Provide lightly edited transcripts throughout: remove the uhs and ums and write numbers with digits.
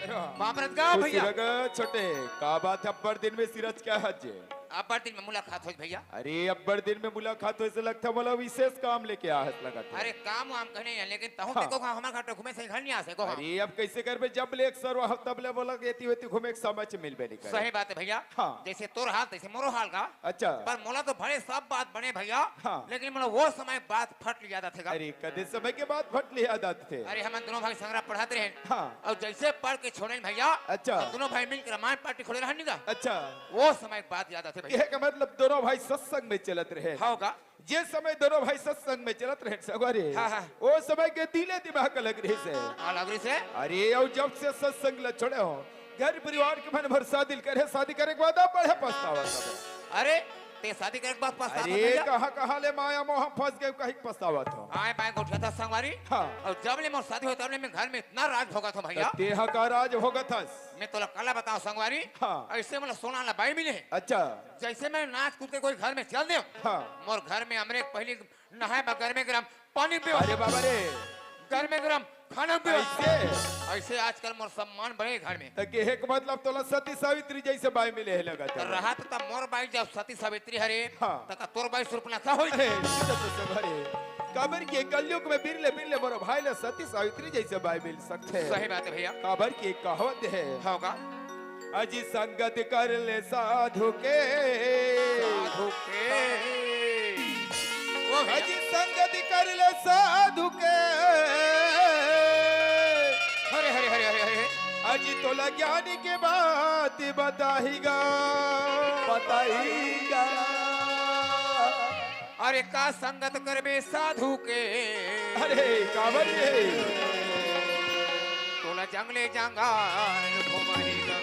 बापरत का भैया छोटे का बात है अब्बर दिन में सिरज क्या हज अब्बर दिन में मुलाकात हो भैया। अरे अब्बर दिन में मुलाकात हो ऐसे लगता बोला विशेष काम लेके आ लगा अरे काम वाम कहने हैं लेकिन तहु हाँ। देखो हमारे घर घूमे से घर नहीं आ सको। अरे अब कैसे कर बे जब ले एक सर वहां तब ले बोला कि वेती घूमे समझ मिल बे नहीं सही बात है भैया। हाँ। जैसे तोर हाल तैसे मोरो हाल का। अच्छा पर मोला तो बड़े सब बात बने भैया। हाँ। लेकिन मोला वो समय बात फट लिया था। अरे कदे समय के बाद फट लिया आदत थे। अरे हम दोनों भाई संग्रह पढ़ाते रहे। हाँ। और जैसे पढ़ के छोड़े भैया। अच्छा। दोनों भाई मिलकर रामायण पार्टी खोले रहने का। अच्छा वो समय बात याद आते भैया। यह का मतलब दोनों भाई सत्संग में चलत रहे होगा जे समय दोनों भाई सत्संग में चलत रहे सगरे हाँ, हाँ। वो समय के दिले दिमाग अलग रहे से अलग से अरे और जब से सत्संग ल छोड़े हो घर परिवार के मन भर शादी करे शादी करे के बाद बड़े पछतावा सब। अरे ते शादी करे के बाद पछतावा अरे कहां ले माया मोह फंस गए कहीं पछतावा तो आए पाए को उठा था संगवारी। हाँ। और जब ले मोर शादी होता तब ले मैं घर में इतना राज भोगा था भैया। तेहा का राज होगा था मैं तो कला बताऊं संगवारी। हाँ। ऐसे मतलब सोना ला बाई मिले। अच्छा जैसे मैं नाच कूद के कोई घर में चल दे। हाँ। मोर घर में हमरे पहले नहाए घर में गरम पानी पियो। अरे बाबा रे घर में गरम खाना पियो। ऐसे ऐसे आजकल मोर सम्मान बढ़े घर में। तो के एक मतलब तोला सती सावित्री जैसे बाई मिले है लगा तो रहा तो तब मोर बाई जब सती सावित्री हरे। हाँ। तक तोर बाई सुरपना का होई। काबर के कलयुग में बिरले बिरले मोर भाई ले सती सावित्री जैसे बाई मिल सकते हैं। सही बात है भैया। काबर की कहावत है होगा अजी संगत कर ले साधु के साधु के वो भैया। अजी संगत कर ले साधु के हरे हरे हरे हरे हरे अजी तोला ज्ञानी के बात बताएगा बताएगा। अरे का संगत करबे साधु के। अरे काबर ये तोला जंगले जंगाल घुमाएगा।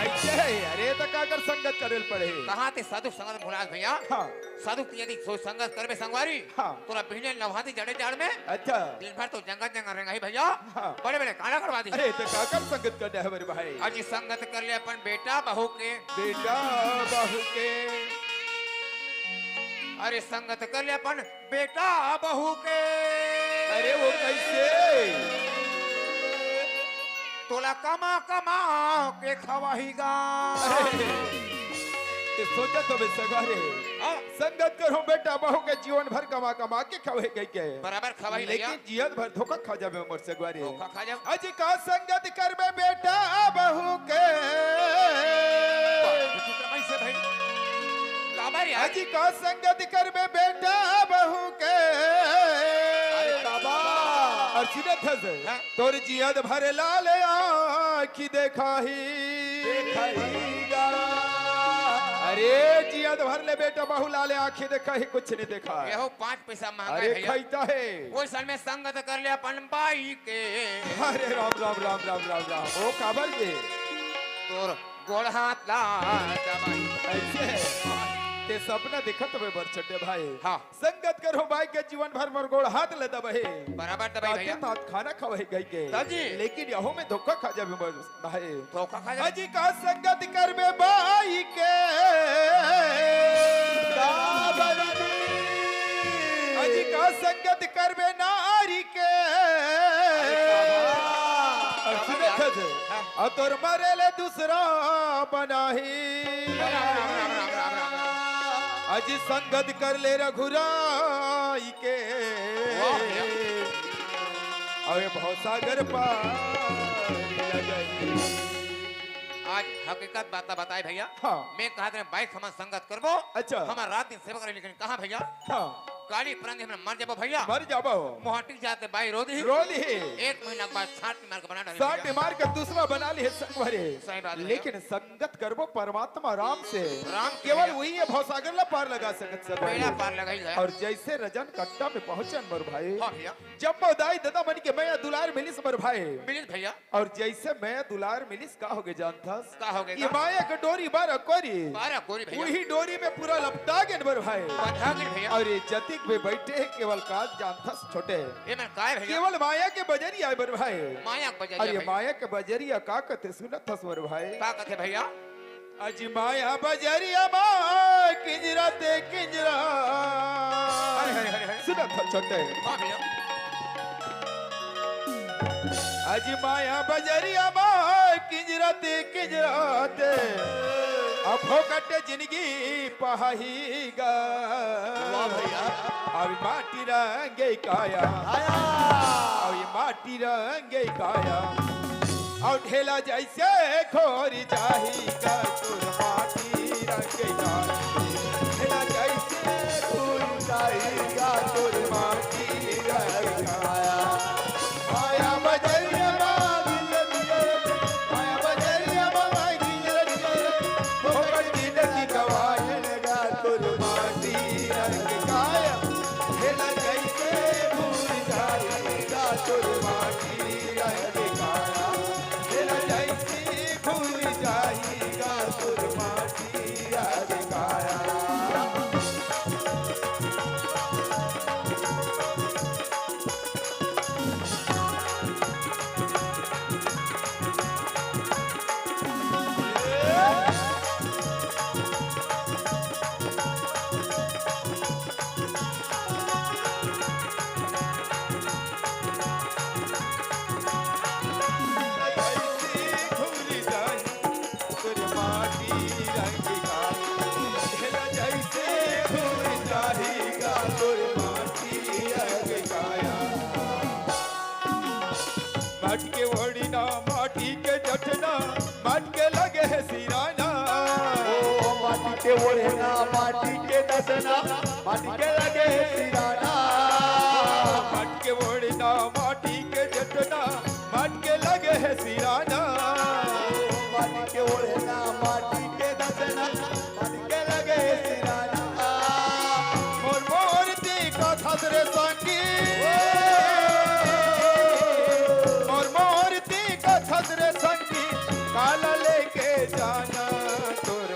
ऐसे है अरे तो का कर संगत करेल पड़े कहाँ ते साधु संगत भुला भैया। हाँ। साधु यदि सो संगत करबे संगवारी। हाँ। तोला बिहने नवाती जड़े जाड़ में। अच्छा दिन भर तो जंगल जंगल रहेगा ही भैया। हाँ। बड़े बड़े कांडा करवा दी। अरे तो का कर संगत करना है मेरे भाई। आज संगत कर ले अपन बेटा बहू के। बेटा बहू के अरे संगत कर ले अपन बेटा बहू के। अरे वो कैसे तोला कमा कमा के खवाहीगा। सोचा तो सगारे संगत करो बेटा बहू के जीवन भर कमा कमा के खवे गई के बराबर खवाही लेकिन जीवन भर धोखा खा जाबे मोर सगवारी। धोखा खा जाओ। अजी का संगत करबे बेटा बहू के से भाई काबर यार। अजी का संगत करबे बेटा बहू के अर्चिनत है तोर जियद भर लाल आँखी देखाहीगा। अरे जियद भर ले बेटा बहु लाल आँखी देखा ही कुछ नहीं देखा। यहो 5 पैसा महंगा अरे है खाईता है वो साल में संगत कर ले अपन बाई के। अरे राम राम राम राम राम राम ओ काबर के तोर गोड़ हाथ ला दबाई। ऐसे ते सपना देखत बे बर छोटे भाई। हाँ। संगत करो भाई के जीवन भर मर गोड़ हाथ ले दबे बराबर दबाई भैया। तात खाना खवाई गई के दादी। लेकिन यहो में धोखा खा जाबे मर भाई। धोखा खा जा। अजी का संगत करबे बाई के अजी का संगत करबे नारी के तोर मरेले दूसरा बनाही। अजी संगत कर ले रघुराई के अवे भवसागर पार लगई। आज हकीकत बात बताए भैया। हाँ। मैं कहा था बाइक हम संगत करबो। अच्छा। हमारा रात दिन सेवा करे लेकिन कहाँ भैया। हाँ। गाड़ी परंग हम मर जाबो भैया। मर जाबो मोहटी जाते बाई रोदी रोली 1 महीना के बाद 60 मार के बना डाली। 60 मार के दूसरा बना ली है संगवारी। सही बात है। लेकिन संगत करबो परमात्मा राम से राम केवल वही है भवसागर ला पार लगा सकत सब। बेड़ा पार लगाई है। और जैसे रजन कट्टा में पहुंचन मर भाई। हाँ भैया। जब मोदाई दादा बन के मैं दुलार मिलिस मर भाई। मिलिस भैया। और जैसे मैं दुलार मिलिस का होगे जानथस का होगे ये माया के डोरी बार कोरी 12 कोरी भैया। वही डोरी में पूरा लपटा के मर भाई। बंधा गिर भैया। और ये जतिक में बैठे केवल काज जानथस छोटे ये मैं काय भैया। केवल माया के बजरिया बर भाई। माया के बजरिया। अरे माया के बजरिया का कहते सुनत हस बर भाई। का कहते भैया। अजी माया बजरिया मां किंजरा ते किंजरा। सुनत हस छोटे। हां भैया। अजी माया बजरिया मां किजरत किजरत अब फोकट जिंदगी पहाईगा वाह भैया अब माटी रंगे काया आया अब ये माटी रंगे काया और ढेला जैसे खोर जाहीगा तोर माटी रंगे काया ढेला जैसे खोर जाहीगा तोर माटी रंगे काया आया बजरिया आया बजरिया फोकट जिंदगी गवाएगा तोर माटी रंगे काया ढेला जैसे खोर जाहीगा तोर माटी रंगे काया ढेला जैसे खोर जाहीगा तोर माटी रंगे काया मटके ओढ़ना माटी के जटना मटके लगे है सिराना ओ माटी के ओढ़ना माटी के दसना माटी के लगे सिराना मटके ओढ़ना माटी के जटना मटके लगे है सिराना माटी के ओढ़ना माटी के दसना माटी के लगे सिराना मोर मोरती का खसरे संगी मोर मोरती का खसरे संगी काला लेके जाना तोर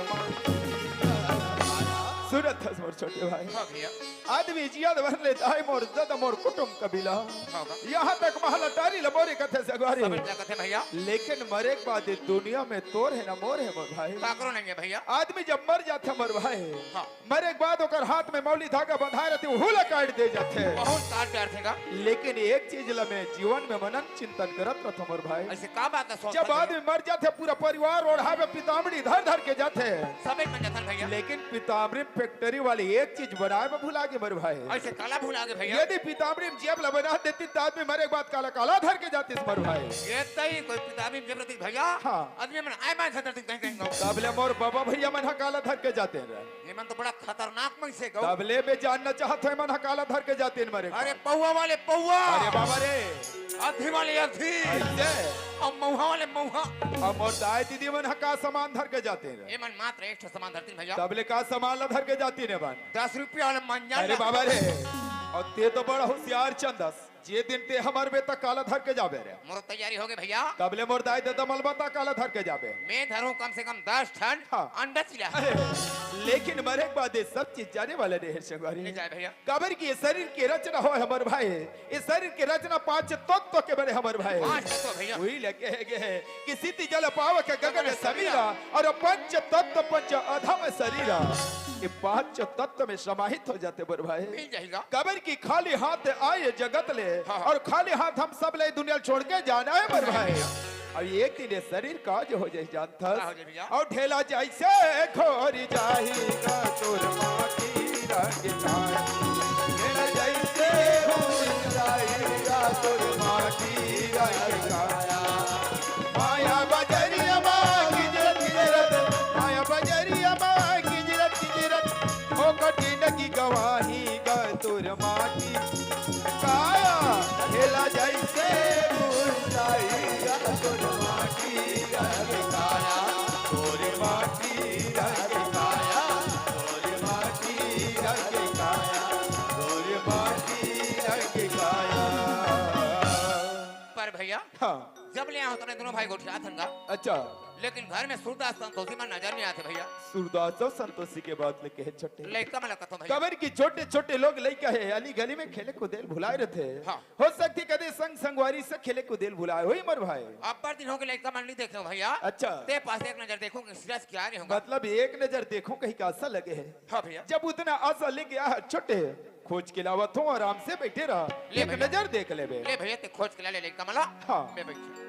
सूरत हस मोर छोटे भाई हाँ भैया आदमी जियाद भर लेता है मोर जद मोर कुटुम कबीला हाँ बा। यहाँ तक महला तारी लबोरे कथे से अगवारी समझ ना कथे भैया लेकिन मरे के बाद इस दुनिया में तोर है ना मोर है मोर भाई काकरो नहीं है भैया आदमी जब मर जाते मर भाई हाँ। मरे के बाद ओकर हाथ में मौली धागा बंधाए रहते हुला काट दे जाते बहुत तार प्यार थेगा लेकिन एक चीज ला मैं जीवन में मनन चिंतन करत रहता मोर भाई ऐसे का बात है सोच जब आदमी मर जाते पूरा परिवार ओढ़ावे पितामड़ी धर धर के जाते समेत में जतन भैया लेकिन पितामड़ी फैक्ट्री वाली एक चीज बनाए में भुला के मर भाई ऐसे काला भूल आगे भैया यदि पितामड़ी में जेब ला बना देती तो आदमी मरे के बाद काला काला धर के जाते मर भाई ये तई कोई पिताबी जबरदस्ती भैया हाँ। आदमी मन आए मान सदर कहीं कहीं गो तबले मोर बाबा भैया मन काला धर के जाते हैं ये मन तो बड़ा खतरनाक मन से गो तबले में जानना चाहते हैं मन काला धर के जाते हैं मरे अरे पौवा वाले पौवा अरे बाबा रे अधी वाले अधी ऐसे और मौहा वाले मौहा अब मोर दाई दीदी मन का सामान धर के जाते हैं ये मन मात्र एक ठो सामान धरती भैया तबले का सामान ला धर के जाती ने बन 10 रुपया वाले मंजन अरे बाबा रे और ते तो बड़ा होशियार चंदस जे दिन ते हमार बे तक काला धर के जाबे रे मोर तैयारी हो गई भैया तबले मोर दाई दे दमल बता काला धर के जाबे मैं धरूं कम से कम 10 टन हाँ। अंडा चिला अरे, लेकिन मरे के बाद ये सब चीज जाने वाले नहीं है ले शंगवारी जाए भैया कबर की ये शरीर की रचना हो हमर भाई इस शरीर की रचना 5 तत्व के बने हमर भाई पांच तो भैया वही लगे है कि सिद्धि जल पाव के गगन समीरा और पंच तत्व पंच अधम शरीरा ये 5 तत्व में समाहित हो जाते बर भाई मिल जाएगा कबर की खाली हाथ आए जगत ले हाँ। और खाली हाथ हम सब ले दुनिया छोड़ के जाना है बर भाई अब एक दिन ये शरीर का जो हो जाए जानता क्या हो जाए भैया? और ढेला जैसे खोर जाएगा तोर माटी रंग काया ढेला जैसे खोर जाएगा तोर माटी रंग काया माया बजरिया मांगी जरत माया बजरिया मांगी जरत हो कठिन की गवाही गा तोर माटी काया ढेला जैसे खोर जाएगा तोर माटी रंग काया तोर माटी रंग काया तोर माटी रंग काया तोर माटी रंग काया पर भैया हाँ जब ले आओ तो दोनों भाई गोठिया थनगा अच्छा लेकिन घर में सूरदास संतोषी मन नजर नहीं आते भैया सूरदास और संतोषी के बाद लेके है छोटे लड़का मला कथो भैया कबर की छोटे छोटे लोग लड़का है अली गली में खेले कुदेल भुलाए रहते हाँ। हो सकती कदे संग संगवारी से खेले कुदेल भुलाए हुई मर भाई अब पर दिन हो गए लड़का मन नहीं देखे हो भैया अच्छा ते पास एक नजर देखो कि सीरियस क्या नहीं होगा मतलब एक नजर देखो कहीं का आशा लगे है हाँ भैया जब उतना आशा लेके आया छोटे खोज के लावत हो आराम से बैठे रहा ले एक भैया। नजर देख ले बे ले भैया ते खोज के ले लड़का मला हाँ। मैं बैठी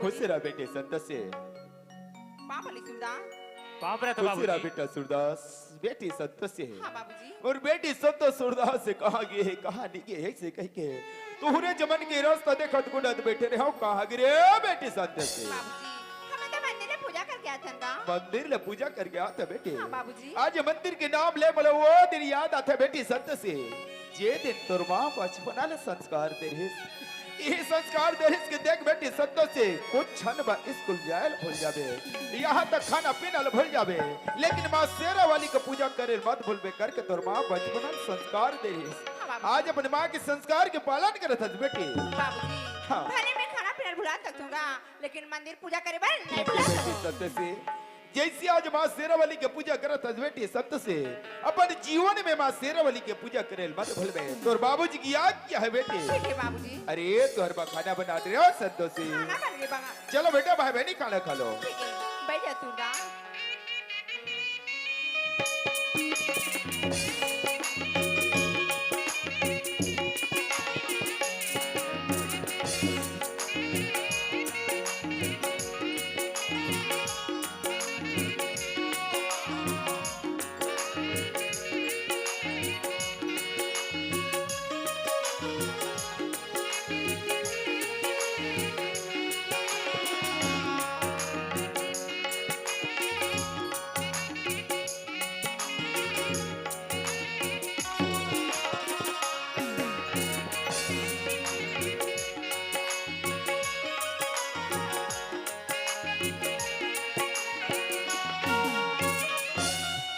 खुश रहा बेटे संतोष से, पापा सूरदास। बाप रे तो खुश रहा बाबूजी। बेटा सूरदास, बेटी संतोष से। हाँ बाबूजी। और बेटी संतोष सूरदास से कहा गए है, कहा नहीं गए है से कह के तुहरे जमन के रास्ता देखत गुडत बैठे रहे हो, कहा गिरे बेटी संतोष से। बाबूजी हमें तो मंदिर में पूजा करके आया था ना। मंदिर ले पूजा कर गया था बेटे। हाँ बाबूजी। आज मंदिर के नाम ले बोले वो दिन याद आता बेटी संत से, जे दिन तोर माँ बचपना ले संस्कार दे रही, ये संस्कार दे रही के देख बेटी संत से कुछ क्षण बा स्कूल जायल भूल जाबे, यहाँ तक खाना पीना भूल जाबे, लेकिन माँ शेरा वाली का पूजा करे मत भूलबे करके तोर माँ बचपना ले संस्कार दे रही। आज अपने माँ के संस्कार के पालन करत हस बेटी। बाबूजी हाँ। भले मैं खाना पीना भुला सकूंगा, लेकिन मंदिर पूजा करे बार नहीं बेटी भुला सकूंगा। संत से जैसे आज माँ शेरावाली के पूजा करत हस बेटी संत से, अपन जीवन में माँ शेरावाली के पूजा करे मत भूलबे। तोर बाबूजी की याद क्या है बेटी? ठीक है बाबूजी। अरे तोहर बा खाना बना दे रहे हो संतोषी। खाना बन गया बाबा। चलो बेटा भाई बहनी खाना खा लो। ठीक है बैठ जा सूरदास।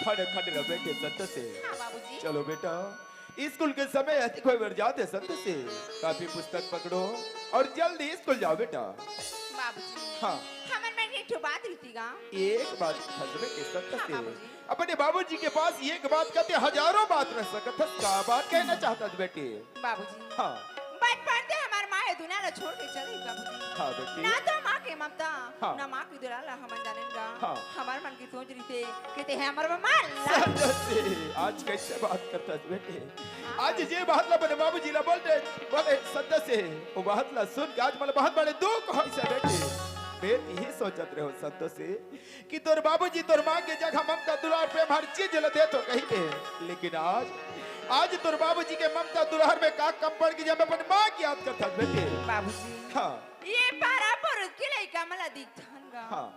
खड़े खड़े रहो बेटे संत से। हाँ बाबूजी। चलो बेटा स्कूल के समय अधिक कोई बार जाते संत से, काफी पुस्तक पकड़ो और जल्दी स्कूल जाओ बेटा। बाबूजी हाँ हमन में एक ठो बात रहतीगा। एक बात हजबे के संत हाँ, से, बाबूजी। अपने बाबूजी के पास एक बात कहते हजारों बात रह सकत हस, का बात कहना चाहता है बेटी? बाबूजी हाँ बचपन से हमार माँ ये दुनिया ला छोड़ के चली बाबूजी। हाँ बेटी। ना तो माँ के ममता हाँ। ना माँ की दुलार ला हमन जानेगा। हाँ। हमार मन की सोच रही थे कि ते है हमार माँ ला। संत से आज कैसे बात करता है बेटे? आज जे बात ला बने बाबूजी ला बोले संत से, वो बात ला सुन के आज मतलब बहुत बड़े दुख हो से बेटे। बेटी ही सोचत रहे हो संत से कि तोर बाबूजी तोर माँ के जगह ममता दुलार प्रेम हर चीज ला दे तो कही दे, लेकिन आज तोर बाबूजी के ममता दुलार में का कम पड़ गई जब अपन माँ की याद करता है बेटे। बाबूजी हाँ ये पारा पुरुष के लइका मला दिखथनगा। हाँ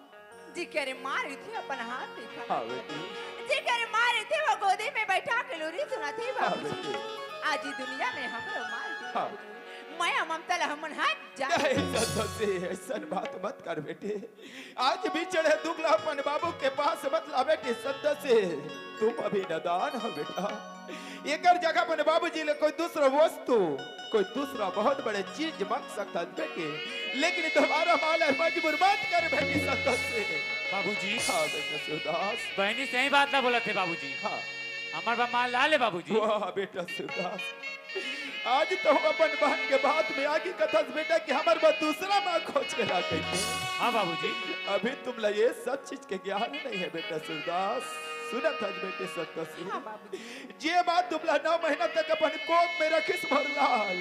जी करे मारी थी अपन हाथ देखा। हाँ बेटी। जी करे मारी थी वो गोदी में बैठा के लोरी सुनाती हाँ बाबूजी। बेटी। आज ही दुनिया में हमरो मार दी हाँ। बाबूजी। मैं ममता ला हमन हाथ जा। ऐसा बात मत कर बेटे, आज भी चढ़े दुगला अपन बाबू के पास मत ला बेटे। संत से तुम अभी नादान हो बेटा, एक जगह पर बाबूजी ले कोई दूसरा वस्तु कोई दूसरा बहुत बड़े चीज मांग सकता है बेटे, लेकिन तुम्हारा माल है मजबूर मत कर बेटी संत से। बाबूजी हाँ बेटा सुदास। बहनी सही बात ना बोला थे बाबूजी। हाँ हमार बा माल ला ले बाबूजी। वाह बेटा सुदास, आज तो हम अपन बहन के बात में आगे कथस बेटा कि हमारे बात दूसरा माँ खोज के ला गई। हाँ बाबूजी। अभी तुम ला ये सब चीज के ज्ञान नहीं है बेटा सुरदास। सुना था बेटे संतोषी, हाँ बाबूजी। जे बात तुम ला 9 महीना तक अपन कोख में रखिस भरलाल,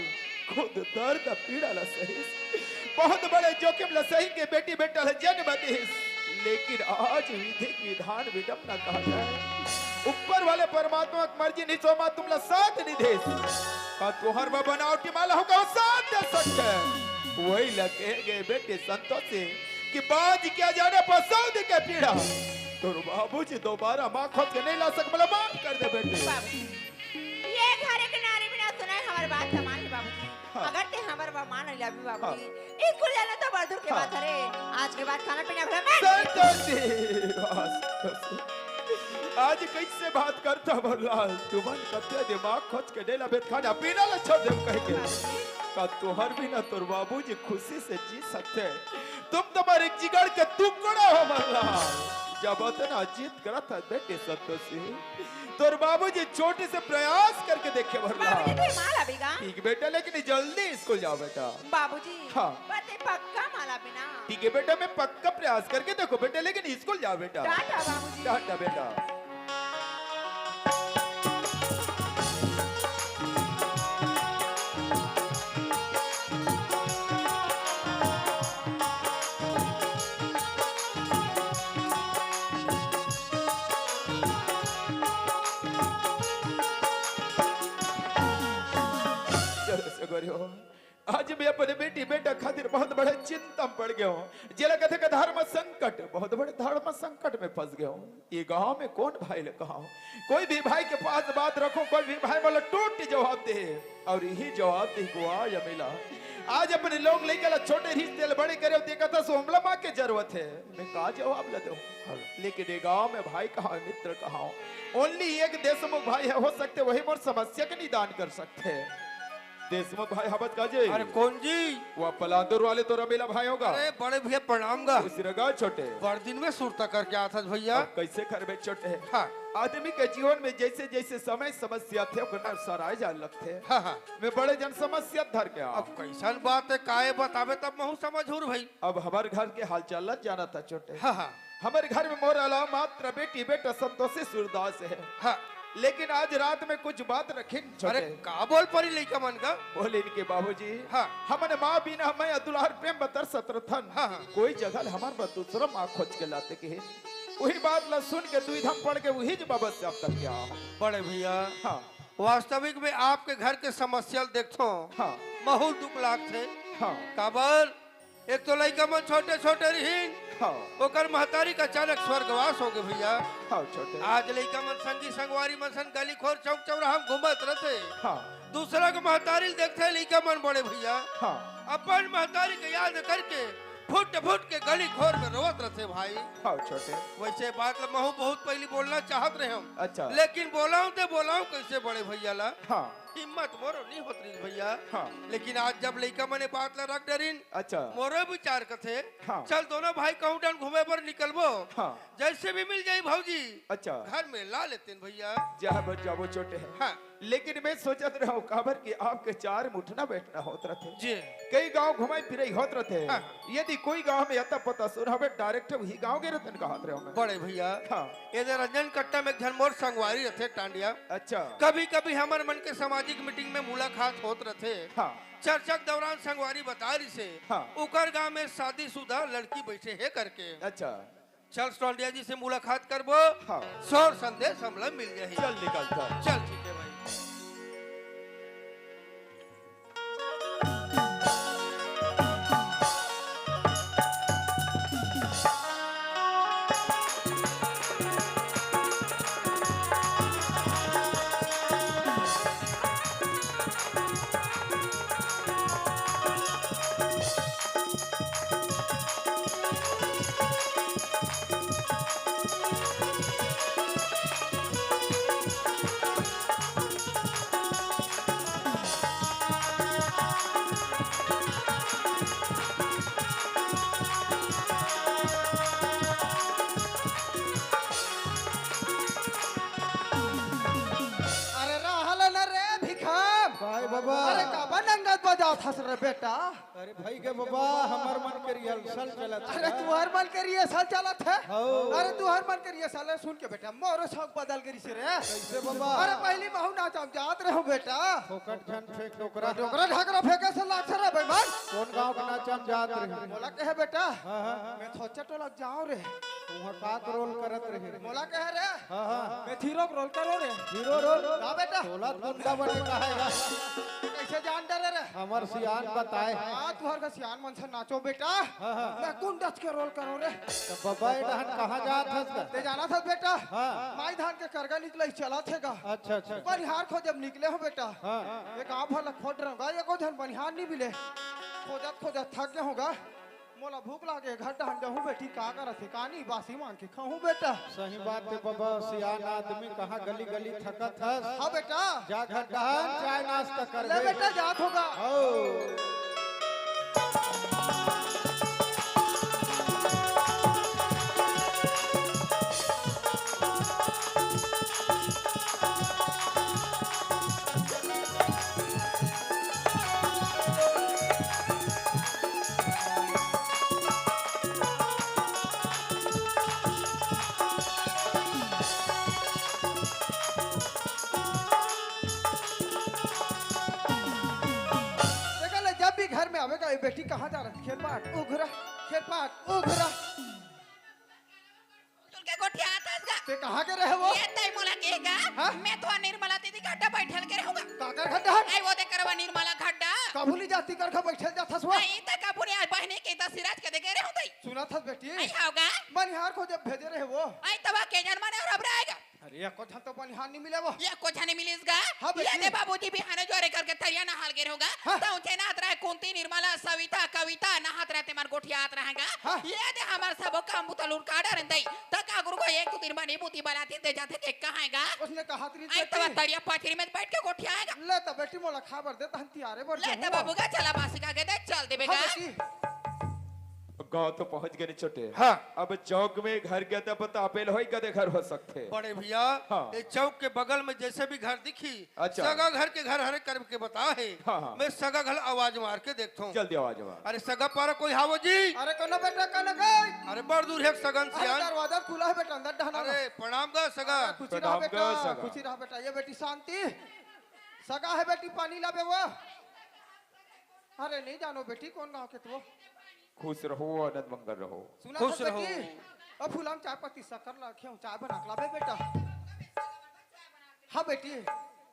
खुद दर्द पीड़ा ला सहिस, बहुत बड़े जोखिम ला सही के बेटी बेटा ला जन्म दिस, लेकिन आज विधि विधान विडम्बना कहा जाए, ऊपर वाले परमात्मा की मर्जी नहीं सोमा तुम ला साथ नहीं देस, का तोहर में बनावटी माला होगा साथ दे सकते, वही लगे गए बेटे संतोषी कि बाज क्या जाने पसंद के पीड़ा, तो बाबूजी दोबारा माँ खोज के नहीं ला सक, मतलब माफ कर दे बेटे। बाबूजी ये घर के नारी बिना सुनाए हमारी बात संभाल ले बाबूजी। हाँ। अगर ते हमारे बात मान लिया भी बाबूजी, स्कूल जाना तो बड़ दूर के हाँ। बात है। आज के बाद खाना पीना भला मैं संतोषी, संतोषी, आज कैसे बात करता बरलाल, तुमन कते दिमाग खोज के नहीं ला बेट खाना पीना ला छोड़ दे कह के, का तोहर बिना तोर बाबूजी खुशी से जी सकते, तुम तुम्हारे जिगर के टुकड़ा हो बरलाल, जब इतना जिद करत है बेटे संतोषी, तोर बाबूजी छोटे से प्रयास करके देखे बाबूजी बरलाल। तो माला बिगा। ठीक बेटा, लेकिन जल्दी स्कूल जाओ बेटा। बाबूजी हाँ। बातें पक्का माला बिना। ठीक है बेटा, मैं पक्का प्रयास करके देखो बेटा, लेकिन स्कूल जाओ बेटा। टाटा बाबूजी। टाटा बेटा। गोरियो आज मैं अपने बेटी बेटा खातिर बहुत बड़े चिंता में पड़ गया हूँ। जिला कथे का धर्म संकट, बहुत बड़े धर्म संकट में फंस गया हूँ। ये गांव में कौन भाई ले कहा हूँ, कोई भी भाई के पास बात रखो, कोई भी भाई बोला टूट जवाब दे, और यही जवाब दे को आज मिला। आज अपने लोग लेके छोटे रिश्ते बड़े करे देखा था सोमला माँ की जरूरत है, मैं कहा जवाब ले दो। लेकिन ये गांव में भाई कहा, मित्र कहा, ओनली एक देशमुख भाई है, हो सकते वही मोर समस्या का निदान कर सकते हैं। देशमुख भाई हबत काजे। अरे कौन जी? वो पलांदुर वाले तो रमीला भाई होगा। अरे बड़े भैया प्रणाम गा। सिरगा छोटे बड़ दिन में सुरता करके आता भैया। कैसे घर में छोटे है। हाँ। आदमी के जीवन में जैसे जैसे समय समस्या थे सराय जान लगते। हाँ हाँ। मैं बड़े जन समस्या धर के अब कैसन बात है, काहे बतावे तब महू समझूर भाई। अब हमारे घर के हाल चाल जाना था छोटे। हाँ हाँ। हमारे घर में मोर अलावा मात्र बेटी बेटा संतोषी सूरदास है। हाँ। लेकिन आज रात में कुछ बात रखे छोटे। अरे का बोल पड़ी लइका मन का? बोले इनके बाबूजी, हाँ। हमने माँ बिना मैं दुलार प्रेम बतर सत्रथन। हाँ हाँ। कोई जगह हमारे बस दूसरा माँ खोज के लाते के वही बात ला सुन के दुविधम पड़ के वही जवाब से अब तक क्या। बड़े भैया हाँ। वास्तविक में आपके घर के समस्या देखो। हाँ। बहुत दुख लाग थे। हाँ। काबर एक तो लइका मन छोटे छोटे रहीन। हाँ। ओकर महतारी का अचानक स्वर्गवास हो गए भैया। हाँ छोटे। आज लइका मन संगी संगवारी मन सन गली खोर चौक चौराहा में घूमत रहते। हाँ। दूसरा के महतारी देखते लइका मन बड़े भैया। हाँ। अपन महतारी के याद करके फुट फुट के गली खोर में रोवत रहते भाई। हाँ छोटे। वैसे बात ला महू बहुत पहली बोलना चाहत रहे हम। अच्छा। लेकिन बोलाऊं तो बोलाऊं कैसे बड़े भैया ला। हाँ। हिम्मत मोरो नहीं होत रही भैया। हाँ। लेकिन आज जब लइका मने बात ला रख डरिन। अच्छा। मोरो विचार कथे। हाँ। चल दोनों भाई कहूं डन घूमे पर निकलबो। हाँ। जैसे भी मिल जाई भौजी। अच्छा। घर में ला लेते भैया। जहाँ बच जाओ छोटे है। हाँ। लेकिन मैं सोचत रहा हूँ काबर की आपके चार मुठना बैठना होत रहे। जी। कई गांव घुमाई फिरे होत रहे। हाँ। यदि कोई गांव में अता पता सुन हमें डायरेक्ट वही गांव के रतन कहत रहे हो। बड़े भैया। हाँ। ये रंजन कट्टा में धन मोर संगवारी रहते टांडिया। अच्छा। कभी कभी हमारे मन के सामाजिक मीटिंग में मुलाकात होत रहते। हाँ। चर्चा के दौरान संगवारी बता रही से। हाँ। उकर गांव में शादीशुदा लड़की बैठे है करके। अच्छा। चल टोंडिया जी से मुलाकात करबो। हाँ। शोर संदेश हमला मिल जाए। चल निकलता। चल ठीक है भाई। अरे काबा नंगत बजाओ थस रे बेटा। अरे भाई के बाबा हमार मन के रिहर्सल चलत है। अरे तू हर मन के रिहर्सल चलत है। हो। अरे तू हर मन के रिहर्सल सुन के बेटा मोरो शौक बदल गई से रे। कैसे बाबा? अरे पहली बहु नाच हम जात रहो बेटा। फोकट छन फेंक टोकरा। टोकरा ढाकरा फेंके से लाग रे भाई मान। कौन गांव का नाचम जात रहे? मोला कहे बेटा। हां हां। मैं थोचा टोलक जाऊं रे। वहां का रोल करत रहे? मोला कहे रे। हां हां। मैं थीरो रोल करो रे। Hero role. ना बेटा। तोला गुंडा बने कहेगा। कैसे जान डरे रे? हमर सियान बताए। हां तू हर का सियान मन से नाचो बेटा। हां हां। मैं कौन डच के रोल करो रे। तो बाबा इधर कहां जात हस? ते जाना था बेटा। हां। माई धान के करगा निकले चला थेगा। अच्छा अच्छा। बनिहार खो जब निकले हो बेटा। हां। एक आप भला खोट रहूंगा एको धन बनिहार नहीं मिले। खोजत खोजत थक गया होगा। मोला भूख लागे घर डहन जाऊं बेटी का करत है कानी बासी मांग के खाऊं बेटा। सही बात है बाबा, सियान आदमी कहां गली गली थकत हस। हां बेटा। जा घर डहन चाय नाश्ता कर ले बेटा जात होगा। हो। घर में आवेगा ये बेटी कहाँ जा रही? खेल पाट उघरा खेल पाट उघरा। तुलके गोठिया आतास ते कहाँ के रहे वो? ये तई मोला केगा हाँ? मैं तो निर्मला दीदी घड्डा बैठल के रहूंगा। काकर खड्डा? आई वो दे करवा निर्मला घड्डा काबुली जाती कर बैठल जाथस वो आई त कपूरी आज बहने के त सिराज के देगे रे होतई सुना था बेटी आई होगा बनिहार को जब भेजे रहे वो आई तवा के जन माने और अब रहेगा अरे या को तो बनिहार नहीं मिले वो ये को जाने मिलिसगा हाँ, बेटी। ये दे बाबूजी बिहाने जोरे करके तरिया ना हाल गिर होगा हाँ। तो उनके नात रहे कुंती निर्मला सविता कविता नहात रहते मार गोठिया आत रहेगा हाँ। ये दे हमार सब काम बुतलुर काडा रहते तक गुरु को एक तो दिन बनी बूती बनाती दे जाते के कहांगा उसने कहा तेरी आई तवा तरिया पाचरी में बैठ के गोठिया आएगा ले तो बेटी मोला खबर दे तहन तियारे बर ले त बाबू का चला बासिका के दे चल देबेगा बेटी गांव तो पहुंच गए छोटे हाँ। अब चौक में घर के तो पता अपेल हो गए घर हो सकते बड़े भैया हाँ। ये चौक के बगल में जैसे भी घर दिखी अच्छा। सगा घर के घर हरे कर के बता है हाँ, हाँ। मैं सगा घर आवाज मार के देखता हूँ जल्दी आवाज आवाज अरे सगा पारा कोई हावो जी अरे कनो बेटा कन गई अरे बड़ दूर है सगन अरे सियान दरवाजा खुला है बेटा अंदर ढहना अरे प्रणाम गा सगा खुशी रहा प्रणाम बेटा कर सगा। खुशी रहा बेटा ये बेटी शांति सगा है बेटी पानी लावे वो अरे नहीं जानो बेटी कौन गांव के तू खुश रहो आनंद मंगल रहो सुना खुश था रहो। बेटी अब फुलाम चाय पत्ती शक्कर लाखे हूं चाय बना के लावे बेटा हाँ बेटी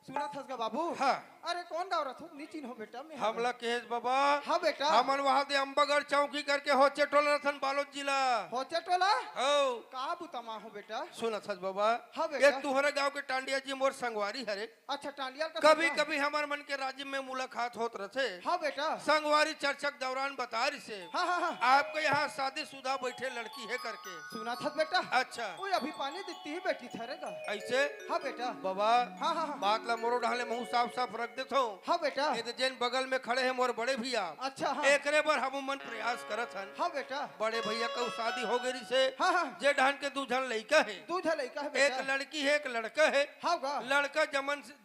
सुना था का बाबू हाँ। अरे कौन गाँव रहा तू नीचिन हो बेटा मैं हमला केस बाबा हाँ बेटा हमन वहाँ दे अंबागढ़ चौकी करके होचे टोला रथन बालोद जिला होचे टोला ओ कहाँ बुतमा हो बेटा सुना था बाबा हाँ बेटा। ये तुहरे गांव के टांडिया जी मोर संगवारी हरे अच्छा टांडिया का कभी सुना। कभी हमार मन के राज्य में मुलाकात होत रहे हाँ बेटा संगवारी चर्चक दौरान बता रही से हाँ हाँ हाँ आपके यहाँ शादीशुदा बैठे लड़की है करके सुना था बेटा अच्छा ओए अभी पानी देती ही बेटी ठहरेगा ऐसे हाँ बेटा बाबा हाँ हाँ हाँ बात ला मोरो ढाले मुंह साफ साफ रख देता हूँ हाँ बेटा ये तो जैन बगल में खड़े हैं मोर बड़े भैया अच्छा हाँ एकरे बार हम मन प्रयास करत हन हाँ बेटा बड़े भैया का शादी हो गई से हाँ हाँ जे ढान के दू झन लड़का है दूध है लड़का है एक बेटा लड़की है एक लड़का है हाँ गा लड़का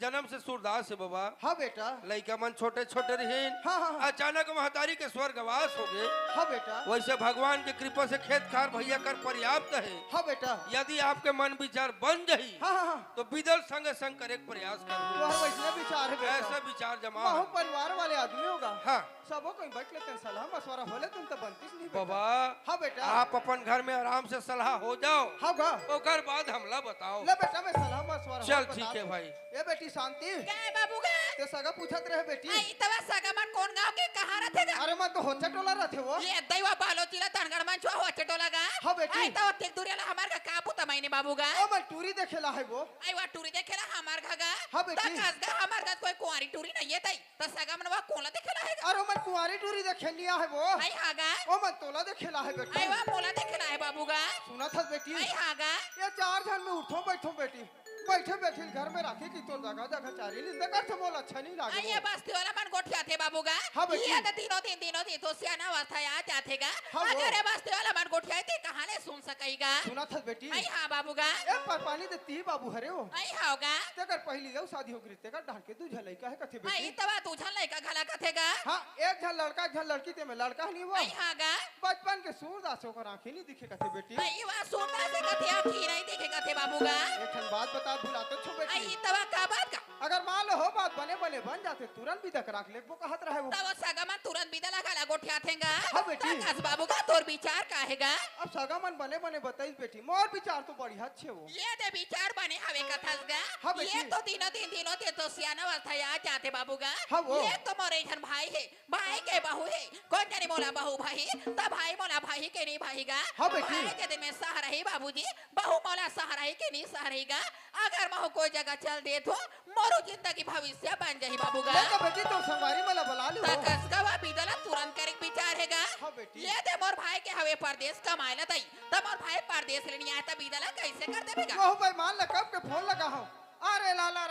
जन्म से सूरदास है बाबा हाँ बेटा लड़का मन छोटे छोटे रहे हाँ हाँ हाँ अचानक महतारी के स्वर्गवास हो गए हाँ बेटा वैसे भगवान की कृपा से खेत खार भैया कर पर्याप्त है हाँ बेटा यदि आपके मन विचार बन जाही हाँ हाँ हाँ तो विदल संग संग कर एक प्रयास तो कर हर वैसे विचार है बेटा ऐसा विचार जमा बहु है। परिवार वाले आदमी होगा हाँ सबो कहीं बैठ लेते हैं सलाह मशवरा हो ले तुम तो बनतीस नहीं बेटा। बाबा हाँ बेटा आप अपन घर में आराम से सलाह हो जाओ हाँ गा ओकर बाद हमला बताओ ले बेटा मैं सलाह मशवरा चल बता ठीक है दूं। भाई ये बेटी शांति क्या बाबू का ते सगा पूछत रहे बेटी आई तवा सगा मन कौन गांव के कहां रहतेगा अरे मैं तो होचा टोला रहते वो ये दैवा बालो तिला तनगड़ मन छुआ हो चटोला गा हाँ बेटी। आई तवा ठीक दूरिया हमार का काबू तमाइने बाबू गा ओ मैं टूरी देखेला है वो आई वा टूरी देखेला हमार घगा हाँ बेटी। तकस गा हमार गा कोई कुंवारी टूरी नहीं है तई त सगा मनवा कोला देखेला है अरे मैं कुंवारी टूरी देखे लिया है वो आई हागा ओ मैं तोला देखेला है बेटी आई वा मोला देखेला है बाबू गा सुना था बेटी आई हागा ये चार जन में उठो बैठो बेटी बैठे बैठे घर में रखे की तो जगह जगह चारी नहीं देखा तो मोल अच्छा नहीं आई लागे ये बस्ती वाला मन गोठिया थे बाबू गा हाँ बेटी। ये तो दिनों दिन तो सियाना अवस्था आ जाते गा हाँ वो। अगर ये बस्ती वाला मन गोठिया थे कहां ले सुन सकेगा सुना था बेटी आई हां बाबू गा ए पर पानी देती ही बाबू हरे हो आई हागा तेकर पहली जाऊ शादी हो गई तेकर ढाल के दूजा लइका है कथे आई बेटी तवा तू झन लइका घला कथेगा हाँ एक झन लड़का एक झन लड़की ते में लड़का नहीं वो आई हागा बचपन के सूरदासों को आंखें नहीं दिखे कथे बेटी आई वा सुनता से कथे आखी नहीं देखे कथे बाबू गा एक ठन बात बता भुला तो छो आई बेटी तवा का बात का अगर मान लो हो बात बने बने बन जाते तुरंत भी तक रख ले वो कहत रहे वो तवा सगा मन तुरंत बिदा लगा गोठिया थेगा हाँ बेटी। तकस बाबू का तोर विचार काहेगा अब सगा मन बने बने बताई बेटी मोर विचार तो बढ़िया अच्छे वो ये दे विचार बने हवे कथस गा हाँ बेटी। ये तो दिनों दिन तो सियाना अवस्था आ जाते बाबू गा हाँ वो। ये तो मोरे जन भाई है भाई के बहू है कौन जाने मोला बहू भाई तब भाई मोला भाई के नहीं भाई गा हाँ बेटी। भाई के दिन में सह रही बाबूजी बहू मोला सह रही के नहीं सह रही गा अगर महू कोई जगह चल दे तो मोरू जिंदगी भविष्य बन जाही बाबू गा देखो बेटी तो संगवारी वाला बुला लो तकस गवा बिदला तुरंत करे विचार हैगा हाँ बेटी। ये दे मोर भाई के हवे परदेश कमाइला तई तब मोर भाई परदेश लेनी आया तब बिदला कैसे कर देबेगा वो भाई मान ले कब के फोन लगा हूँ अरे लाला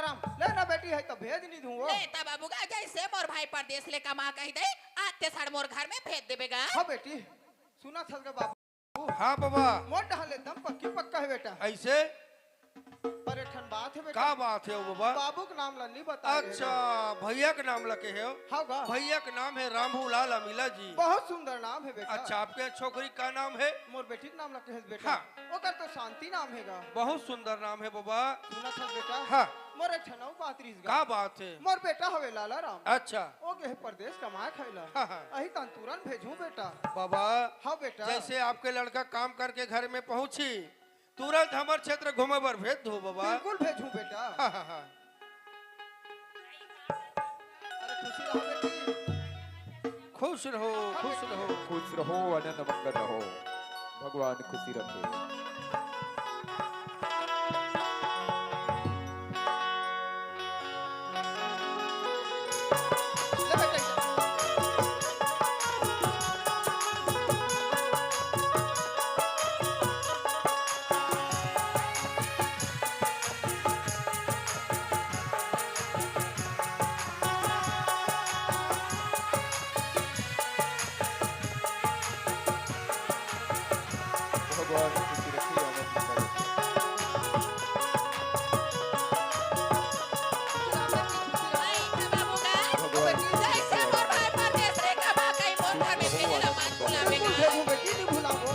राम ले ना बेटी है तो भेज नहीं दूँ वो ले तब बाबू गा जैसे मोर भाई परदेश ले कमा कही दे आते साड़ मोर घर में भेज देबेगा हाँ बेटी सुना था के बाबू हाँ बाबा मोट ढाले दम पक्की पक्का है बेटा ऐसे पर एक ठन बात है बेटा का बात है वो बाबा बाबू का नाम ला नहीं बता अच्छा भैया का नाम लगे है हाँ गा भैया का नाम है रामूलाल अमीला जी बहुत सुंदर नाम है बेटा अच्छा आपके यहाँ छोकरी का नाम है मोर बेटी का नाम लगे है बेटा हाँ। ओकर तो शांति नाम हैगा बहुत सुंदर नाम है बाबा सुना था बेटा हाँ मोर एक ठन और बात रीस का गा बात है मोर बेटा हवे लाला राम अच्छा ओ के परदेश कमाए खैला हाँ, हाँ। अही तन तुरंत भेजूं बेटा बाबा हाँ बेटा जैसे आपके लड़का काम करके घर में पहुंची तुरंत हमारे क्षेत्र घूमे पर भेज दो बाबा बिल्कुल भेजूं बेटा हाँ हाँ हाँ अरे खुशी खुश रहो खुश रहो। खुश रहो, आनंद मंगल रहो, भगवान खुशी रखे। ले बेटा इधर। भगवान खुशी रखे, आनंद मंगल रखे। आई था बाबू का भगवान जैसे मोर भाई परदेश रे का बा कई मोर घर में भेजला मान बुलावे बिल्कुल का भेजूं बेटी, नहीं भुलाओ।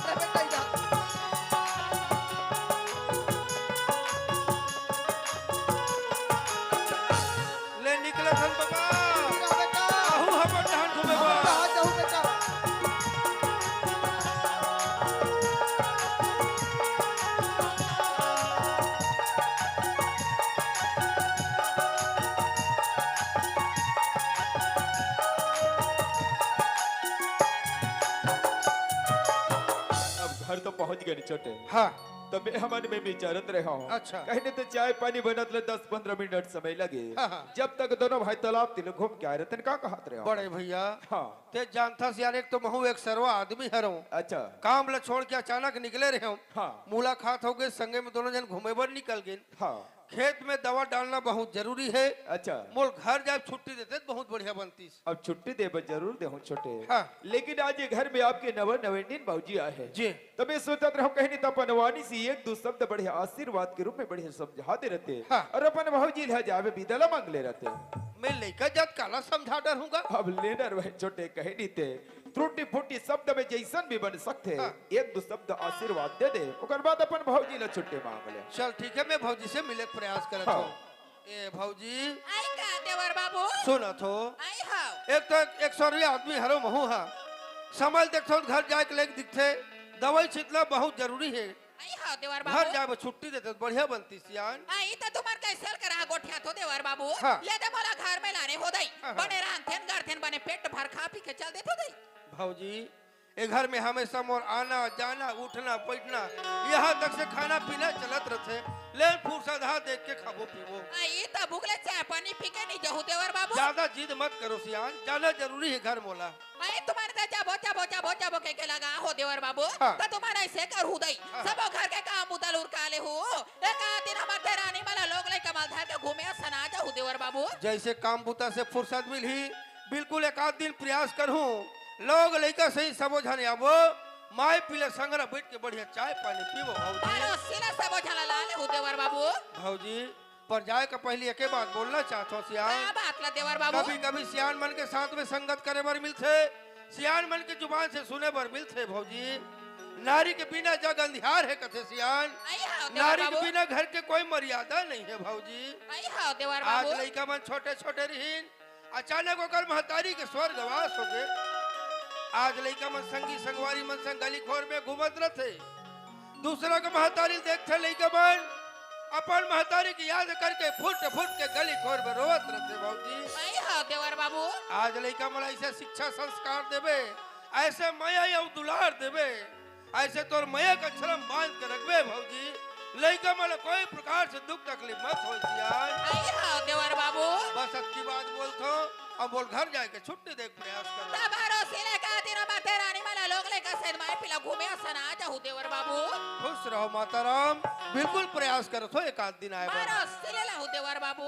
ले बेटा इधर। ले निकले सन बाबा। हीरा बेटा। आहू हमर डहन घूमे बा। कहाँ जाऊँ बेटा? अब घर तो पहुंच गए छोटे। हाँ तबे हमारे में विचारत रहा हूँ। अच्छा। कहने तो चाय पानी बनत ले 10-15 मिनट समय लगे। हाँ, हाँ। जब तक दोनों भाई तालाब तिल घूम के आए रतन का कहत रहे हो। बड़े भैया हाँ ते जानता सी यार, एक तो महू एक सरवा आदमी हरो। अच्छा काम ल छोड़ के अचानक निकले रहे हो। हाँ मुलाकात हो गई, संगे में दोनों जन घूमे बर निकल गए। हाँ खेत में दवा डालना बहुत जरूरी है। अच्छा। मोल घर जाए छुट्टी देते तो बहुत बढ़िया बनती। अब छुट्टी दे बस जरूर दे हूँ छोटे। हाँ। लेकिन आज ये घर में आपके नवीन बाबूजी आए हैं। जी। तबे सोचत रहो कहनी तो अपन वाणी सी एक दो शब्द बढ़िया आशीर्वाद के रूप में बढ़िया समझाते रहते। हाँ। और अपन भाऊजी ले जावे विदला मांग ले रहते। मैं लेकर जात काला समझा डरूंगा। अब लेनर वह छोटे कहनी थे त्रुटि फुटी शब्द में जैसन भी बन सकते। हाँ। एक दो शब्द आशीर्वाद दे दे ओकर बाद अपन भाऊजी ला छुट्टी मांग ले। चल ठीक है, मैं भौजी से मिले के प्रयास करत हाँ। हूँ। ए भौजी आई का देवर बाबू सुनत हो, आई हाउ एक तो 100 आदमी हरो महू हा। समझ देखो घर जाए के लेके दिखते, दवाई छिटना बहुत जरूरी है। आई हाउ देवर घर बाबू जाए छुट्टी देते तो बढ़िया बनती सियान। आई तो तुम्हार कैसल करा गोठिया तो देवर बाबू हाँ। ले दे मोला घर में लाने हो दई हाँ, हाँ। बने रांधेन गरथेन बने पेट भर खा पी के चल देते दई भौजी ए घर में हमेशा मोर आना जाना उठना बैठना यहाँ तक से खाना पीना चलत रहते। ले फुर्सत हा देख के खाबो पीबो। आई तो भूखले चाय पानी पी के नहीं जहू देवर बाबू ज्यादा जिद मत करो सियान, जाना जरूरी है घर मोला। आई तुम्हारे तो जाबो के लगा हो देवर बाबू हाँ। तो तुम्हारा ऐसे कर हु दई हाँ। सब घर के काम उतल उरकाले हो एक दिन हमारे रानी वाला लोग ले कमाल धार के घूमे सना जाहू देवर बाबू जैसे काम बुता से फुर्सत मिली बिल्कुल एक आध दिन प्रयास करूं। लोग लड़का सही समझाने आबो, माए पीले संगरा बैठ के बढ़िया चाय पानी पीबो। भौजी बारो सिला सब झला लाले हो देवर बाबू भौजी पर जाए का पहले एक बात बोलना चाहता हूँ सियान। का बात ला देवर बाबू कभी कभी सियान मन के साथ में संगत करे बर मिलते, सियान मन के जुबान से सुने बर मिलते। भौजी नारी के बिना जग अंधियार है कथे सियान। आई हाउ देवर नारी के बाबू बिना घर के कोई मर्यादा नहीं है भौजी। आई हाउ देवर आज बाबू लड़का मन छोटे छोटे रहीन, अचानक होकर महतारी के स्वर्गवास हो गए। आज लड़का मन संगी संगवारी मन संग गली खोर में घूमत रहते। दूसरा के महतारी देखते लड़का मन अपन महतारी की याद करके फुट के गली खोर में रोवत रहते। भौजी आई हाउ देवर बाबू आज लड़का मन ऐसे शिक्षा संस्कार देवे, ऐसे मया या दुलार देवे, ऐसे तोर मया का छरम बांध के रखबे। भौजी लड़का मन कोई प्रकार से दुख तकलीफ मत हो सियान। आई हाउ देवर बाबू बस अच्छी बात बोलतो, अब बोल घर जाए के छुट्टी दे के प्रयास करो। तबारो सिले का दिन माते रानी वाला लोग ले का सद माय पिला घूमे सना जाहू देवर बाबू खुश रहो माताराम, बिल्कुल प्रयास करो तो एक आध दिन आए बार। बारो सिले लाहू देवर बाबू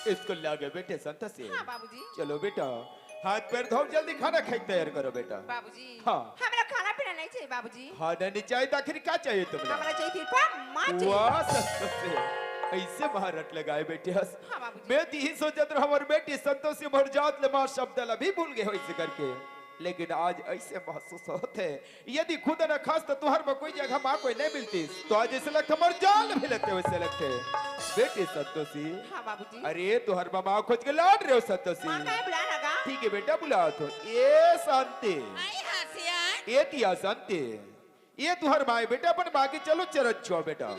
स्कूल ले गए बेटे संतोषी। हाँ बाबूजी। चलो बेटा हाथ पैर धो जल्दी खाना खाई तैयार करो बेटा। बाबूजी हाँ। हमें खाना पीना नहीं चाहिए बाबूजी। खाना नहीं चाहिए तो आखिर क्या चाहिए तुम्हें? हमारा चाहिए कृपा माँ चाहिए। वाह संतोषी ऐसे महारत लगाए बेटे हस। हाँ बाबूजी। मैं तो यही सोचत रहा हमारी बेटी संतोषी भर जात ले मां शब्द ला भी भूल गए हो इसे करके, लेकिन आज ऐसे महसूस होते यदि खुद न खास तो तुहर में कोई जगह माँ कोई नहीं मिलती तो आज ऐसे लगता मर जान भी लगते वैसे लगते बेटी संतोषी। हाँ बाबूजी। अरे तुहर माँ खोज के लौट रहे हो संतोषी। माँ का बुला लगा। ठीक है बेटा बुलाओ तो ये शांति आई हासियान। ये तिया शांति ये तुहर माँ बेटा अपन बाकी चलो चरच छो बेटा।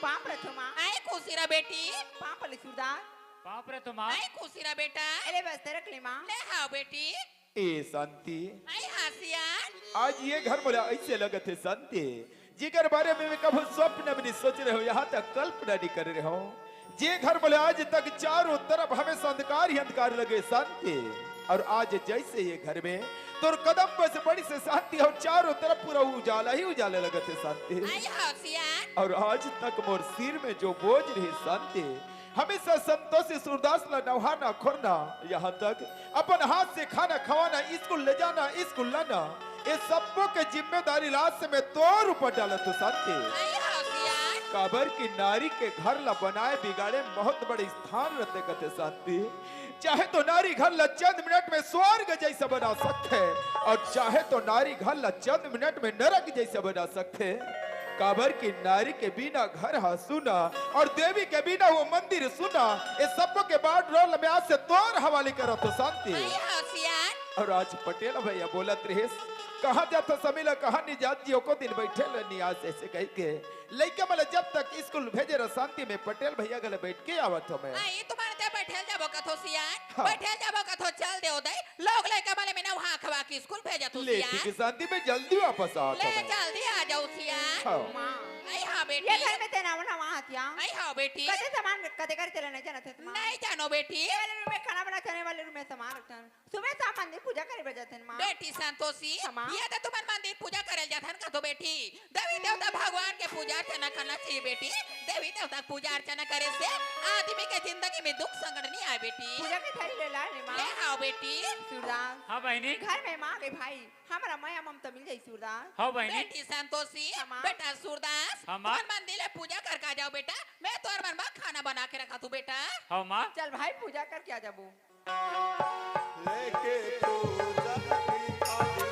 पाप रखो माँ। आई खुशीरा बेटी। पाप ले सुरदार। बाप रे तो माँ आई खुशीरा बेटा। एले बस्ते रख ले माँ। ले हाँ बेटी। ए शांति आई हासियान। आज ये घर बोला ऐसे लगे थे शांति जिगर बारे में कभी स्वप्न भी नहीं सोच रहे हो, यहाँ तक कल्पना नहीं कर रहे हो। जे घर बोले आज तक चारों तरफ हमेशा अंधकार ही अंधकार लगे शांति, और आज जैसे ये घर में तो कदम पे से बड़ी से शांति और चारों तरफ पूरा उजाला ही उजाला लगे थे शांति। आई हासियान। और आज तक मोर सिर में जो बोझ रही शांति हमेशा संतोषी सूरदास ला नहाना खोरना, यहाँ तक अपन हाथ से खाना खवाना स्कूल ले जाना स्कूल लाना, ये सबको के जिम्मेदारी लाद से मैं तोर ऊपर डाला तो शांति। आई हासियान। काबर की नारी के घर ला बनाए बिगाड़े बहुत बड़े स्थान रहते कहते शांति। चाहे तो नारी घर ला चंद मिनट में स्वर्ग जैसा बना सकते और चाहे तो नारी घर ला चंद मिनट में नरक जैसा बना सकते। काबर की नारी के बिना घर हा सुना और देवी के बिना वो मंदिर सुना, ये सबको के बाद रोल में आज से तोर हवाले करो तो शांति। आई हासियान। और आज पटेल भैया बोलत रहे कहा जाता समीला कहा नहीं जात जियो को दिन बैठे रहनी आज ऐसे कह के लइका मला जब तक स्कूल भेजे रह शांति में पटेल भैया गले बैठ के आवत हो मैं। आई तुम्हारे ते बैठल जाबो कथो सियान। हाँ। बैठल जाबो कथो चल दे ओदे लोग लइका वाले में नहा खवा के स्कूल भेजा तू लेकिन सियान। की शांति में जल्दी वापस आवत हो ले मैं। जल्दी आ जाओ सियान। हाँ। माँ आई हाँ बेटी। ये घर में तेरा वना वहाँ हतिया आई हाँ बेटी। कदे सामान कदे कर तेरा नहीं जाना थे माँ नहीं जानो बेटी। ये वाले रूम में खाना बना खाने वाले रूम में सामान रखते हैं सुबह शाम मंदिर पूजा करे बजाते हैं माँ बेटी संतोषी माँ। ये तो तुम्हारे मंदिर पूजा करल जाथन का तो बेटी देवी देवता भगवान के पूजा अर्चना करना चाहिए बेटी। देवी देवता पूजा अर्चना करे से आदमी के जिंदगी में दुख संकट नहीं आए बेटी। पूजा की थाली ले ला रे माँ ले आओ बेटी। सूरदास हाँ बहनी घर में माँ के भाई हमारा माया ममता मिल जाई सूरदास हाँ बहनी बेटी संतोषी माँ। बेटा सूरदास हाँ माँ। तुम्हारे मंदिर में पूजा कर के आ जाओ बेटा। मैं तोर मन में खाना बना के रखा तू बेटा। हाँ माँ चल भाई पूजा करके आ जाबो लेके पूजा की थाली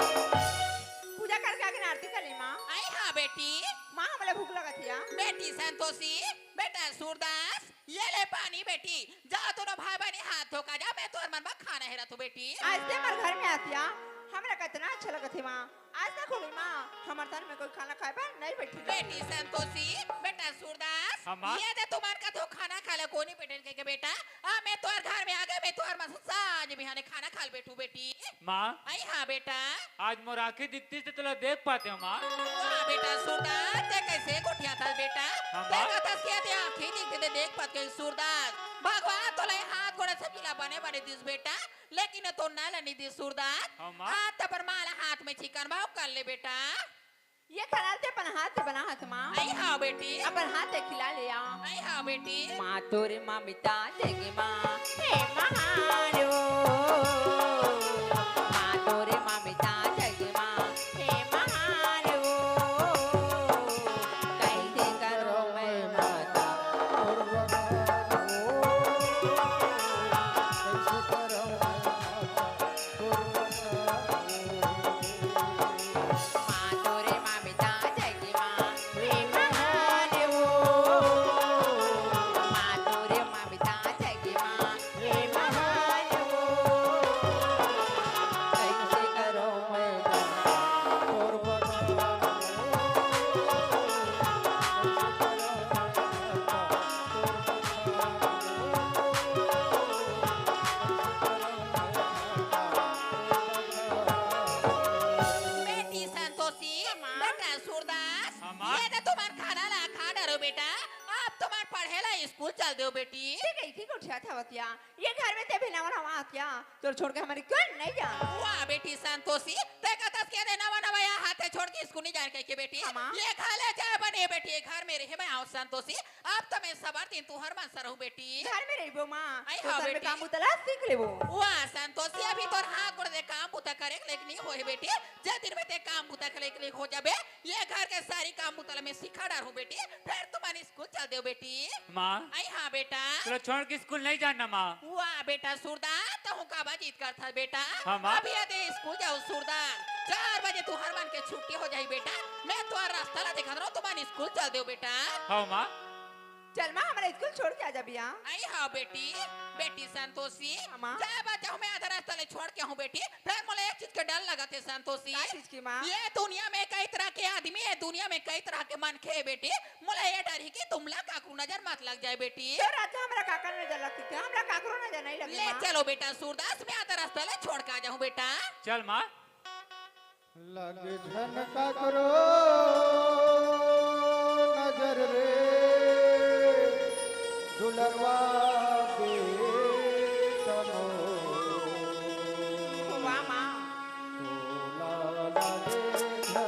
पूजा करके आके आरती कर ले माँ आई हाँ बेटी। माँ हमारे भूख लगा थिया बेटी संतोषी बेटा सूरदास ये ले पानी बेटी। जा दोनों भाई बहनी हाथ धो का जा। मैं तोर मन में खाना है तू बेटी। आज से हमारे घर में आतिया हमरा कितना अच्छा लगा थी माँ आज तक हो गई माँ हमारे घर में कोई खाना खाए पर नहीं बैठी बेटी संतोषी बेटा सूरदास हाँ, माँ। ये दे तुम्हार का तो खाना खा ले कोनी पेटन के बेटा। आ मैं तोर घर में आ गए। मैं तोर मन साज बिहाने खाना खा ले बैठू बेटी। माँ आई हाँ बेटा। आज मोर आंखें दिखती तो तुला देख पाते हो माँ। वाह बेटा सूरदास ते कैसे गोठिया था बेटा। हाँ, ते माँ। कथा किया ते आंखें दिखते ते देख पात के सूरदास भगवान तो ले हाथ गोड़ा सब जिला बने बने दिस बेटा, लेकिन तो ना लनी दिस सूरदास। हाँ, माँ। हाथ पर माला हाथ में चिकन भाव कर ले बेटा। ये खाना ते अपन हाथ से बना हाथ माँ आई हाँ बेटी। अपन हाथ से खिला लिया आई हाँ बेटी। माँ तोरे माँ मिता देगी माँ हे महारो माँ तोरे माँ मिता देगी माँ हे महारो कैसे करो मैं माता माँ तोरे माँ मिता देगी माँ हे महारो माँ तोरे माँ मिता देगी माँ हे महारो ते कहीं की कुछ था बतिया ये घर में ते भी नवा नवा आतिया तो छोड़ के हमारी क्यों नहीं जा वाह बेटी संतोषी ते कतस के दे नवा नवा यहाँ हाथे छोड़ के स्कूल नहीं जाने के बेटी हाँ, माँ। ये खा ले चाय बने बेटी ये घर में रहे मैं आओ संतोषी अब तो मैं सबर दिन तू हर मन रहूं बेटी घर में रही वो माँ आई तो हाँ सर में बेटी। काम उतला सीख ले वो वाह संतोषी अभी तो हाथ गोड़ दे काम बुता करे लेकिन नहीं होए बेटी जे दिन में ते काम बुता करे लेकिन हो जाबे ये घर के सारी काम बुतला में सिखा डाल हूं बेटी फिर तुम्हारी स्कूल चल दो बेटी माँ आई हाँ बेटा चलो छोड़ के स्कूल नहीं जाना माँ। वाह बेटा सूरदार तो हूँ का बाजीत करता बेटा हाँ, माँ। अभी यदि स्कूल जाओ सूरदार 4 बजे तू हर मन के छुट्टी हो जाई बेटा मैं तो रास्ता ला दिखा रहा हूँ तुम्हारी स्कूल चल दो बेटा हाँ माँ। चल माँ हमारा स्कूल छोड़ के आजा बिया आई हाँ बेटी बेटी संतोषी माँ। चाहे बच्चा हूँ मैं आधा रास्ता ले छोड़ के हूँ बेटी फिर मुझे एक चीज का डर लगा थे संतोषी क्या चीज की माँ ये दुनिया में कई तरह के आदमी है दुनिया में कई तरह के मन खे बेटी मुझे ये डर है कि तुमला काकू नजर मत लग जाए बेटी तो रात में हमारा काका नजर लगती थी हमारा काकरो नजर नहीं लगे ले माँ चलो बेटा सूरदास मैं आधा रास्ता ले छोड़ के आ जाऊँ बेटा चल माँ। लगे झनका करो नजर रे दुलरवा बेटनो वाह माँ तोला लगे झनका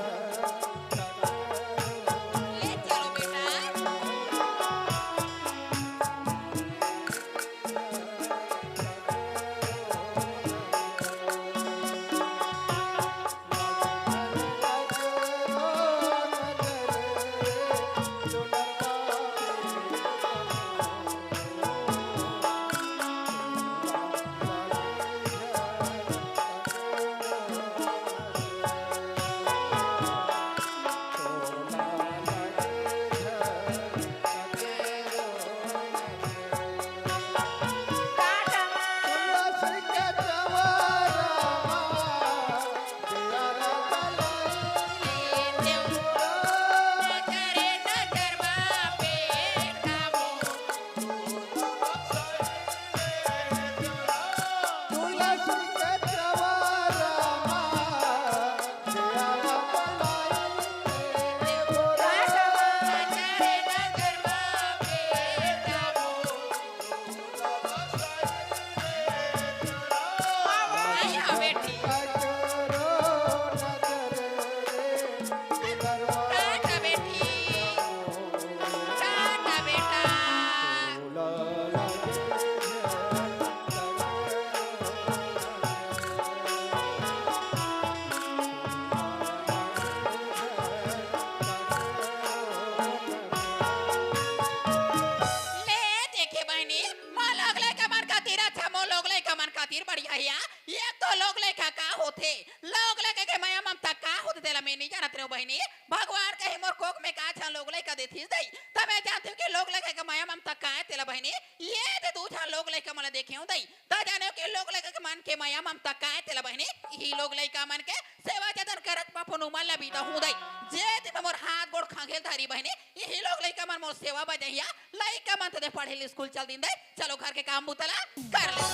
ले चलो बेटा टाटा माँ बढ़िया ये तो लोग लेखा का होते लोग लेके के माया ममता का होते तेला मैं नहीं जानत रे बहनी भगवान कहे मोर कोक में का छा लोग लेका देथी दई तबे जानते हो कि लोग लेके के माया ममता का है तेला बहनी ये दे दू छा लोग लेके मला देखे हूं दई ता जाने हो कि लोग लेके के मन के माया ममता का है तेला बहनी ही लोग लेका मन के सेवा जतन करत पपनु माला बीता हूं दई जे ते मोर हाथ गोड़ खांगेल धारी बहनी यही लोग लेका मन मोर सेवा बजहिया लइका मन ते पढ़े स्कूल चल दिन दई चलो घर के काम बुतला कर ले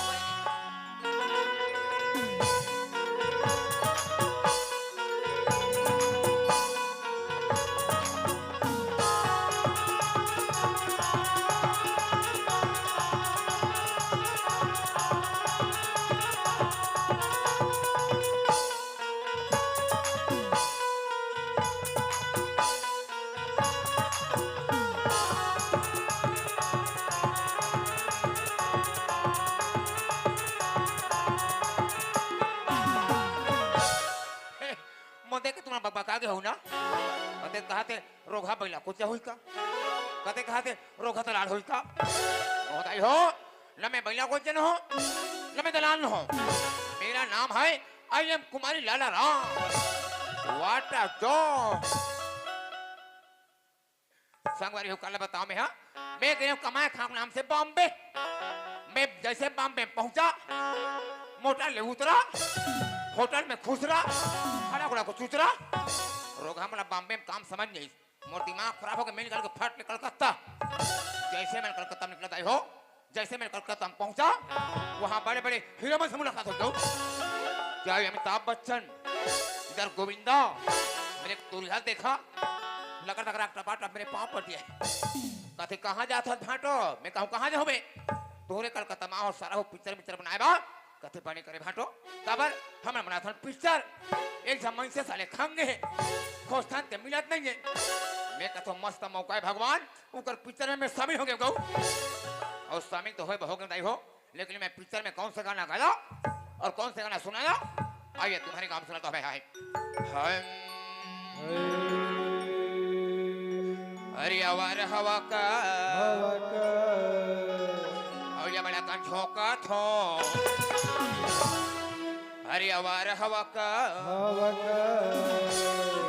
मोदे के तुम्हारा बाबा कागे हो ना कते कहते रोगा बैला कुछ हुई का कते कहते रोगा तो लाल हुई का होताई हो न मैं बैला कुछ न हो न मैं दलाल न हो मेरा नाम है I am Kumari Lala Ram what a job संगवारी हो कल बताओ मैं हाँ मैं गया कमाए खाम नाम से बॉम्बे मैं जैसे बॉम्बे पहुंचा मोटा ले उतरा होटल में खुश रहा खड़ा खड़ा को चूच रहा रोगा मला बॉम्बे में काम समझ नहीं मोर दिमाग खराब हो गया मैं निकल के फट निकल कलकत्ता जैसे मैं कलकत्ता में निकलता हो जैसे मैं कलकत्ता में पहुंचा वहां बड़े बड़े हीरो से मुलाकात हो गई क्या अमिताभ बच्चन इधर गोविंदा मेरे दूल्हा देखा लकड़ लकड़ा टपाटप मेरे पाँव पड़ दिया कथे कहाँ जात हस भाटो मैं कहूँ कहाँ जाओ बे तोरे कलकत्ता में और सारा हो पिक्चर बनाए बा कथे बने करे भाटो तबर हमरा बना था पिक्चर एक जमाने से साले खंगे है खोस्तान के मिलत नहीं है मैं कथो मस्त मौका है भगवान ऊपर पिक्चर में मैं शामिल हो गया गऊ और शामिल तो हो गया नहीं हो लेकिन मैं पिक्चर में कौन सा गाना गाया और कौन सा गाना सुनाया आइए तुम्हारे काम सुनाता है अरे आवार हवा का और ये बड़ा कान झोंका थो अरे आवार हवा का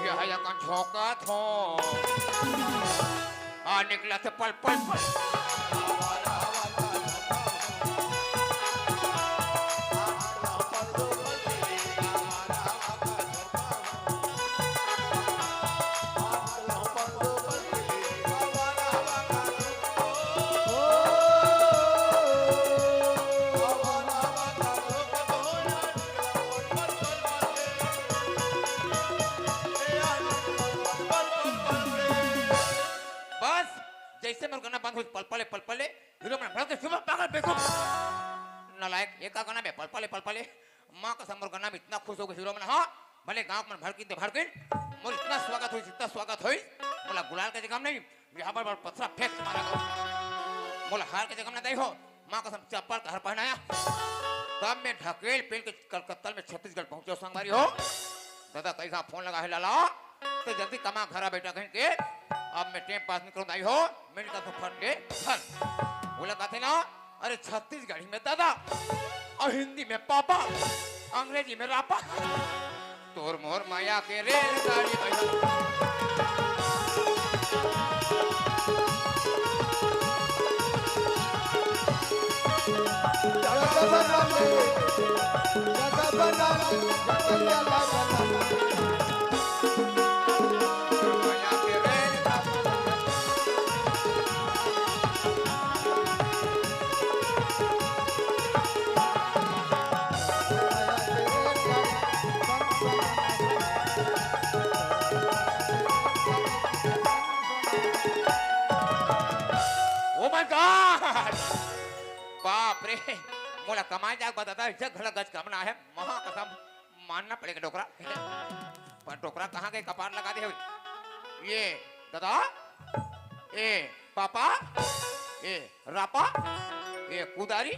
यह कान झोंका थो आ निकला थे पल पल पल जैसे मोर गाना बंद हो पल पले हीरो में भड़के सुबह पागल बेकूफ नालायक एक का गाना में पल पले मां का मोर गाना में इतना खुश हो गए हीरो में हां भले गांव में भड़किन मोर इतना स्वागत होई बोला गुलाल के जगह नहीं यहां पर पथरा फेंक मारा गो बोला हार के जगह में नहीं हो मां का चप्पल का हर पहनाया तब मैं ढकेल पेल के कलकत्ता में छत्तीसगढ़ पहुंचे संगवारी हो दादा कैसा फोन लगा है लाला तो जल्दी कमा घरा बेटा कहीं के अब मैं टेम पास नहीं करूँ हो मैंने कहा तो फट के फल बोला कहते ना अरे छत्तीसगढ़ी में दादा और हिंदी में पापा अंग्रेजी में रापा तोर मोर माया के रेलगाड़ी बाप रे मोला कमाई जाग बताता घड़ा गज कमना है महा कसम मानना पड़ेगा डोकरा पर डोकरा कहाँ गए कपार लगा दे ये दादा ए पापा ए रापा ए कुदारी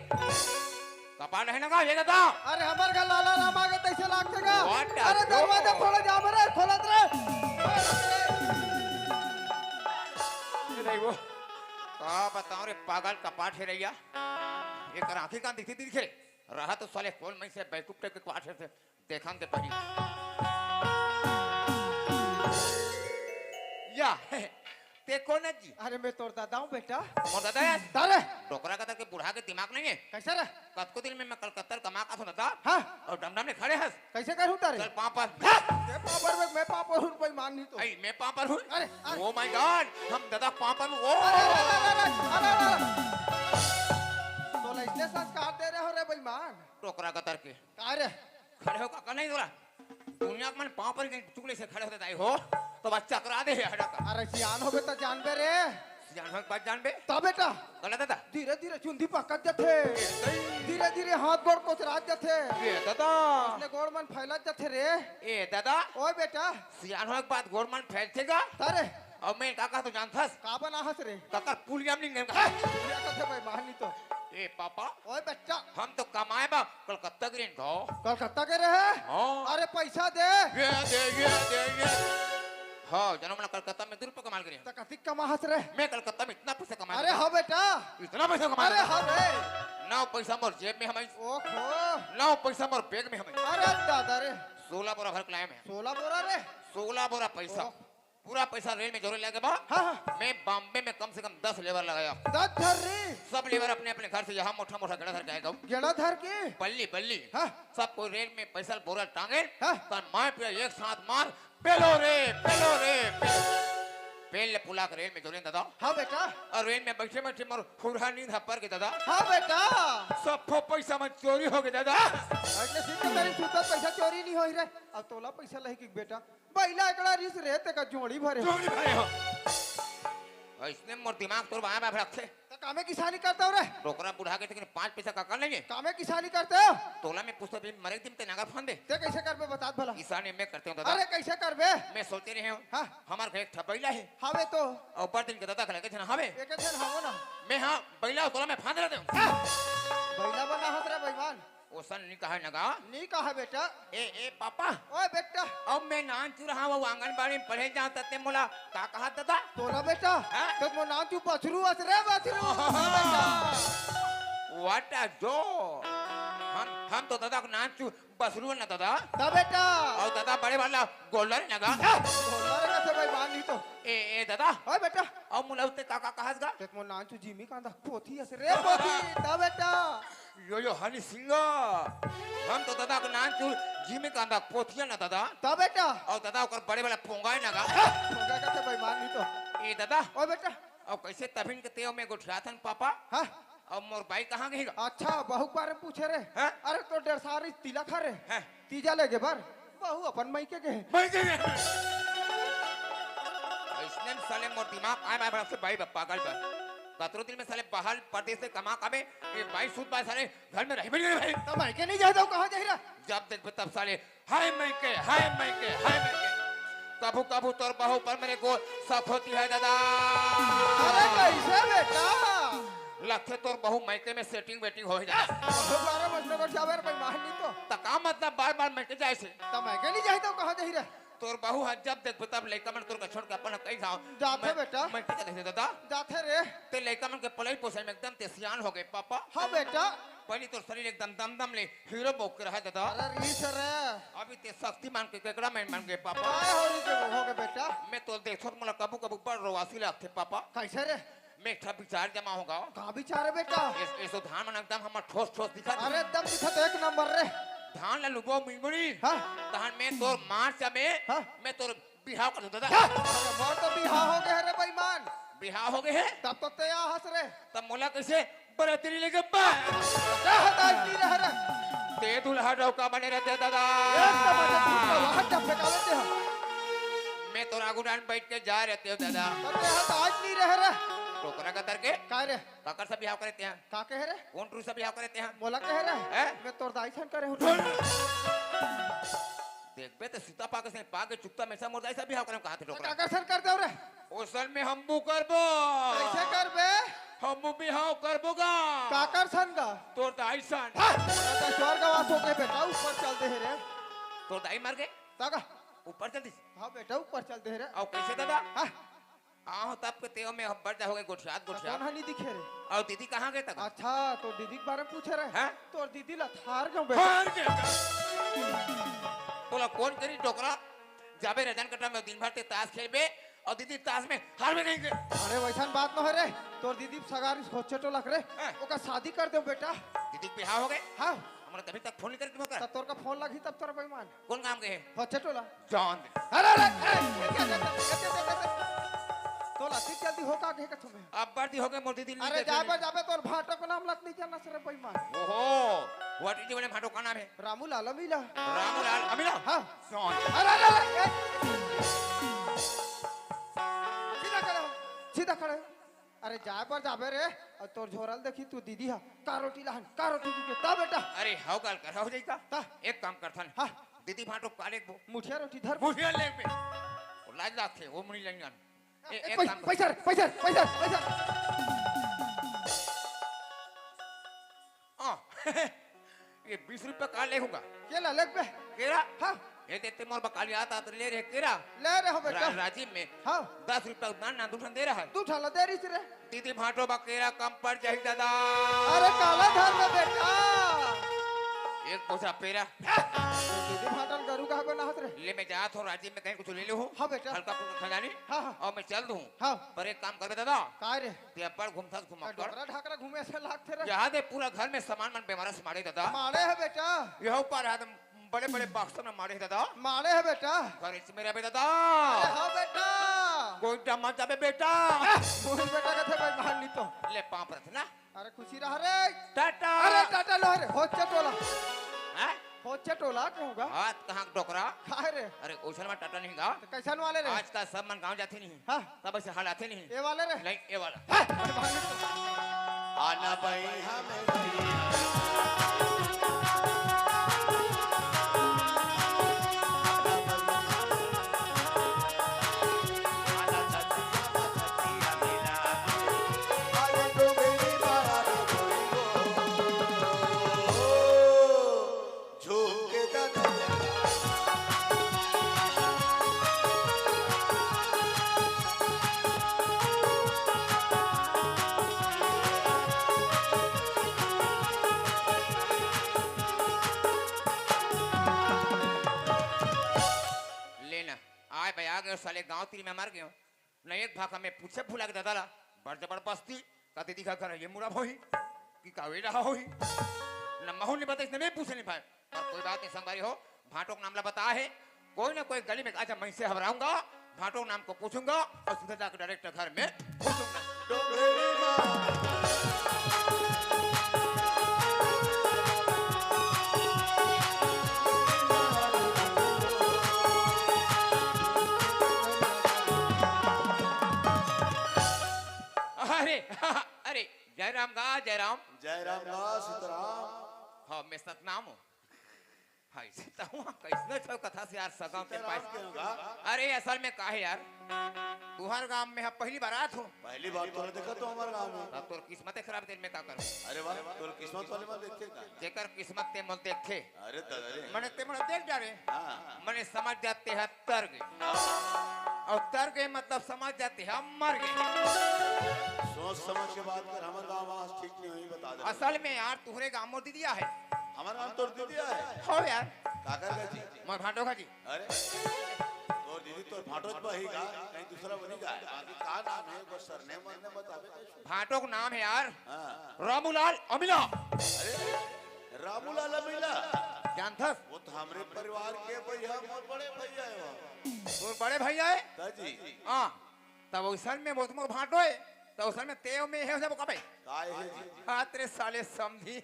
कपार नहीं लगा ये दादा अरे हमार का लाला रामा के तैसे लागते का What a अरे दरवाजा dog. खोला जा रे खोलत रे नहीं वो का बताऊं रे पागल कपाट है रैया एक आंखें का दिखे रहा तो साले कौन में से बैकूप के पाट से देखा के पड़ी या ते कौन है जी अरे मैं तोड़ दादा हूँ बेटा मोर दादा है तारे टोकरा का के बुढ़ा के दिमाग नहीं है कैसे रे कत को दिल में मैं कलकत्ता कमा का सुना था हाँ और डमडम ने खड़े हंस कैसे करूँ तारे चल पापा ये पापर में मैं पापर हूँ कोई मान नहीं तो आई मैं पापा हूँ अरे ओ माय गॉड हम दादा पापा हूँ ओ तो इसलिए संस्कार दे रहे हो रे बेईमान टोकरा का के अरे खड़े हो का नहीं दोला दुनिया में पाँव पर चुगले से खड़े होते दाई हो तो बच्चा करा दे हटा का अरे सियान हो तो जान बे रे जान हो बात जान बे तो बेटा गलत दादा धीरे धीरे चुंदी पकड़ जाते धीरे धीरे हाथ गोड़ कोचरात जाते ये दादा अपने गोड़ मन फैलत जाते रे ए दादा ओए बेटा सियान हो बात गोरमन फैलतेगा तारे और मैं काका तो जानथस का बना हंस रे काका पुलियम नहीं गए ये कहते भाई मान नहीं तो ए पापा ओए बच्चा हम तो कमाए बा कलकत्ता ग्रीन को कलकत्ता के रहे हाँ अरे पैसा दे ये हाँ जन्म ना कलकत्ता में 2 रुपये कमाल करें तो कथी कमा हंस रे मैं कलकत्ता में इतना पैसा कमा अरे हाँ बेटा इतना पैसा कमा अरे हाँ रे 9 पैसा मोर जेब में हमें ओहो 9 पैसा मोर बैग में हमें अरे दादा रे 16 बोरा भर लाए में 16 बोरा रे 16 बोरा पैसा पूरा पैसा रेल में जोड़े लगे बा हाँ हाँ मैं बॉम्बे में कम से कम 10 लेबर लगाया 10 धर रे सब लेबर अपने अपने घर से यहाँ मोटा मोटा गड़ा धर के आएगा गेड़ा धर के बल्ली बल्ली हाँ सब कोई रेल में पैसा बोरा टांगे हाँ तन मार पे एक साथ मार पेलो रे पेल पुला के रेल में जोड़े दादा हाँ बेटा और रेल में बैठे बैठे मोर फुरहा नींद हपर के दादा हाँ बेटा सब पैसा में चोरी हो गए दादा એટલે સીધો તારી સુતા પૈસા ચોરી નહીં હોય રે આ તોલા પૈસા લઈ કે બેટા બૈલા એકડા રીસ રે તે કા જોડી ભરે चोरी भरे हो इसने मोर दिमाग तोर बाया में रखे तो कामे किसानी करते हो रे टोकरा बुढ़ा के लेकिन 5 पैसा का कर लेंगे कामे किसानी करते हो तोला में पुस्तक भी मरे दिन ते नागर फान दे ते कैसे करबे बता भला किसान में करते हूं दादा अरे कैसे करबे मैं सोचते रहे हूं हाँ। हमार घर एक ठबैला है हवे तो और ऊपर दिन के दादा खले के जन हवे एक जन हवो ना मैं हां बैला तोला में फान रहे हूं बैला बना हत रे बेईमान ओसन नहीं कहा नगा नहीं कहा बेटा ए पापा ओए बेटा अब मैं नान चू रहा हूं आंगनबाड़ी में पढ़े जाऊं तते मोला का कहा दादा तोला बेटा हाँ? तो मो नाम तू बछरू अस रे बछरू बेटा व्हाट अ जो हम तो दादा को नान चू बसरू ना दादा दा बेटा और दादा बड़े वाला गोल्डर नगा बोला रे से बेईमान नहीं तो ए दादा ओए बेटा और मुला उते काका कहासगा ते मो नाम तू जिमी कांदा पोथी अस रे पोथी दा बेटा यो हनी सिंह हम तो दादा को नान चू जी में कांदा पोथिया ना दादा दा बेटा और दादा ओकर बड़े वाला पोंगा नगा होगा का से बेईमान नहीं तो ए दादा ओए बेटा और कैसे तभिन के तेव में गुठराथन पापा हां और मोर भाई कहां गईगा अच्छा बहु बारे पूछे रे हाँ? अरे तो डेढ़ सारी तिलक हरे हैं? तीजा लेगे बर बहु अपन मई के भाई के इसने साले मोर दिमाग आए मैं बड़ा से भाई पागल बा कतरो दिन में साले बाहर परदेश से कमा काबे ये भाई सूद बाय साले घर में रह भी नहीं भाई तो मई के नहीं जाता कहां जाई रे जब देख तब साले हाय मैं के हाय मैं के हाय मैं के कबू कबू तोर बहू पर मेरे को शक होती है दादा अरे कैसे बेटा लगते तोर बहू मैके में सेटिंग वेटिंग हो जाए बहु बारे मजने को जावे रे बेईमान नहीं तो तका मतलब बार बार मैके जाए से तो मई के नहीं जाता कहां जाई रे तोर बहू है जब देख तब लइका मन तोर का छोड़ के अपन कहीं जाओ जाते बेटा। मैं के जाते दादा जाते रे ते लइका मन के पलाई पोसे में एकदम ते सियान हो गए पापा हां बेटा पहले तो शरीर एकदम दम दम ले हीरो बोक के रहा दादा अरे रीस रे अभी ते शक्तिमान के केकड़ा में मान गए पापा काय हो री के हो गए बेटा मैं तो देखो मोला कबू कबू पर रोवासी लगते पापा कैसे रे मैं एक विचार जमा होगा कहां बिचारे बेटा ऐसो धान मन एकदम हमर ठोस ठोस दिखा अरे एकदम दिखत एक नंबर रे धान ला लुबो मिंगुड़ी हां धान में तोर मार्च में हाँ। मैं तोर बिहाव कर दूं दादा अरे मोर तो बिहाव हो गए रे बेईमान बिहाव हो गए है तब तो ते आ हंस रे तब मोला कैसे बरातरी लेके बा क्या हदाई की रह रे ते दुल्हा डौका बने रहते दादा एकदम ऐसे दूसरा वहां टप पे काले हम मैं तोर आगुडान बैठ के जा रहते हो दादा तब ते हदाई नहीं रह रे टोकरा का करके काय रे काकर से बिहाव करते हैं का कह रे कौन टू से बिहाव करते हैं मोला कह रे हैं? मैं तोर दाई सन करे हूं देख बे तो सीता पाके से पाके चुकता में सब मोर ऐसा बिहाव करे कहा थे का टोकरा कर सन कर दे रे ओसल में हम बु करबो कैसे कर बे हम बिहाव करबोगा का कर सन का तोर दाई सन तो स्वर्गवास हो गए बेटा ऊपर चलते हैं रे तोर दाई मर गए ताका ऊपर चल दी हां बेटा ऊपर चलते हैं रे और कैसे दादा हां आओ तब के तेव में हम बढ़ जा हो गए गुठरात कौन गुठरात हनी दिखे रे और दीदी कहाँ गए तक अच्छा तो दीदी के बारे में पूछे रे हैं? तोर दीदी ला थार क्यों बेटा हार गया बोला कौन करी टोकरा जाबे रजन कटा में दिन भर ते ताश खेलबे और दीदी ताश में हार में नहीं गए अरे वैसन बात न है रे तोर दीदी सगारी सोचे तो लग रे हैं? ओका शादी कर दे बेटा दीदी के बिहाव हो गए हां हमारा तभी तक फोन नहीं करके मौका तब तोर का फोन लगी तब तोर बेईमान कौन काम गए सोचे तो ला जान दे अरे तोला ठीक जल्दी हो का के तुम्हें अब बढ़ती हो गए मोर दीदी अरे जाबे तोर भाटा को नाम लग नहीं जाना सर बेईमान ओहो व्हाट इज योर भाटो का नाम है रामू लाला मिला रामलाल अमीना हां जान अरे सीधा खड़े हो। अरे जाए पर जाबे रे और तोर झोरल देखी तू दीदी हा का रोटी लहन का रोटी दी ता बेटा अरे हाउ गाल कर हो जाई का ता एक काम करथन हाँ। दीदी भाटो काले को मुठिया रोटी धर मुझे ले पे लाज लाथे वो मुनी लंगन एक काम कर पैसा पैसा पैसा पैसा हां ये 20 रुपए का ले होगा केला लेग पे केरा हाँ ये देते मोर बकाली आता तो ले रहे केरा ले रहे हो बेटा राजीव में हाँ 10 रुपए दान ना दूठन दे रहा है तू ठाला दे रही रे दीदी भाटो बा केरा कम पड़ जाए दादा अरे काला धर में बेटा एक पोसा पेरा दीदी भाटल गरु का को नाहत रे ले मैं जात हो राजीव में कहीं कुछ ले ले हो हाँ बेटा हल्का फुल्का खजानी हाँ हाँ और मैं चल दूं हाँ पर एक काम कर दादा का रे ते पर घूमता घुमा कर डोकरा ढाकरा घूमे से लागते रे जहां दे पूरा घर में सामान मन बेमारा से मारे दादा मारे है बेटा यह ऊपर आदम बड़े बड़े बक्स में मारे दादा मारे है बेटा घर से मेरा बे दादा अरे हाँ बेटा कोई डमा जाबे बेटा मोहित बेटा का थे भाई मान ली तो ले पाप रथ ना अरे खुशी रहा रे टाटा अरे टाटा लो रे हो चटोला हैं हो चटोला के होगा हाथ कहाँ डोकरा काहे रे अरे ओछल में टाटा नहीं गा तो कैसन वाले रे आज का सब मन गांव जाते नहीं हाँ तब ऐसे हाल आते नहीं ये वाले रे नहीं ये वाला अरे भाई तो- आना भाई हमें लेना आए भाई आ गए साले गांव तीर में मर गए न एक भाग हमें पूछे फूला के दादा बड़ जबरदस्ती कते दिखा कर ये मुड़ा होई कि कावे रहा होई न महू ने बता इसने नहीं पूछे नहीं भाई और कोई बात नहीं संगारी हो भाटो का नाम बता है कोई ना कोई गली में अच्छा मैं से हबराऊंगा भाटो नाम को पूछूंगा और सीधा जाकर डायरेक्ट घर में घुसूंगा अरे अरे जयराम गा जयराम जय राम सीताराम हाँ मैं सतनाम हूँ हाँ सीता हूँ कैसे छो कथा से यार सगाओ के पास अरे असल में का है यार तुहर गांव में हम पहली बार आत हूँ पहली बार तोने देखा तो हमारे गांव में तब तोर किस्मत खराब दिन में का करूँ अरे वाह तोर किस्मत वाले में देखेगा जेकर किस्मत ते मोल देखे अरे दादा मने ते मोल देख जा रे हाँ मने समझ जाते हैं तर गए और तर गए मतलब समझ जाते हैं मर गए सोच समझ के बात कर हमारे गांव आज ठीक नहीं हुई बता दे असल में यार तुहरे गांव मोर दिया है हमारे गांव तोर दीदी है हो यार काकर का जी मोर भाटो का जी अरे तोर दीदी तोर भाटोज बहीगा कहीं दूसरा बनीगा बाकी का नाम है वो सरनेम वरनेम बतावे भाटो का नाम है यार हां रामूलाल अमिला अरे रामूलाल अमीला जानथस वो तो हमरे परिवार के भैया मोर बड़े भैया है वो तोर बड़े भैया है ताजी हाँ तब उसन में बहुत मोर भाटो है तो उसन में तेव में है उसे कबे काय है जी हाँ तेरे साले समझी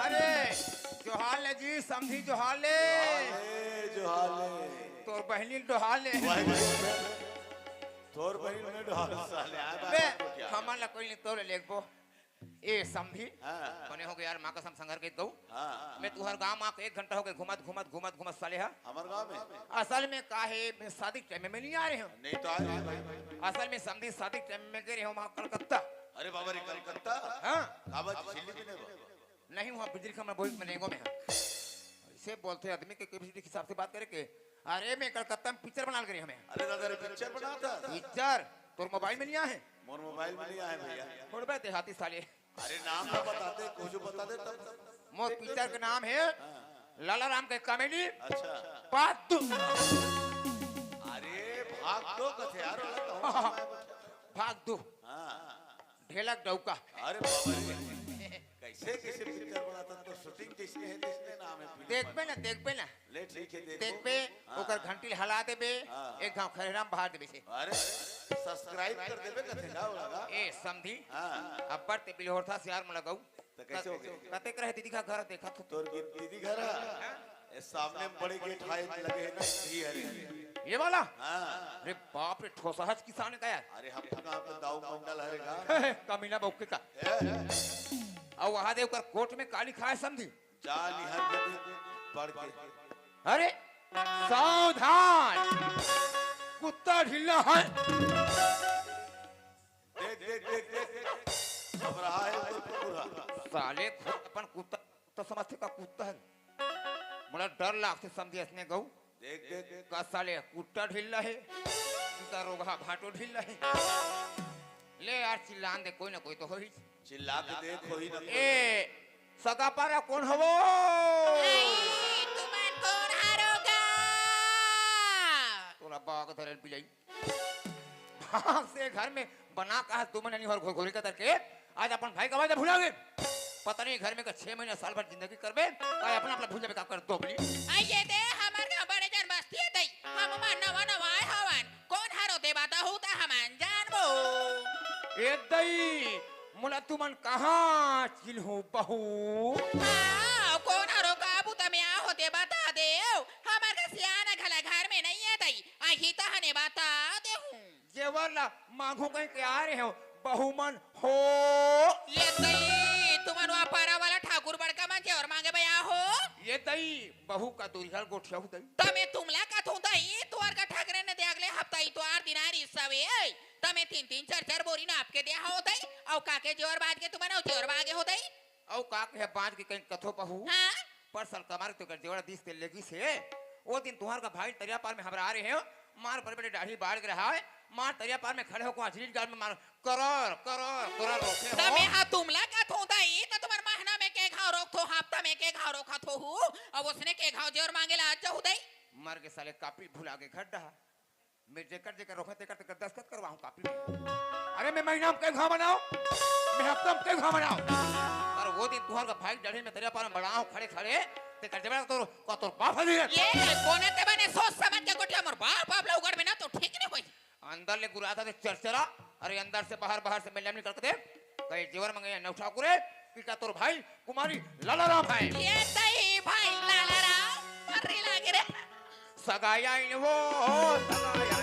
अरे जोहाले जी समझी जोहाले ए जो हाल है तोर बहनी डोहाले तोर बहन में ढाल साले आ बे हमारा कोई नहीं तोरे लेगबो ए समझी हां बने हो गए यार माँ का संगर के दो हां मैं तुहर गांव माँ 1 घंटा हो गए घुमत साले हा हमारे गांव में असल में का है मैं शादी के टाइम में नहीं आ रहे हूँ नहीं तो आज भाई असल में समझी शादी के टाइम में गए रहे हूँ वहाँ कलकत्ता अरे बाबा रे कलकत्ता हाँ काबा दिल्ली में नहीं नहीं वहाँ बिजली खम्मा बहुत मनेगो में है ऐसे बोलते आदमी के कैपेसिटी के हिसाब से बात करे के अरे मैं कलकत्ता में पिक्चर बना गए हमें अरे दादा रे पिक्चर बनाता पिक्चर तोर मोबाइल में नहीं आए मोर मोबाइल में नहीं आए भैया थोड़े बात देहाती साले अरे नाम तो बताते कुछ बता दे तब मोर पिक्चर का नाम है लाला राम के कॉमेडी अच्छा पार्ट 2 अरे भाग दो कथे यार भाग 2 हां ढेलक डौका अरे बाबा रे कैसे कैसे पिक्चर बनाता तो शूटिंग जिसके है जिसने नाम है देखबे ना ले ठीक है देखबे ओकर घंटी हला देबे एक गांव खरेराम बाहर देबे से अरे सब्सक्राइब कर देबे कथे गाव लगा ए समझी हां अब्बर ते बिलहोरथा से यार में लगाऊ तो कैसे हो गए कते करे दीदी का घर देखा तो तोर दीदी घर है ये सामने में बड़े गेट हाई लगे है ना जी हरे ये वाला हां अरे बाप रे ठोसहज किसान का यार अरे हम कहां पे दाऊ मंडल हरेगा कमीना बौके का और वहां देव कर कोर्ट में काली खाए समझी जा निहर के पढ़ के अरे सावधान कुत्ता ढीला है देख देख देख देख सब रहा है तो पूरा साले खुद अपन कुत्ता तो समझते का कुत्ता है मुझे डर लागते समझी इसने गऊ देख देख देख का साले कुत्ता ढीला है का रोगा भाटो ढीला है ले यार चिल्लान दे कोई ना कोई तो हो ही चिल्ला के देख कोई ना ए सगा पारा कौन हवो तुमन कौन हारोगा तोरा बाग धरल पिलाई भाग से घर में बना कहा तुम नहीं और घोरी का करके आज अपन भाई का वादा भुला गए पता नहीं घर में का 6 महीने साल भर जिंदगी करबे काय अपना अपना भूल जाबे का कर दोबली आइए दे हमार गांव बड़े जन बस्ती है दई हम मा नवा नवा आए हवन कौन हारो दे बाता होता हमन जानबो ए दई मोला तुमन कहाँ चिन्हू बहू हाँ, कौन आरो काबू तमे आ होते बता दे हमार का सियाना घला घर में नहीं है तई आही तहने बता दे हूँ जेवर ला मांगू कहीं के आ रहे हो बहू मन हो ये तई तुमन वहाँ पारा वाला ठाकुर बड़का मन और मांगे बया हो ये दई बहू का दुरिहल गोठिया दई तमे तुमला का थू दई तुअर का ठगरे ने दे अगले हफ्ता ही तो आर दिनारी सवे तमे 3-3 4-4 बोरी ना आपके दिया हो दई औ काके जोर बाज के तुमने जोर बागे हो दई औ का के बांध के कहीं कथो बहू हाँ पर सल कमार तो कर जेवड़ा दिस ते लगी से वो दिन तुहार का भाई तरिया पार में हमरा आ रहे हो मार बड़े बड़े दाढ़ी बाढ़ के रहा है मार तरिया पार में खड़े हो को अजलील गाल में मार करोड़ रोके हो तमे हा तुमला का थू दई तो तुम्हार महीना में के घाव रोक थो हफ्ता में के घाव रोका थो हूँ अब उसने के घाव जोर मांगेला आज हो दई मर के साले कापी भुला के घर डहा मैं जेकर रोकते कर दस्तखत करवाऊं कापी में अरे मैं महीना में के घाव बनाओ मैं हफ्ता में के घाव बनाओ पर वो दिन तुहार का भाई डढ़े में तरिया पार में बढ़ाओ खड़े ते कर देबे तो बाप हली ये कोने ते बने सोच समझ के गोटिया मोर बाप बाप ला उगड़ में ना तो ठीक नहीं होई अंदर ले गुरा था चरचरा अरे अंदर से बाहर से मिलने निकल के दे कहीं जेवर मंगे नौठा कुरे पिता तोर भाई कुमारी लाला राम है ये तई भाई लाला राम अरे लागे रे सगाया इन वो सगाया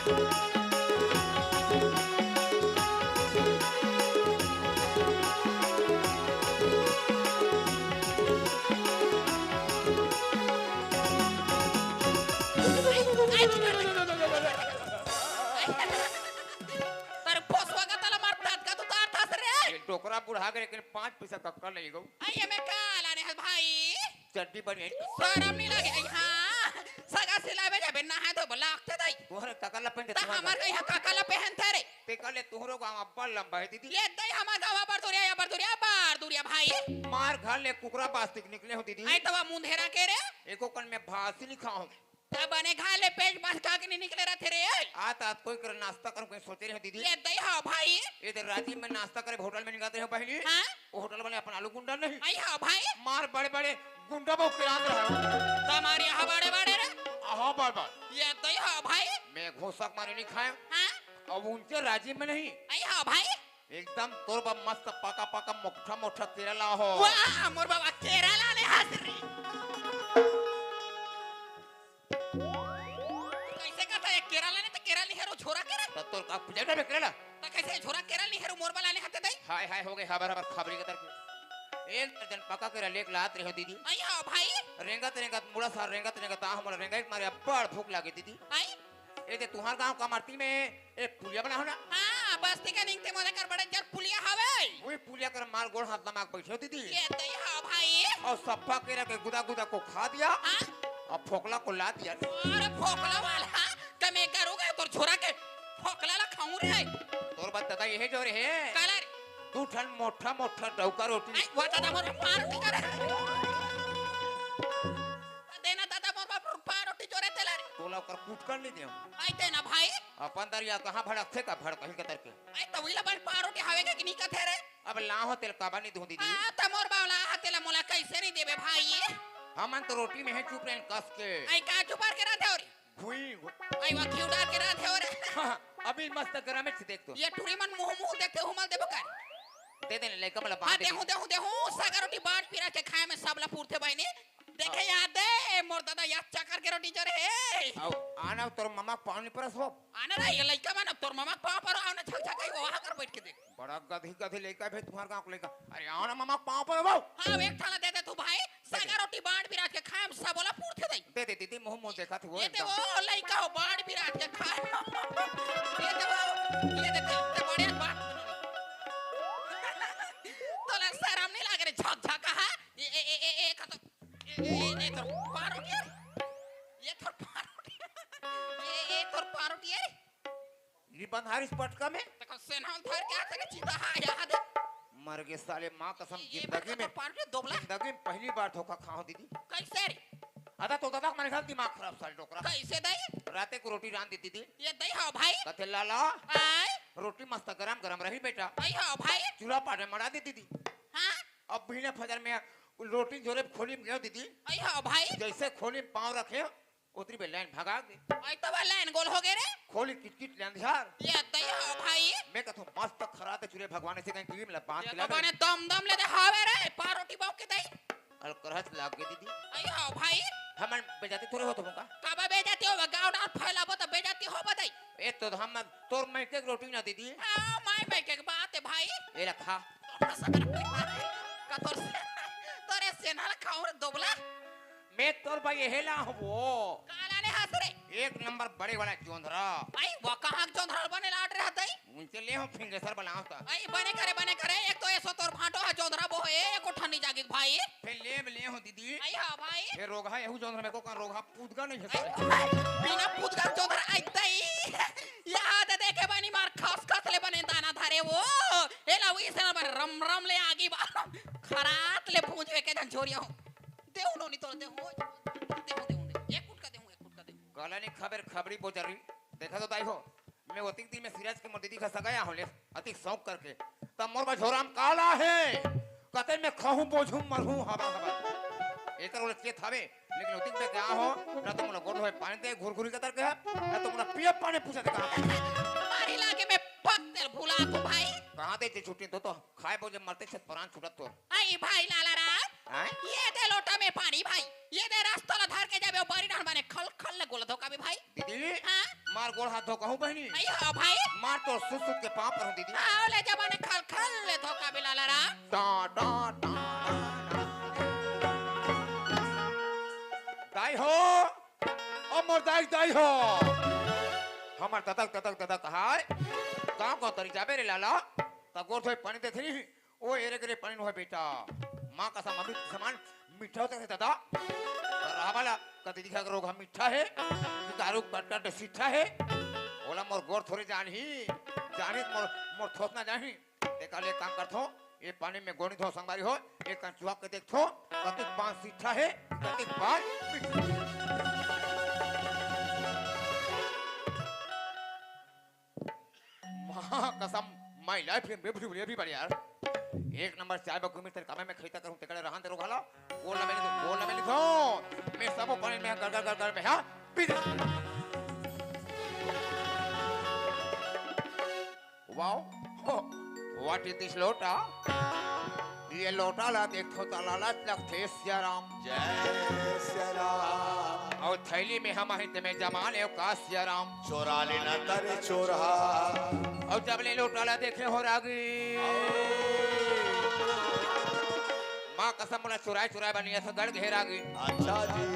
तर पोसवा का तला मार दांत का तो तार था रे ये टोकरा बुढ़ा के लेकिन 5 पैसा कक्का ले गो आइए मैं काला ने भाई चड्डी बनी शर्म नहीं लगे हां सगा सिलावे जाबे ना है तो लागते दई तोहरे कक्का ला पहन ता हमार के यहाँ काकाला पहनते रे ते कले तोहरो गांव अब्बा लंबा है दीदी ये दई हमार गावा पर दूरिया भाई मार घर ले कुकरा बास्तिक निकले हो दीदी आई तवा मुंधेरा के रे एको कन में भासी लिखा हूं तब बने घाले पेज बस का के नहीं निकले रहते रे आता कोई कर नाश्ता कर कोई सोचे रहे हो दीदी ये दई हां भाई ये तो राती में नाश्ता करे होटल में निकालते हो बहनी हां वो होटल वाले अपन आलू गुंडा नहीं आई हां भाई मार बड़े बड़े गुंडा बहु किरान रहा हो तुम्हारे यहाँ बड़े रे आहा बार ये दई हां भाई मैं घोसक मारे नहीं खाए हां अब उनसे राजी में नहीं आई हां भाई एकदम तोर बा मस्त पाका मोटा केरला हो वाह मोर बाबा केरला ने हाजरी कैसे कहता है केरला ने तो केरल हेरो छोरा केरल तो तोर का पुजाटा में केरला तो कैसे छोरा केरल हेरो मोर वाला ने हाथे दई हाय हो गए हबर खबरी के तरफ एक दर्जन पका केरला लेक लात रहे हो दीदी आई हां भाई रेंगत मुड़ा सार रेंगत ता हमरा रेंगा एक मारे बड़ भूख लागे दीदी आई ए ते तुहार गांव का मारती में एक पुलिया बना हो ना हां बस्ती का निंगते मोरे कर बड़े जर पुलिया हवे वही पुलिया कर मार गोड़ हाथ दमाग बैठे हो दीदी ये दई हां भाई और सप्पा केरा के गुदा को खा दिया हां और फोकला को ला दिया अरे फोकला वाला तमे करोगे तो छोरा के फोकला ला खाऊं रे तोर बात दादा ये जो रे कलर तू ठन मोटा डौका रोटी आई वो दादा मोर मार टी करे देना दादा मोर बाप पार रोटी जोरे तेला तोला कर कूट कर ले दियो आई तेना भाई अपन दरिया कहां भड़क थे का भड़क कहीं के तर के आई तो विला बन पार रोटी हवे के नहीं कथे रे अब लाहो तेल काबा नहीं दू दीदी हां त मोर बावला हातेला मोला कैसे नहीं देबे भाई हमन तो रोटी में है चुप रहे कस के आई का चुपार के रहते और घुई आई वा क्यों डाल के रहते और अभी मस्त गरम है देख तो ये टूरी मन मुंह देखते हुमल देबो कर दे दे लेका मला हां बात देहू सागर रोटी बाट पिरा के खाए में सबला पूरते बहनी देखे याद है मोर दादा याद चकर के रोटी चरे हे आओ आना तोर मम्मा पानी परस हो आना रे ये लइका मन तोर मामा पाव पर आना छक छक वो वहां कर बैठ के देख बड़ा गधी लेका भाई तुम्हार गांव को लेका अरे आओ ना मम्मा पाँव पर हो हां एक थाला दे दे तू भाई सागर रोटी बाट पिरा के खाए में सबला पूरते दई दे दीदी मुंह देखा थी वो ये ते वो लइका हो बाट पिरा के खाए ये ते वो ये ते बड़े बाट तोला शर्म नहीं लागे रे झक झक हा ए का तो ये तो पारोटी ये तो पारोटी ये तो पारोटी है ये बंधारी पटका में देखो सेना धर के आते चीता हा याद मर गए साले मां कसम ये जिंदगी में पारोटी दोबला जिंदगी में पहली बार धोखा खाओ दीदी कैसे रे अदा तो दादा मेरे घर दिमाग खराब साले टोकरा कैसे दई राते को रोटी रांध देती थी ये दई हां भाई कथे लाला आई रोटी मस्त गरम रही बेटा आई हां भाई चूल्हा पाटे मरा देती थी हां अब भीने फजर में रोटी जोरे खोली में गयो दीदी आई हां भाई जैसे खोली में पाँव रखे उतरी पे लाइन भगा दे आई तो बा लाइन गोल हो गए रे खोली किटकिट लंधार ये दया भाई मैं कहता हूँ मस्त खराते चुरे भगवान से कहीं कीम ला बांध ये खिला तो बने दम दम ले दे हावे रे पारोटी बाप के दई अल करहत लाग गई दीदी आई हां भाई हमन बेजाती थोड़े हो तुमका कब बेजाती हो गांव डाल फैलाबो तो बेजाती हो बताई ए तो हम तोर मैं के रोटी ना दीदी हां माय के बात है भाई ए रखा का तोरे सेनाल खाऊ रे दोबला मैं तोर भाई हेला वो काला ने हंस रे एक नंबर बड़े वाला जोंधरा आई वो कहां जोंधर बने लाट रे हतई उनसे ले हो फिंगेसर बनाओ ता आई बने करे एक तो ऐसो तोर भाटो है जोंधरा बो है एक उठनी जागी भाई फिर ले हो दीदी आई हां भाई फिर रोगा है यहू जोंधरा में को का रोगा पूदगा नहीं आई, है बिना पूदगा जोंधर आइतई याद देखे बनी मार खस खस ले बने दाना धारे वो एला वही से बने रम रम ले आगी बा खरात ले पूंजवे के झंझोरिया देऊ नो नी तो देऊ एक कुटका दे काला ने खबर खबरी बोचरी देखा तो ताई हो मैं वो दिन में सिराज के मोर दीदी का सगाया होले अति शौक करके तब मोर का झोराम काला है कते में खाऊं बोझूं मरहूं हवा एकर ओले के थावे लेकिन उतिक पे क्या हो ना तुम लोग गोड़ होए पानी दे घुरघुरी कतर के ना तुम लोग पिए पानी पूछा दे कहां मारी लागे में पत्तल भुला को भाई कहां दे जे छुट्टी तो खाए बोझे मरते छत प्राण छुटत तो आई भाई लाला राम हैं ये दे लोटा में पानी भाई ये दे रास्ता ला धार के जाबे बारी डाल बने खल खल ले गोल धोका भी भाई दीदी हां मार गोड़ हाथ धो कहूं बहनी आई हां भाई मार तो सुत सुत के पांव पर हूं दीदी आओ ले जबाने खल खल ले धोका भी लाला राम टा टा टा दाई हो ओ मोर दाई हो हमर ततक हाय गांव को तरी जाबे रे लाला त गोठ होय पानी दे थी ओ एरे करे पानी न होय बेटा मां का अमृत समान मीठा होता है दादा रावाला कति दिखा रोग हम मीठा है दारू बट्टा de सीठा है ओला मोर गोर थोड़ी जानी मोर थोस ना जानी देखा ले काम करथो ये पानी में गोणी थो संगवारी हो एक कंचुआ के देखथो कति पांच सीठा है कति पांच मां कसम माय लाइफ में बेबड़ी भी बढ़िया यार एक नंबर चाय बकू में तेरे कामे में खरीदा करूं तेकड़े रहन तेरो घाला बोल ना मैंने लिखो मैं सब पानी में कर में हां P wow what is this लोटा ये लोटा ला देखो तलाला लगते सियाराम जय सिया राम और थैली में हम हित में जमा ले का सियाराम चोरा लेना तारे चोरा और जब ले लोटा ला देखे हो रागी मां कसम बोला चुराए बनी ऐसा गड़ घेरा गई अच्छा जी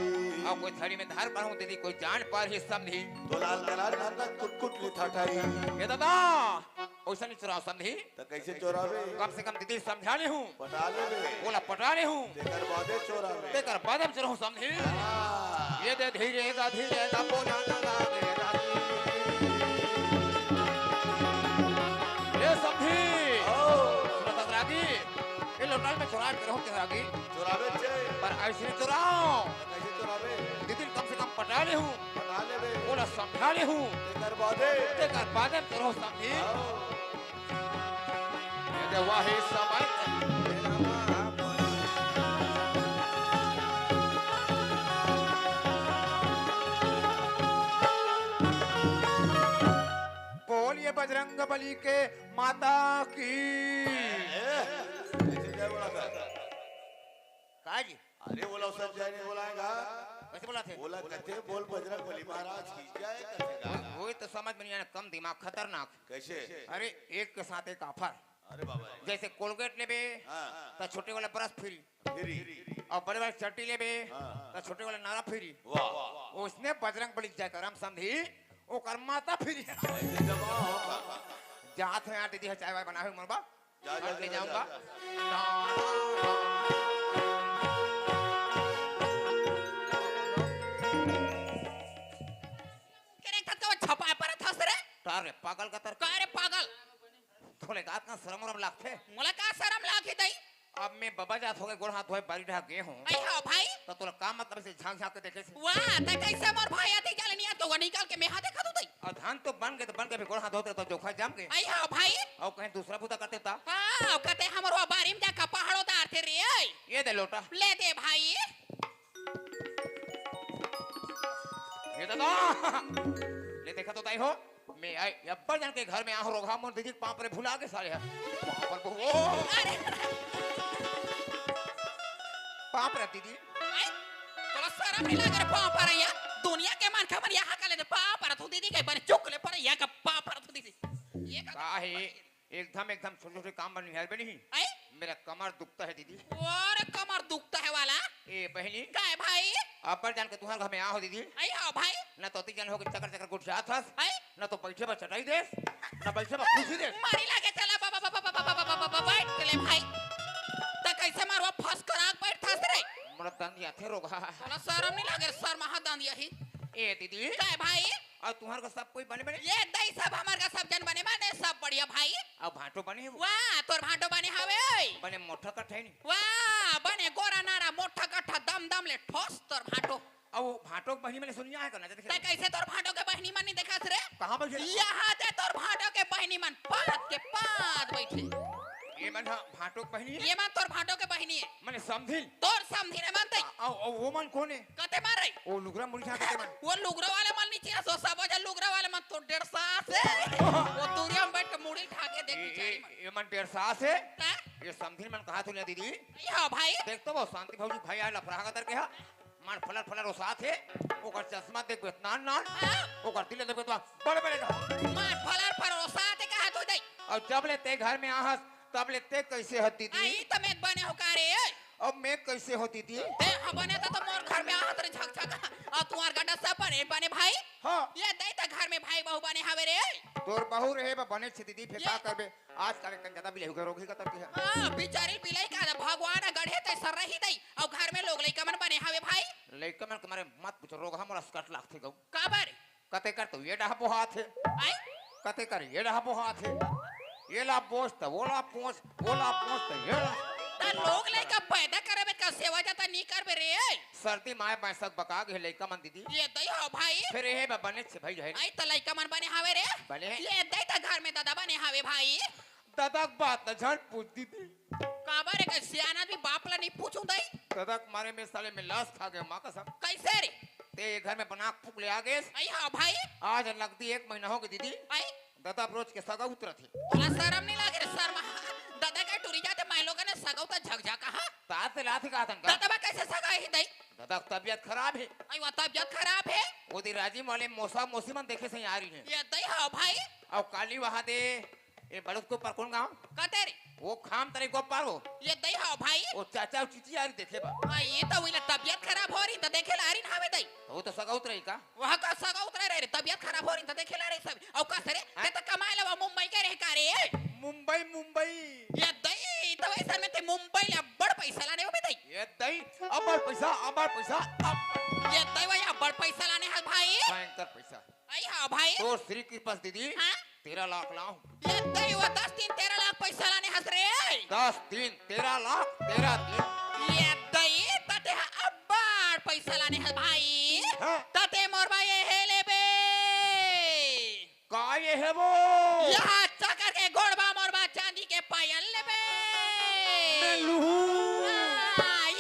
और कोई थड़ी में धार पर हूं दीदी कोई जान पर ही समझी तो लाल कला ना कुट लिथा ठाई ये दादा ओसा नहीं चुराओ समझी तो कैसे चोरावे कम से कम दीदी समझा ले हूं पटा ले बे बोला पटा ले हूं तेकर बादे चोरावे तेकर बादम चुराओ समझी ये दे धीरे गा बोला ना लागे रागी ये समझी सुनत रागी ये लोटाल में चुराए करो के रागी चोरावे छे पर ऐसे चुराओ तो कैसे चोरावे दीदी कम से कम पटा ले हूं पटा ले बे बोला समझा ले हूं तेकर बादे तेकर बादम चुराओ समझी ये वाही समय बोलिए बजरंग बली के माता की कैसे जय बोला था का जी अरे बोला सब जय नहीं बोलाएगा कैसे बोला थे बोला कहते बोल बजरंग बली महाराज की जय कहेगा वो तो समझ में नहीं आया कम दिमाग खतरनाक कैसे अरे एक के साथ एक ऑफर अरे बाबा जैसे कोलगेट लेबे हाँ तो छोटे वाला ब्रश फ्री फिरी और बड़े वाले चट्टी लेबे हाँ। तो छोटे वाला नारा फ्री वाह उसने बजरंग बली जय करम समझी वो कर माता फ्री ऐसे जमा होगा जहाँ थे यहाँ दीदी चाय वाय बनाए मरबा जा, जा, ले जा, जाऊंगा करे थत को छपा पर थस रे तारे पागल का तर का रे पागल थोड़े गात का शरम लागते मोला का शरम लागी दई अब मैं बाबा जात हो गए गोड़ हाथ धोए बारी ढा गए हूँ आई हां भाई तो तोला काम मतलब से झांक झांक के देखे से वाह त कैसे मोर भाई आती चले नहीं तो निकाल के मैं हाथ देखा दई और धान तो बन गए तो बन के भी गोड़ हाथ धोते तो जोखा जम गए आई हां भाई और कहीं दूसरा बुता करते था हां कहते हमरो बारी में जाका पहाड़ो तार थे रे ये दे लोटा ले दे भाई ये दादा ले देखा तो ताई हो मैं आई अब्बा जान के घर में आ रोगा मन दीदी पाप रे भुला के सारे वहां पर वो अरे पाप रे दीदी आई तोला शरम नहीं लगे रे पाप पर या दुनिया के मान खबर यहाँ का ले दे पाप पर तू दीदी के बने चुक ले पर या का पाप पर तू दीदी ये का काहे एकदम छोटे छोटे काम बन है बनी आई मेरा कमर दुखता है दीदी और कमर दुखता है वाला ए बहनी का है भाई अब्बा जान के तुम्हारे घर में आ हो दीदी आई हाँ भाई ना तो तीन जन हो के चक्कर चक्कर गुट जात हस आई ना तो बैठे बा चटाई देस ना बैठे बा खुशी देस मारी लागे चला बाबा बैठ ले भाई त कैसे मारवा फस कर आग बैठ थास रे मोर दंदिया थे रोगा तोला शरम नहीं लगे सर महा दांदिया ही ए दीदी का है भाई और तुम्हारे का सब कोई बने बने ये दई सब हमार का सब जन बने माने सब बढ़िया भाई और भाटो बने वाह तोर भाटो बने हवे बने मोटा कठै नहीं वाह बने गोरा नारा मोटा कट्ठा दम दम ले ठोस तोर भाटो और भाटो बहनी मैंने सुनिया है करना त देखे कैसे तोर भाटो के बहनी मन नहीं देखा रे कहां बैठे यहाँ ते तोर भाटो के बहनी मन पात के पात बैठे ये मन भाटो बहनी ये मन तोर भाटो के बहनी है मैंने समझिल तोर समझी रे मन तई और वो मन कौन है कते मारे ओ लुगरा मुड़ी छा के मन वो लुगरा वाले मन नीचे सो सब जा लुगरा वाले मन तो 1.5 सास है वो दूरिया में बैठ के मुड़ी उठा के देख बिचारी मन ये मन 1.5 सास है ता ये समझिल मन कहा तूने दीदी हां भाई देख तो वो शांति भौजी भाई आ लफड़ा कर के हा मान फलर फलर वो साथ है ओकर चश्मा देख इतना नान ओकर दिल देख तो बड़े बड़े मार फलर पर वो साथ कहा तो दई और जब ले ते घर में आहस तब ले ते कैसे होती थी आई तमे बने हो का रे अब मैं कैसे होती थी ते बने तो मोर घर में आहत रे झक झक और तुम्हार गड्ढा सब बने भाई हां ये दई त घर में भाई बहू बने हवे रे तोर बहू रहे बा बने छे दीदी फेका करबे आज काले कन ज्यादा बिले हो रोगी का तब की हां बिचारी बिलाई का भगवान गढ़े ते सर रही दई और घर में लोग लइका मन बने हवे भाई लइका मन तुम्हारे मत पूछो रोग हमरा स्कट लागथे गौ काबर कते कर तो ये डहा हाथ है आई कते कर ये डहा हाथ है ये ला पोस्ट वो ला पोस्ट ये ला त लोग लइका पैदा करबे का सेवा जाता नहीं करबे रे सर्दी माए पैसा बका के लइका मन दीदी ये दई हो भाई फिर हे बा बने छे भाई है आई त लइका मन बने हवे रे बने ये दई त घर में दादा बने हवे भाई दादा बात न झट पूछ दीदी काबर के सियाना भी बाप ला नहीं पूछूं दई दादा मारे में साले में लाश खा गए मां कसम कैसे रे ते घर में बना फूक ले आ गए आई हां भाई आज लगती 1 महीना हो गई दीदी आई दादा रोज के सगा उतरा थे तोला शरम नहीं लागे रे शर्मा दादा के टूरी जाते माय लोग ने सगाउ त झकझका हा तात लाथ का तंगा दादा बा कैसे सगा ही दई दादा की तबीयत खराब है आई वो तबियत खराब है वो दी राजी वाले मौसा मौसी मन देखे से आ रही है ये दई हां भाई और काली वहां दे ये बड़द को पर कौन गांव कतेरी वो खाम तरे को पारो ये दई हां भाई वो चाचा और चीची आ रही देखे बा आई ये तो विला तबियत खराब हो रही त देखे ला रही हवे दई वो तो सगा उतरे का वहां का सगा उतरे रे तबियत खराब हो रही त देखे ला रही सब और का सरे ते त कमाए ला मुंबई के रह का रे मुंबई ये दई तो ऐसा में ते मुंबई ले बड़ पैसा लाने हो बे दई ये दई अबर पैसा अब ये दई भैया बड़ पैसा लाने है भाई भयंकर पैसा आई हां भाई तो श्री की पास दीदी हां 13 लाख लाओ ये दई वो 10 दिन 13 लाख पैसा लाने हस रे 10 दिन 13 लाख 13 दिन ये दई तते अब्बार पैसा लाने है भाई हाँ। तते मोर भाई हे ले बे का ये है वो यहाँ चकर के गोड़बा मोरबा चांदी के पायल ले बे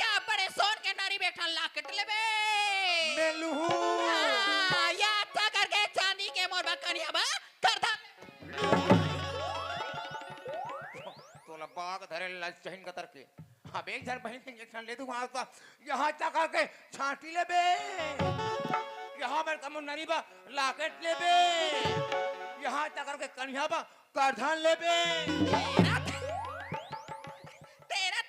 या बड़े सोन के नारी बैठा लाकेट ले बे या चकर के चांदी के मोरबा कनिया बा कर दा तोला बाग धरे लाज चहिन कतर के अब एक जन बहन के इंजेक्शन ले दूं वहां तो यहाँ चका के छांटी ले बे यहाँ पर कम नरी बा लाकेट ले बे यहाँ चकर के कन्या बा करधान ले बे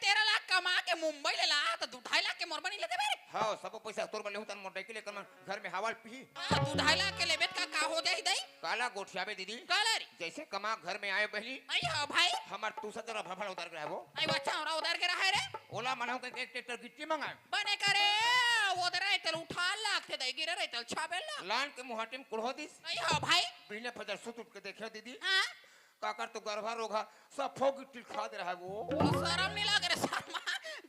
तेरा लाख कमा के मुंबई ले ला तो 2.5 लाख के मोरबा नहीं लेते बे हाँ सब पैसा तोर बले तन मोटे के लेकर मैं घर में हवा पी 2.5 लाख के लेबे का हो जाई दई काला गोठिया बे दीदी कालरी जैसे कमा घर में आए पहली आई हां भाई हमार तू सदर भफड़ उतार के वो आई बच्चा और उधर के रहा रे ओला मनाओ के एक ट्रैक्टर गिट्टी मंगाए बने करे उधर आई तेल उठा लाख थे दई गिरे रे तेल 6 लाख लान के मुहाटिम कुड़हो दिस आई हां भाई बिना फजर सुत उठ के देखियो दीदी हां काकर तो गर्भा रोगा सब फोग गिट्टी खा दे रहा है वो शरम नहीं लग रे शर्मा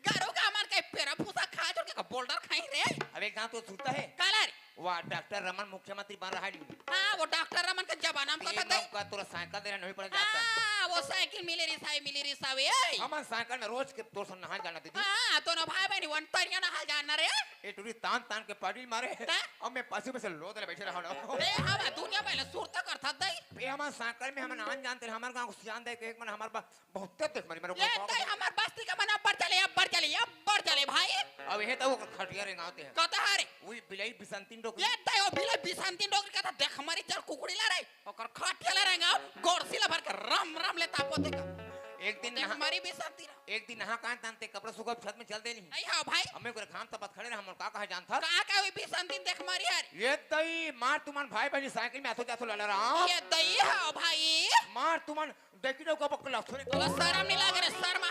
गरो का मन के पेरा फूसा खा जो के बोल्डर खाई रे अब एक गांव तो सुनता है कालर वाह डॉक्टर रमन मुख्यमंत्री बन रहा है हां वो डॉक्टर रमन के जमाना में ये तो गांव का तोरा साइकिल देना नहीं पड़ जाता हां वो साइकिल मिली रिसावे हमार साइकिल में रोज के तोर सन नहा जाना दीदी हाँ तो ना भाई बहनी वन तरिया ना हाल जानना रे ए टूरी तान तान के पाड़ी मारे ता? अब मैं पासी में से लोद ले बैठे रहा हूं रे हम दुनिया में सुरता करता दई ए हमार साइकिल में हम नान जानते हमार गांव को सियान दे के एक मन हमार बहुत देख मारी मेरे ये तई हमार बस्ती का मना बढ़ चले भाई अब ये तो खटिया रे गाते हैं कता हारे वही बिलाई बिसंतीन डोक ये तई ओ बिले बिसंती डोगरी कथा देख हमारी चल कुकुड़ी ला रे ओकर खाटिया ला रेगा गोरसिला भर के राम ले तापोते का एक दिन देख नहा हमारी बिसंती एक दिन नहा कान तानते कपड़ा सूखा छत में चल देनी नहीं हां भाई हमें को खान तब खड़े रहे हम का कहा जानता का हुई बिसंती देख मारी यार ये तई मार तुमन भाई बहनी साइकिल में आतो जातो लड़ रहा ये तई हां भाई मार तुमन देखी दो कब कला थोड़े तो शर्म नहीं लागे रे शर्म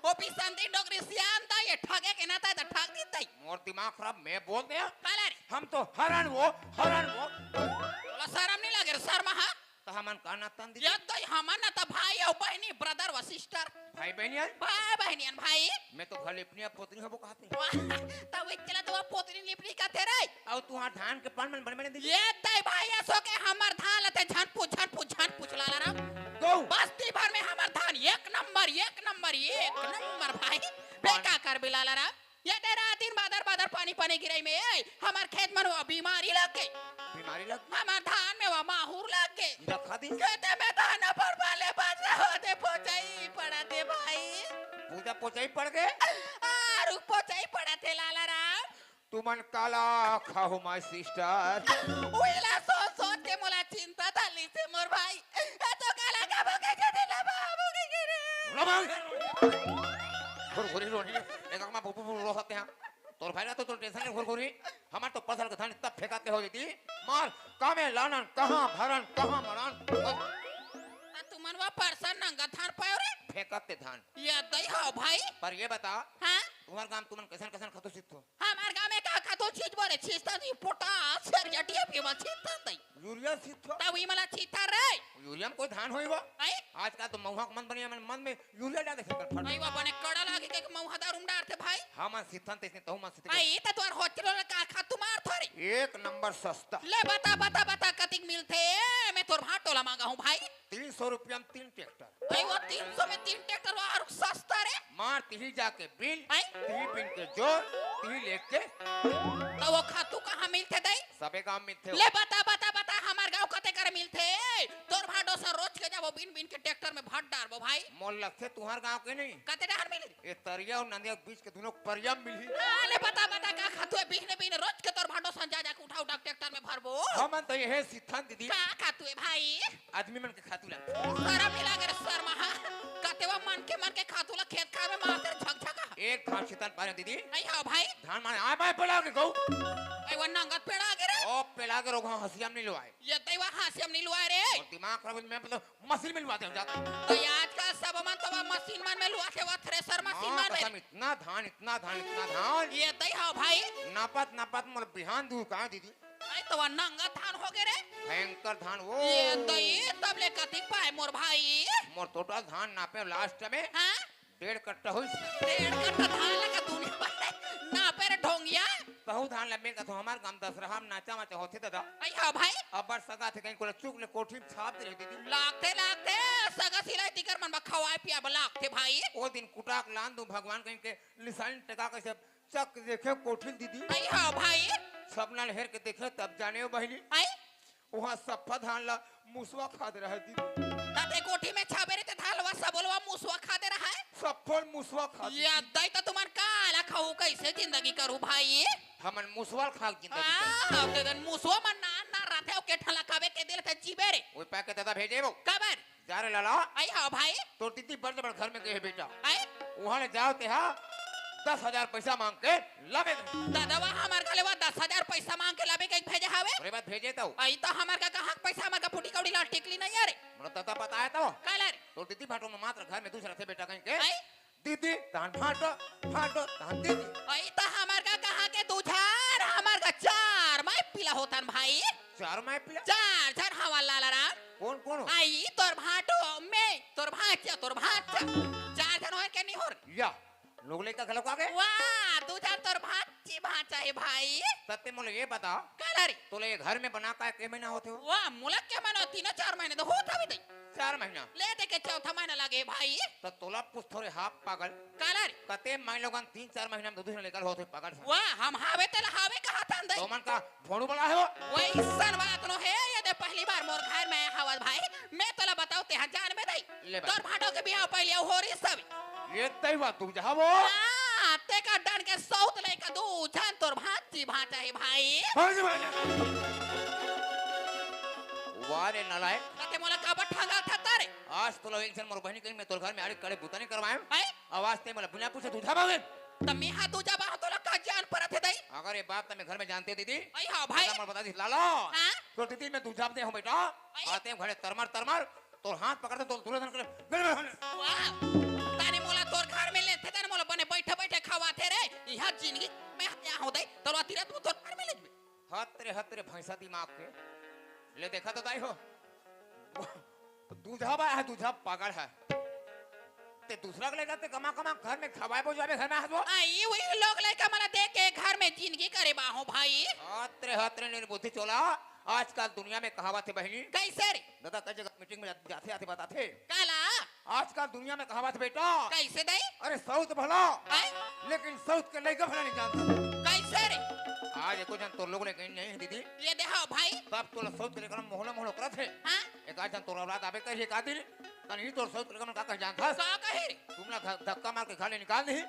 ओ बिसंती डोगरी सियान ता ये ठगे के ना ता ठग दी तई मोर दिमाग खराब मैं बोल दे काला रे हम तो हरण वो बोला शर्म नहीं लागे रे शर्म हां तो हमन का ना तन दी ये तो हमार ना तो भाई और बहनी ब्रदर व सिस्टर भाई बहनियां भाई बहनियन भाई मैं तो खाली अपनी पोतनी हबो कहते तब इतना तो पोतरी लिपली का तेरे और तू हां धान के पान में बने दी ये तय भाई ऐसो के हमार धान लते झन पूछ लाला राम गो बस्ती भर में हमार धान एक नंबर भाई बेका कर बिलाला राम ये तेरा दिन बादर पानी गिराई में हमार खेत में वो बीमारी लग गई बीमारी लग हमार धान में वो माहूर लग गई रखा दी कहते में धान पर बाले बाज होते पोचाई पड़ा दे भाई पूजा पोचाई पड़ गए रुक पोचाई पड़ा थे लाला राम तुमन काला खाओ माय सिस्टर उइला सोच के मोला चिंता थाली से मोर भाई तो काला का भगे के दिला बाबू के रे घुरघुरी रोनी एक मा बुबु रोते हैं तोर भाई ना तो टेंशन नहीं घुरघुरी हमार तो फसल के धान इतना फेंकाते हो जती मार कामे लानन कहां भरन कहां मरन तुमन वा परसन नंगा थार पायो रे फेंकाते धान ये दई हो भाई पर ये बता हां तुम्हार गांव तुमन कैसन खतो सिद्धो हमार गांव में का खातो चीज बोले चीजता दी पोटास सरिया टीएपी में चीजता दई यूरिया सिद्धो तब ई मला चीता रे यूरिया में कोई धान होइबो आई आज का तो महुआ मन बनिया मन में यूरिया डाले से फट आई वा बने कड़ा लागे के मौहदार उमडार थे भाई हम सिद्धन ते तो हम सिद्ध आई त तोर होचलो का खा तुम्हार थोड़ी एक नंबर सस्ता ले बता कतिक मिलथे मैं तोर भाटोला मांगा हूं भाई 300 रुपया में 3 ट्रैक्टर आई वो 300 में 3 ट्रैक्टर और सस्ता रे मार तिही जाके बिल आई तिही पिन के जोर तिही लेके तो वो खातू कहां मिलथे दई सबे गांव में थे ले बता हमार गांव कते करे मिलथे तोर भाटो से रोज के जाबो बिन के ट्रैक्टर में भाट डालबो भाई मोल लगथे तुहार गांव के नहीं कते डहर मिली ये तरिया और नंदिया के बीच के दोनों परिया मिली ले बता का खातू है बिन रोज के तोर भाटो से जा उठा ट्रैक्टर में भरबो हम तो ये सिद्धांत दीदी का खातू है भाई आदमी मन के खातू लग सारा मिला कर शर्मा कते वो मन के खातू ला खेत खा में मार झकझका एक धान सिद्धांत पारे दीदी आई हां भाई धान माने आ भाई पड़ा के गौ आई वो नंगत पेड़ा के रे ओ पेला के रोग हसियाम नहीं लवाए ये दैवा हासियम नहीं लुआ रे और दिमाग खराब मैं तो मशीन में लवाते हम जाते तो आज का सब मन तो मशीन मन में लुआ के वो थ्रेसर मशीन हां मन कसम में इतना धान ये दई हां भाई नापत मोर बिहान दूर कहां दीदी आई तो वो नंगा धान हो गए रे भयंकर धान वो ये दई तब ले कतिक पाए मोर भाई मोर टोटल धान नापे लास्ट में हां 1.5 कट्टा होई 1.5 कट्टा धान लगा दुनिया में ना पे ढोंगिया बहुत धान लम्बे का तो हमार गांव दशहरा में नाचा माचा होते दादा आई हां भाई अब बार सगा थे कहीं को चुक ले कोठी में छाप दे दीदी लागते सगा सिलाई तिकर मन खवाए पिया लागते भाई वो दिन कुटाक लान दू भगवान कहीं के लिसानी टका कैसे चक देखे कोठी दीदी आई हां भाई सब नाल हेर के देखे तब जाने हो बहनी आई वहां सफा धान ला मुसवा खाद रहा दीदी ताते कोठी में छाबे रे ते थालवा सबलवा मुसवा खा दे रहा है सफल मुसवा खा ये दई तो तुमन काला खाऊ कैसे जिंदगी करू भाई हमन मुसवा खा जिंदगी अब देन मुसवा मन ना रहते के ठला खावे के दिल थे जीबे रे ओए पैके दादा भेजे वो कबर जा रे लाला आई हां भाई तो दीदी बड़ घर में गए बेटा आई वहां ले जाओ ते हां 10,000 पैसा मांग के लावे दादावा हमार गलेवा 10,000 पैसा मांग के लावे के भेजे हावे अरे बात भेजे तो आई तो हमार का कहां पैसा हमार का फुटी कौड़ी ला टिकली नहीं यार मोर दादा पता है तो कालर तो दीदी फाटो में मात्र घर में दूसरा थे बेटा कहीं के आई दीदी धान फाटो धान दीदी आई तो हमार का कहां के दो झार हमार का चार मैं पिला होतन भाई 4 माय पिला चार हवाला लाला कौन आई तोर भाटो में तोर भाचा 4 जन होए के नहीं होर या लोग लेकर खलक आ गए वाह 2 जन तोर भाची भाचा है भाई सत्य मोले ये बता कल काला रे तो ले घर में बना का के महीना होते हो वाह मुलक के मनो 3-4 महीने तो होता भी दई 4 महीना ले दे के चौथा महीना लगे भाई तो तोला पूछ थोड़े हाफ पागल काला रे कते मान लोगन 3-4 महीना में दूध लेकर होते पागल वाह हम हावे तेल हावे कहा था अंदर तो मन का फोड़ू बड़ा है वो वही सन बात नो है ये दे पहली बार मोर घर में हवल भाई मैं तोला बताओ ते जान में दई ले बा। तोर भाटो के बियाह पहले हो रे सब ये तई बात तू जा वो हां ते का डन के सौत ले का दू जान तोर भांची भाटा है भाई वारे नलायक कते मोला का बठांगा था तारे आज तो एक जन मोर बहनी कहीं मैं तोर घर में आड़े कड़े बुता नहीं करवाए भाई आवाज ते मला बिना पूछे दूधा मांगे तम्मी हाथ दूजा बा तोला का जान परत है दई अगर ये बात तुम्हें घर में जानते हो दीदी आई हां भाई मैं बता दी लालो हां तो दीदी मैं दूधा दे हूं बेटा आते हैं घरे तरमर तो हाथ पकड़ते तो दूल्हा धन करे वाह ताने मोला तोर घर में ले थे ताने मोला बने बैठे बैठे खवाते रे यहां जिंदगी में यहाँ हो दई तोर अतिरत तू तोर घर में ले हतरे भैंसा दिमाग के ले देखा तो दाई हो दूधा बा है दूधा पागल है ते दूसरा को लेकर ते कमा घर में खवाए बो जावे घर में हसबो आई वही लोग लेके मला देख के घर में जिंदगी करे बाहो भाई हतरे निर्बुद्धि चोला आजकल दुनिया में कहावत है बहनी कैसे रे दादा कई जगह मीटिंग में जाते आते बताते काला आजकल दुनिया में कहावत बेटा कैसे दई अरे साउथ भला आई लेकिन साउथ के लड़का भला नहीं जानता कैसे रे आज एको जन तो लोग लेकिन नहीं है दीदी ये देखो भाई सब तो साउथ के लेकर मोहल्ला करत है हां एक आज जन तो औलाद आबे कहे का दिल तनी तो साउथ के लेकर का कह जानता का कहे रे तुमने धक्का मार के खाली निकाल दी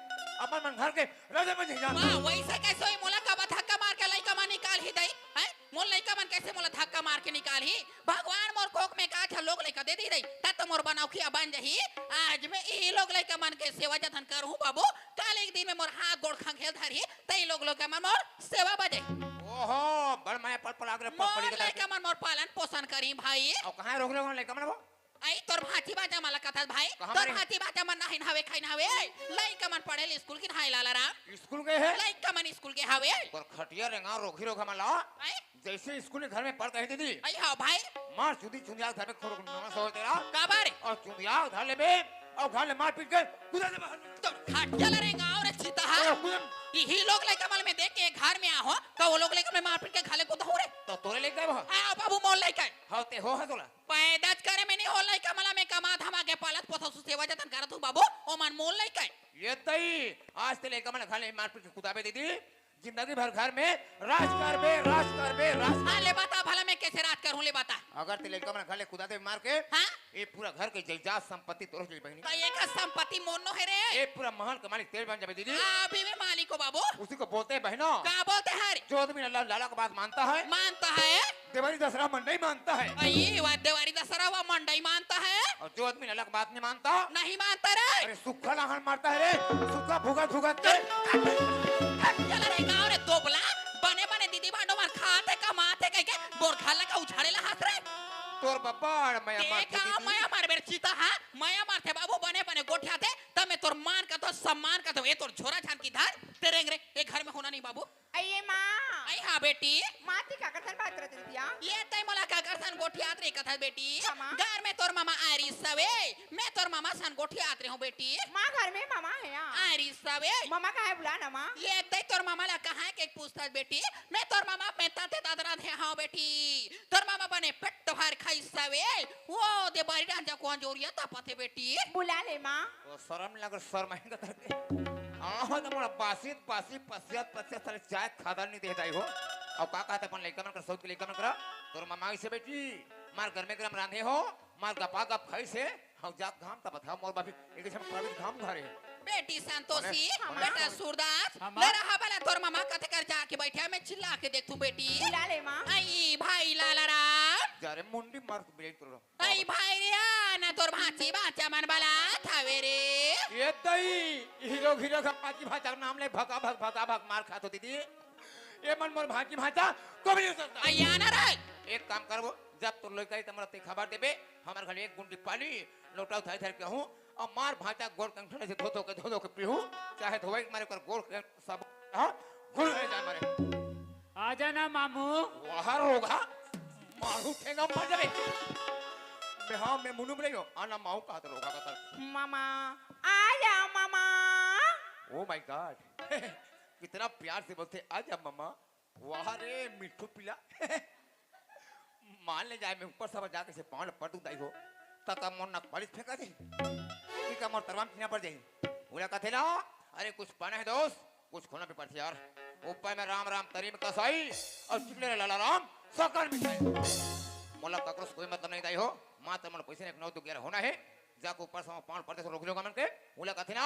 अपन मन घर के राजा में नहीं जानता वाह वैसे कैसे होई मोला का धक्का मार के लइका मन निकाल ही दई हैं मोल लइका मन कैसे मोला धक्का मार के निकाल ही भगवान मोर कोक में का था लोग लइका दे दी रही तत मोर बनाऊ खिया बन जही आज मैं ई लोग लइका मन के सेवा जतन करहूं बाबू काल एक दिन में मोर हाथ गोड़ खंखेल धरी तई लोग के मन मोर सेवा बजे ओहो बड़ माया पल आगरे मोर पड़ी के लइका मन मोर पालन पोषण करी भाई और कहां रोक रहे हो लेकर मन वो आई तोर भाती बाजा मला कथा भाई कहाँ तोर मारे? भाती बाजा मन नहीं हवे खाई ना हवे लइका मन पढ़े स्कूल की हाई लाला राम स्कूल गए है लइका मन स्कूल के हवे पर खटिया रेंगा रोखी रोखा मला आई जैसे स्कूल घर में पढ़ कही दीदी आई हां भाई मार चुदी चुंदिया घर में खोर नवा सो तेरा का बारे और चुंदिया उधर ले बे और घर ले मार पीट के कुदा दे बाहर तो खाट चला रे गांव रे चिता हा ही लोग लइका मन में देख के घर में आहो का वो लोग लइका में मार पीट के खाले को दहुरे तो तोरे ले गए वो आ बाबू मोल लइका होते हो है तोला पैदाच करे में नहीं हो लइका मला में कमा धमा के पालत पोथो सेवा जतन करत हूं बाबू ओ मन मोल लइका ये तई आज ते लेकर मन खाले मार पीट के कुदाबे दीदी जिंदगी भर घर में राज कर बे हां ले बता भला मैं कैसे रात करूं ले बता अगर ते लेकर मन खाले कुदा दे मार के हां ये पूरा घर के जायदाद संपत्ति तोड़ के बहनी तो ये का संपत्ति मोनो है रे ये पूरा महल का मालिक तेरे बन जाबे दीदी अभी में मालिक को बाबू उसी को बोलते हैं बहनों का बोलते हैं रे? जो आदमी अल्लाह लाला का बात मानता है मानता है दिवाली दसरा मन नहीं मानता है ये वा देवारी दसरा वा मंडई मानता है और जो आदमी अल्लाह की बात नहीं मानता नहीं मानता रे अरे सुखा लाहन मारता है रे सुखा भुगत के चला रे गांव रे तोबला बने बने दीदी भांडो मार खाते कमाते कह के बोर खाला का उछाड़ेला हाथ रे तोर बब्बाड़ मैं के मार का माया मार बेर चीता हा माया मारते बाबू बने बने गोठियाते तमे तोर मान का तो सम्मान का तो ये तोर छोरा छान की धार तेरे रे ये घर में होना नहीं बाबू अये माँ आई हां बेटी माती का कथन बात करते दिया ये तय मला का करसन गोठियात रे कथा बेटी मामा। घर में तोर मामा आरी सवे मैं तोर मामा सन गोठियात रे हूं बेटी माँ घर में मामा है यहाँ आरी सवे मामा का है बुला ना माँ ये तय तोर मामा ला कहा है के पूछता बेटी मैं तोर मामा में ताते दादरा थे हां बेटी तोर मामा बने पेट भर खाई सवे वो दे बारी डांजा को अंजोरिया तापते बेटी बुला ले माँ तो शर्म लग शर्म है करके आहो तो मोरा बासित पसियत सारे चाय खादा नहीं देता हो और का कहते अपन लेकर कर सौत के लेकर कर तोर मामा से बेटी मार घर में गरम रांधे हो मार गपा गप खाई से हम जा घाम ता बता मोर बाबी एक समय प्रवीण घाम घरे बेटी संतोषी हमारे- बेटा सूरदास हमारे- मेरा हवाला तोर मामा कथे कर जाके बैठा मैं चिल्ला के देख तू बेटी बुला ले माँ आई भाई लाला राम जारे मुंडी मार ब्रेक तोर आई भाई रे ना तोर भाची बाचा मन बाला थावे रे ये दई हीरो का पाची भाचा का नाम ले भगा भग मार खातो दीदी ये मन मोर भाची भाचा को भी नहीं सकता आई आना रे एक काम करबो जब तो लइका तमरा ते खबर देबे हमर घर एक गुंडी पानी लोटा उठाई धर के हूं और मार भाचा गोड़ कंठने से धो धो के पीहू चाहे धोवे के मारे कर गोड़ के सब हां घुल रहे जाए मारे आजा ना मामू वहां होगा मारू ठेगा मर जावे मैं हां मैं मुनु बोले आना माऊ का तो होगा का मामा आ जाओ मामा ओ माय गॉड कितना प्यार से बोलते आजा मम्मा वाह रे मिठू पिला मान ले जाए मैं ऊपर सब जाके से पांव पर तू दाई हो तका मोर नक बालिश फेंका दी ठीक है मोर तरवाम पीना पड़ जाई बोला कथे ना अरे कुछ पाना है दोस्त कुछ खोना भी पड़ती यार ऊपर में राम राम तरी में कसाई और चिकले लाला राम सकल मिठाई मोला ककरोस कोई मतलब नहीं दाई हो मात्र मन पैसे ने नौ तो ग्यारह होना है जाके ऊपर से पांव पड़ते से रोक लो मन के बोला कथे ना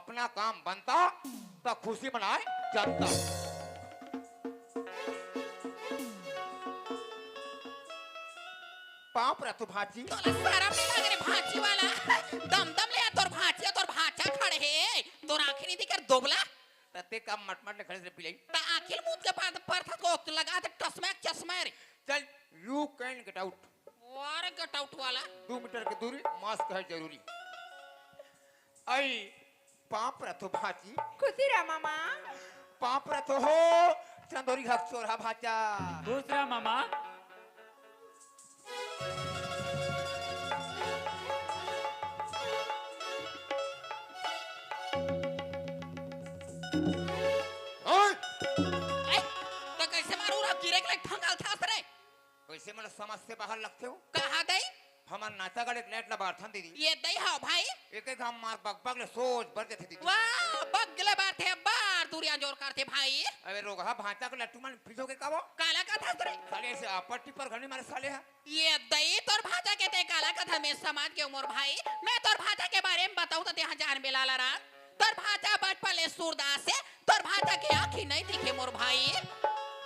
अपना काम बनता तो खुशी मनाए जनता पाप रे तू भाची तोला शरम नहीं लग रे भांची वाला दम दम ले तोर भांची तोर भांचा खड़े है तोर आंखें नहीं दिखर दोबला तते काम मटमट ने खड़े से पिलाई ता आखिर मुंह के पास पर था को लगा दे चश्मा रे चल you can get out war get out वाला 2 मीटर की दूरी मास्क है जरूरी आई पाप रे तू भाची खुशी रहा मामा पाप रे तो हो चंदोरी हक चोरा भाचा दूसरा मामा ओए ए तो कैसे मारू रा गिरे के ठंगाल था रे कैसे मन समझ से बाहर लगते हो कहा दई हमार नाचा गड़े लेट ला बार्थन दीदी ये दई हां भाई एक एक हम मार बग ले सोच भर देती दीदी वाह बगले बात है बार दूरियां जोर करते भाई अबे रोगा भाचा को लट्टू मन फिजो के कावो काला का था रे साले से आपट्टी पर घनी मारे साले है ये दई तोर भाजा के ते काला का था मैं समाज के उमर भाई मैं तोर भाजा के बारे में बताऊं तो यहां जान में लाला रात तोर भाजा बचपन ले सूरदास से तोर भाजा के आंखें नहीं दिखे मोर भाई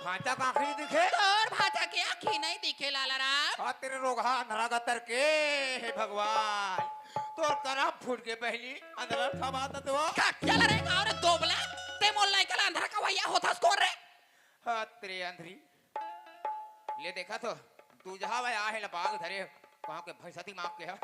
भाचा का आंखें दिखे तोर भाजा के आंखें नहीं दिखे लाला रात आ तेरे रोगा अंधरा गतर के हे भगवान तोर करा फूट के पहली अंधरा था बात तो चल रे और दोबला ते मोल नहीं कला अंधरा का भैया होता स्कोर रे हाँ तेरे अंधरी ले देखा तो तू जहाँ भाई आहे लबाग धरे कहाँ के भैंसा दिमाग के है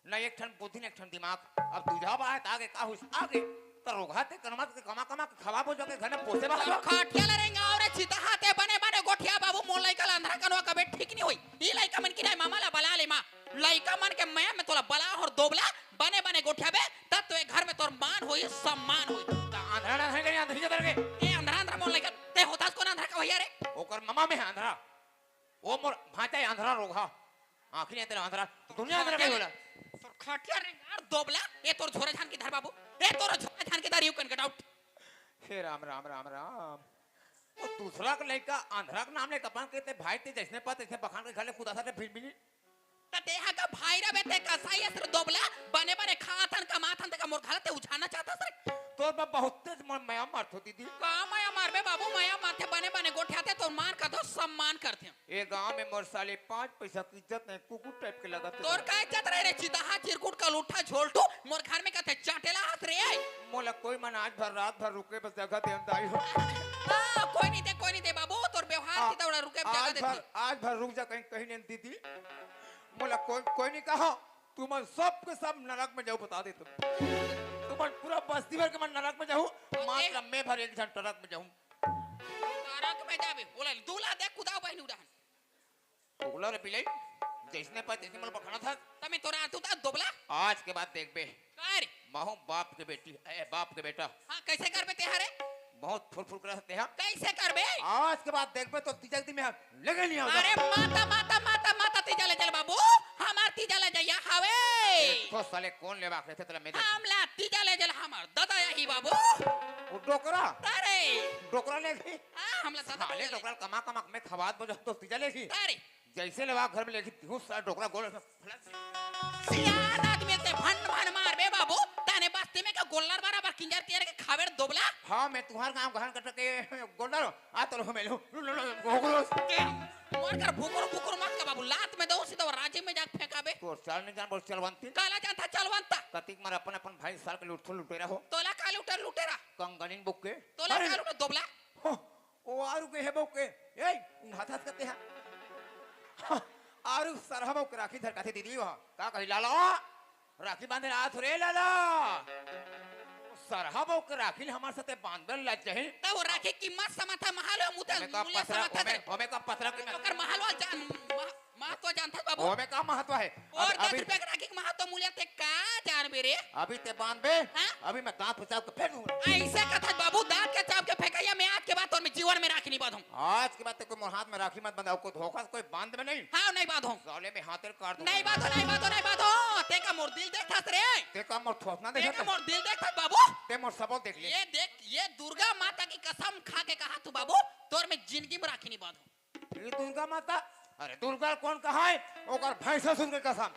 न एक ठन बुद्धि न एक ठन दिमाग अब तू जहाँ आए आगे का हुस आगे तो रोगा ते करमा के कमा कमा के खवा बोझो के घर में पोसे बाहर खाटिया लरेंगा और चिता हाथे बने बने गोठिया बाबू मोल नहीं कला अंधरा कनवा कबे ठीक नहीं हुई ई लइका मन की नहीं मामा ला बला ले मां लइका मन के मैं तोला बला और दोबला बने बने गोठिया बे तब तो घर में तोर मान होई सम्मान होई अंधरा ना है अंधरी जबर के ए अंधरा अंधरा मोल नहीं ते होतास को अंधरा का भैया रे ओकर मामा में है अंधरा वो मोर भाचा अंधरा रोगा आखिरी तेरा अंधरा दुनिया अंधरा में बोला तोर खाटिया रे यार दोबला ए तोर झोरा झान की धर बाबू ए तोर झोरा झान की धर यू कैन गेट आउट हे राम राम राम राम वो दूसरा का लड़का आंध्रा का नाम ले कपान कहते भाई ते जैसने पाते जैसे बखान के घरे खुदा साथे फिर मिली ते हा का भाई रे बेटे कसाई असर दोबला बने बने खातन कमाथन ते का मोर घरते उठाना चाहता सर तो मैं बहुत तेज मन मैं मारत होती थी का माया मार बे बाबू माया माथे बने बने गोठियाते तो मार का दो सम्मान करते हैं ये गांव में मोर साले 5 पैसा की इज्जत नहीं कुकुर टाइप के लगा तोर का इज्जत रहे रे चिदाहा चिरकुट का लूठा झोलटू मोर घर में कहते चाटेला हाथ रे मोला कोई मन आज भर रात भर रुके बस जगह दे अंदाई हो हां कोई नहीं दे बाबू तोर व्यवहार की दौड़ा रुके जगह दे आज भर रुक जा कहीं कहीं नहीं दीदी मोला कोई नहीं कहा तुम सब के सब नरक में जाओ बता दे तुम पूरा बस्ती भर के मन नरक में जाऊं मात्र मैं भर एक जन ट्रक में जाऊं नरक में जाबे बोला दूल्हा देख कुदाओ बहन उड़ान बोला रे पिलाई जैसने पर जैसे मोला बखाना था तमे तोरा तू ता दोबला आज के बाद देख बे कर माहू बाप के बेटी बाप के बेटा हां कैसे करबे तेहारे बहुत फुल करते हैं कैसे करबे आज के बाद देख बे तो तीजा दी में लगे नहीं आओ अरे माता तीजा ले चल बाबू हमार तीजा ले जया हवे तो साले कौन लेवा रहे थे तेरा मेरे हमला तीजा ले चल हमार दादा यही बाबू वो डोकरा अरे डोकरा ले गई हां हमला दादा साले डोकरा कमा कमा में खवात बजो तो तीजा ले गई अरे जैसे लेवा घर में लेगी हूं साला डोकरा गोल सियार आदमी से भन मार बे बाबू ताने बस्ती में का गोल्लर बराबर किंजर तेरे के खावेड़ दोबला हां मैं तुम्हारे गांव गहन कट के गोल्लर आ तो मैं लो मोर कर भुकुर मत का बाबू लात में दो सीधा राज्य में जाके फेंकाबे तो चल नहीं जान बोल चलवंती काला जानता चलवंता कतिक मार अपन भाई साल के लुटेरा हो तोला काल लुटेरा कंगनिन बुक के तोला काल दोबला ओ आरु के है बुक के ए हाथ हाथ करते हैं आरु सरहबो के राखी धर काथे दीदी वहां का कहि लाला राखी बांधे हाथ रे लाला सरहबो के राखी हमार साथे बांधल ला चाहे त वो राखी कीमत समाथा महल मुते मूल्य समाथा ओमे का पतरा के ओकर महल वाल जान महत्व जानता बाबू ओमे का महत्व है और 10 रुपया के राखी के महत्व मूल्य ते का जान बेरे अभी ते बांध बे अभी मैं दांत फसाव के फेंक दूंगा ऐसे कथा बाबू दांत के चाप के फेंकैया मैं आज के बाद और मैं जीवन में राखी नहीं नहीं बांधूं। आज के बाद तेरे को मोर हाथ में राखी मत बंधाओ, को धोखा कोई बांध में नहीं, हाँ नहीं बांधूं। साले में हाथ काट दूं। नहीं बांधो नहीं बांधो नहीं बांधो। ते का मोर दिल देखा रे, ते का मोर थोसना ते देखा का था? मोर दिल देखा बाबू। ते मोर सबो देख ले। ये देख, ये दुर्गा माता की कसम खा के कहा तू बाबू, तोर में जिंदगी में राखी नहीं बांधूं। ये दुर्गा माता, अरे दुर्गा कौन कहा है? ओकर भैंसा सुन के कसम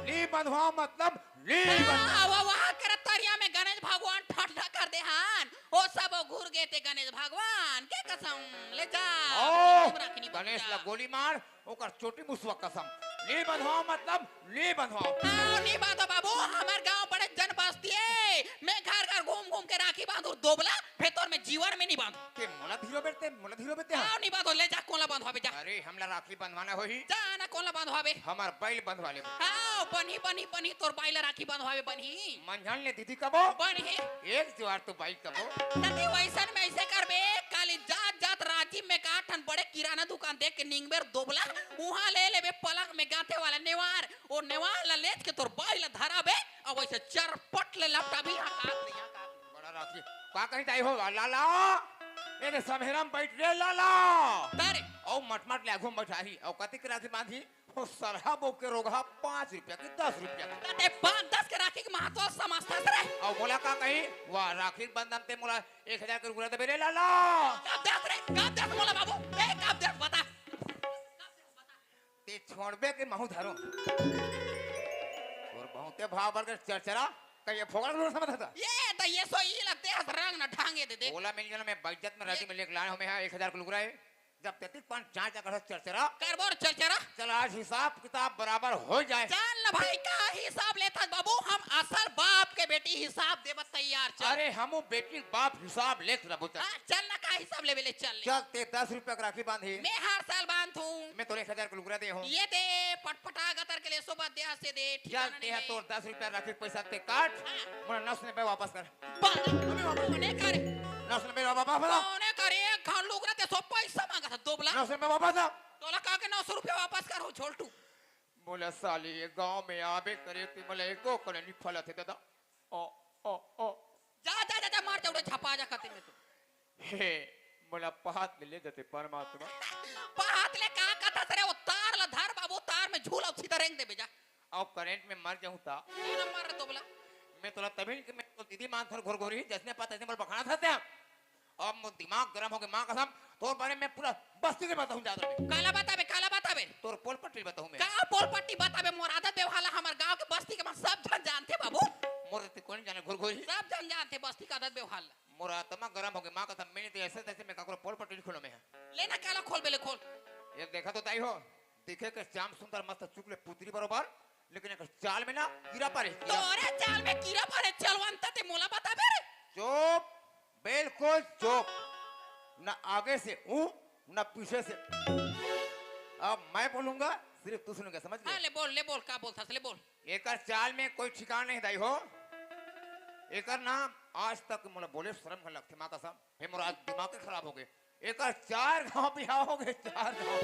ली बंधवा मतलब ली बंधवा। वो वहाँ कर तरिया में गणेश भगवान ठंडा कर दे हान, वो सब घूर गए थे गणेश भगवान के कसम ले जा। ओ राखी नहीं गणेश बांधूं ला जा। गोली मार, ओकर चोटी मुसवा कसम ली बंधवा मतलब ली बंधवा। हाँ, नहीं बांधो बाबू, हमार गांव बड़े जन बस्ती है, मैं घर घर घूम घूम के राखी बांधू दोबला, फिर तोर में जीवन में नहीं बांधू। के मोला धीरो बेटे हाँ नहीं बांधो, ले जा कोला बांधवाबे जा। अरे हमला राखी बंधवाना होही, जा ना कोला बांधवाबे। हमार बैल बंधवा ले। हाँ बनी बनी बनी, तोर बाइला राखी बांधवाबे बनी मंझल ने दीदी कबो बनी। एक जोर तो बाई कबो तते वैसन में ऐसे करबे, काली जात जात रांची में काठन बड़े किराना दुकान देख के निंगबेर दोबला, वहां ले लेबे पलंग में गाथे वाला नेवार, वो नेवार ला लेच के तोर बाइला धराबे, और वैसे चरपट ले लपटा भी बड़ा राखी का कहीं ताई हो लाला एने समेरम बैठ रे लाला तारे औ मटमट ले घूम बैठाही औ कति के राखी बांधी हो सरहा बो के रोगा 5 रुपया की 10 रुपया की। तते 5-10 के राखी के महत्व समझता रे। औ बोला का कहीं वाह राखी बंधन ते मोला 1000 के रुपया दे रे लाला। कब दस मोला बाबू, ए कब दस बता। ते छोड़बे के महू धरो और बहुते भाव बढ़ के चरचरा कहीं फोगड़ लोग समझ था। ये सो ये लगते हैं रंग ना ढांगे दे दे। बोला मिल गया मैं बजट में राखी में लेके लाए हमें 1000 के लुगरा है जब 33.4 का चरचरा करबोर चरचरा चल आज हिसाब किताब बराबर हो जाए। चल ना भाई का हिसाब लेता बाबू, हम असल बाप के बेटी हिसाब देब तैयार चल। अरे हमू बेटी बाप हिसाब लेख रबो चल चल ना का हिसाब लेवे ले चल ले। चल ते 10 रुपया का राखी बांधी मैं हर साल बांधू, मैं तोरे 1000 के लुगरा दे हूं। ये दे पटपटा गतर के लिए सुबह दे से दे चल ठिकाना ते नहीं है है। तोर 10 रुपया राखी पैसा ते काट मोर 990 वापस कर। कोने करे 990 वापस दो। कोने करे खान लोग रहते सो पैसा मांगा था दोबला। 990 वापस दो। तोला कहा के 900 रुपया वापस करो छोलटू। बोला साली ये गांव में आबे करे ती बोले एको करे नि फला थे दादा ओ ओ ओ जा जा जा, जा मार जा उड़े छपा जा खाते में तू। हे बोला पहात में ले जाते परमात्मा पात ले का कथा सरे वो तार ला धर बाबू, तार में झूला सीधा रेंग दे बेजा। और करंट में मर जाऊं ता ये ना मार दोबला। मैं तोला तभी कि मैं तो दीदी मान थर घोरघोरी जसने पता नहीं बोल बखाना था ते अब मो दिमाग गरम हो गया मां कसम तोर बारे में पूरा बस्ती के बताऊं ज्यादा में काला बताबे तोर पोल पट्टी बताऊं मैं का पोल पट्टी बताबे। मोर आदत व्यवहार हमार गांव के बस्ती के मन सब जन जानते बाबू, मोर ते कौन जाने घोरघोरी सब जन जानते बस्ती का आदत व्यवहार। मोर आत्मा गरम हो गया मां कसम मैंने तो ऐसे तैसे में काकरो पोल पट्टी खोलो में है लेना काला खोल बेले खोल। ये देखा तो ताई हो दिखे के श्याम सुंदर मस्त चुकले पुत्री बरोबर लेकिन एक चाल में ना गिरा पारे तोरे चाल में कीड़ा पड़े चलवंत ते मोला बताबे रे। चुप बिल्कुल चुप ना आगे से ना पीछे से। अब मैं बोलूंगा सिर्फ तू सुनेगा समझ हां गया। ले बोल का बोलता ले बोल। एकर चाल में कोई ठिकाना नहीं दाई हो एकर नाम आज तक मोला बोले शर्म न लगते मां कसम हे मोर आज दिमाग के खराब हो गए। एकर 4 गांव बिहाव हो गए 4 गांव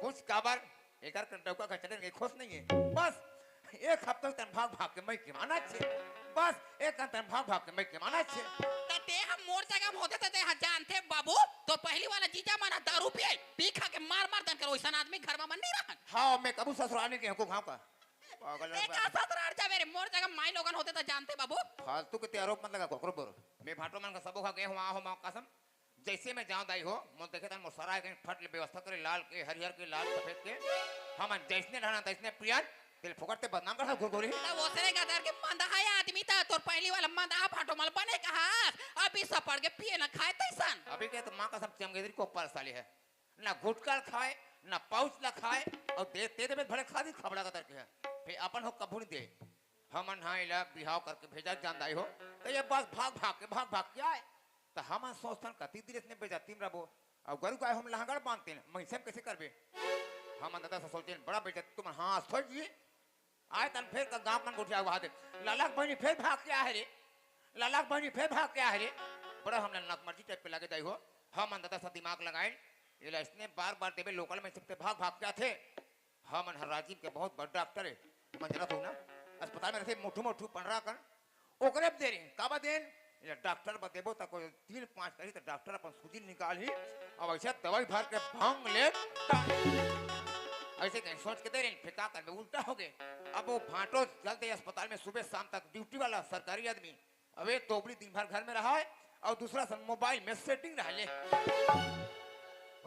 कुछ काबर एकर कंटौका का चलन के खुश नहीं है बस एक हफ्ता तन भाग के मैं के माना छे बस एक तन भाग के मैं के माना छे। ते हम मोर जगह में होते ते जानते बाबू, तो पहली वाला जीजा माना दारू पिए पी खा के मार दन कर वैसा आदमी घर में मन नहीं रहन। हां मैं कबू ससुराल के को गांव का पागल है का ससुराल जा मेरे मोर जगह माई लोगन होते तो जानते बाबू। फालतू के आरोप मत लगा कोकरो पर मैं भाटो मन का सबो खा गए हुआ हो मां कसम जैसे मैं जाऊं दाई हो मोर देखे तन मोर सराय के फट ले व्यवस्था करे लाल के हरिहर के लाल सफेद के हम जैसने रहना तैसने प्रियन तेल फोकटते बदनाम कर घोरघोरी ना वो सरे गदर के मंदा है आदमी ता तोर पहली वाला मंदा फाटो मल बने कहा अभी सब पड़ के पिए ना खाए तैसन। अभी के तो मां कसम चमगेदरी को ऊपर साली है ना गुटका खाए ना पाउच ला खाए और दे में भले खादी खबड़ा का के है फिर अपन हो कबू नहीं दे हमन हाइला बिहाव करके भेजा जानदाई हो तो ये बस भाग के आए तो हम सोचतन कति दिस ने बेजा तीन रबो और गरु का हम लहंगड़ बांधते हैं मैं कैसे करबे हम अंदर से सोचते बड़ा बेटा तुम हां छोड़ जी आए तन फिर का गांव मन उठा हुआ दे लालाक बहनी फिर भाग के आए रे लालाक बहनी फिर भाग के आए रे बड़ा हमने नक मर्जी टाइप पे लगे दाई हो हम अंदर से दिमाग लगाए ये इसने बार देवे लोकल में सबसे भाग के आते हम हर राजीव के बहुत बड़ा डॉक्टर है मंजरा तो ना अस्पताल में रहते मोटू पंडरा कर ओकरे दे रहे काबा देन ये डॉक्टर बतेबो तो कोई 3-5 करी तो डॉक्टर अपन सूजी निकाल ही अब ऐसे दवाई भर के भांग ले ऐसे कहीं सोच के दे रहे फिर का कर उल्टा हो गए। अब वो भाटो चलते अस्पताल में सुबह शाम तक ड्यूटी वाला सरकारी आदमी अबे तोबड़ी दिन भर घर में रहा है और दूसरा सब मोबाइल में सेटिंग रह ले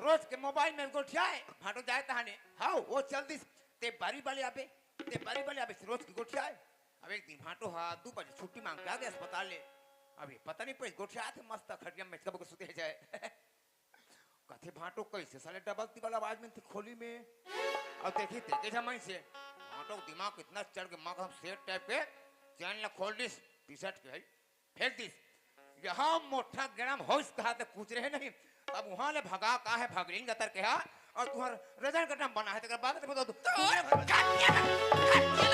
रोज के मोबाइल में गोठिया है भाटो जाए तहाने हाँ वो चल दी ते बारी वाले आबे रोज की गोठिया है। अब एक दिन भाटो हाँ 2 बजे छुट्टी मांग के आ गए अस्पताल ले। अभी पता नहीं पैसे गोठिया थे मस्त खटिया में कब सुते जाए कथे भाटो कैसे साले डबलती वाला आवाज में थी खोली में और देखी थे जमाई से भाटो दिमाग इतना चढ़ के मग हम सेट टाइप के चैन ला खोल दिस टी-शर्ट के फेंक दिस यहाँ मोटा ग्राम होश कहा तो पूछ रहे नहीं। अब वहां ले भगा का है भगलीन गतर के हा और तुम्हार रजन कटम बना है तेरा बात बता दो काटिया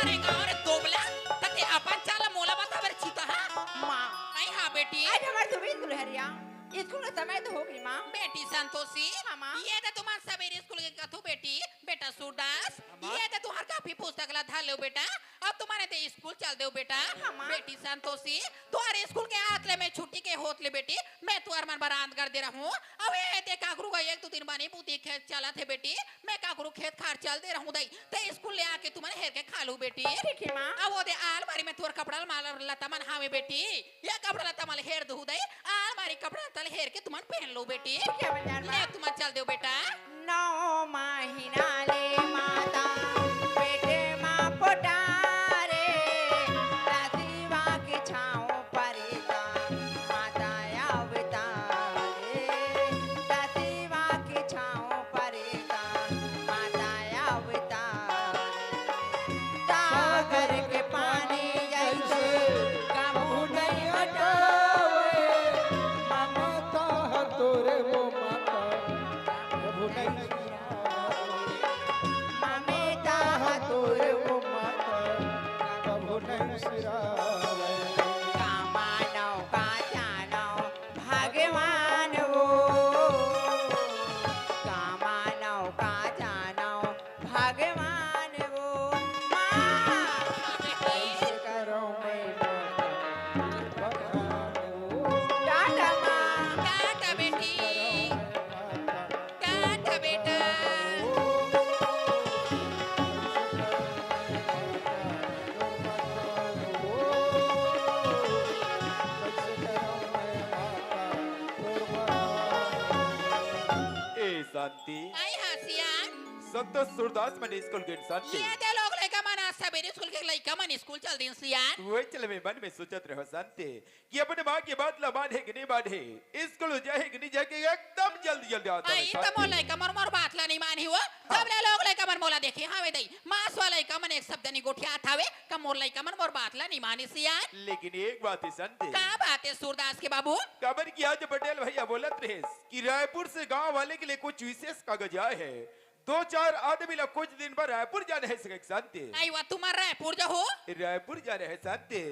रे गावरे दोबला तते अपन चाला मोला बता बर चीता है मां आई हां बेटी आज हमारे सुबह स्कूल है रिया स्कूल का समय तो हो गई मां। बेटी संतोषी मां ये तो तुम्हार सवेरे स्कूल के कथू बेटी बेटा सूरदास ये तो तुम्हार काफी पुस्तक ला धा लो बेटा अब तुम्हारे ते स्कूल चल दो बेटा बेटी संतोषी तुम्हारे स्कूल के आतले में छुट्टी के होत ले बेटी मैं तुम्हार मन बरांद कर दे रहा हूं अब ये ते काकरू का 1-2 बानी बूती खेत चला थे बेटी मैं काकरू खेत खार चल दे रहा हूं दई ते स्कूल ले आके तुम्हारे हेर के खा लूं बेटी ठीक है मां। अब वो दे अलमारी में तोर कपड़ा माल लता मन हावे बेटी ये कपड़ा लता माल हेर दू दई अलमारी कपड़ा तल हेर के तुमन पहन लो बेटी ठीक है बंजार ले तुमन चल दो बेटा 9 महीना ले माता पेटे मां पोटारे राजीवा के छाओ परिता माता अवतारे राजीवा के छाओ परिता माता अवतारे सागर के पानी जैसे काबू नहीं हटावे ममता है तोरे वो माता प्रभु नहीं ममता है तोरे वो माता प्रभु नहीं सिरावे कामानो का जानो भगवान वो कामानो का जानो भगवान वो माँ करो मैं टाटा माँ टाटा बेटी टाटा बेटा ए शांति आई हसियान संतोष सूरदास मैंने स्कूल के शांति ये दे लोग लेका मना सवेरे स्कूल के लइका मन स्कूल चल दिन सियान वही चले में मन में सोचत रहो शांति कि अपने माँ की बात ला माने कि नहीं माने स्कूल जाए कि नहीं जाके एकदम जल्दी जल्दी आता आई त मोर लइका मोर बात ला नहीं मानी हुआ जब ले लोग लइका मन मोला देखी हावे दई मास वाला लइका मन एक शब्द नहीं गोठिया थावे का मोर लइका मन मोर बात ला नहीं मानी सियान लेकिन एक बात है शांति का बात है सूरदास के बाबू खबर की आज पटेल भैया बोलत रहे कि रायपुर से गांव वाले के लिए कुछ विशेष कागज आए हैं 2-4 आदमी लोग कुछ दिन पर रायपुर जाने है शांति आई वा तुम्हार रायपुर जो हो रायपुर जा रहे हैं शांति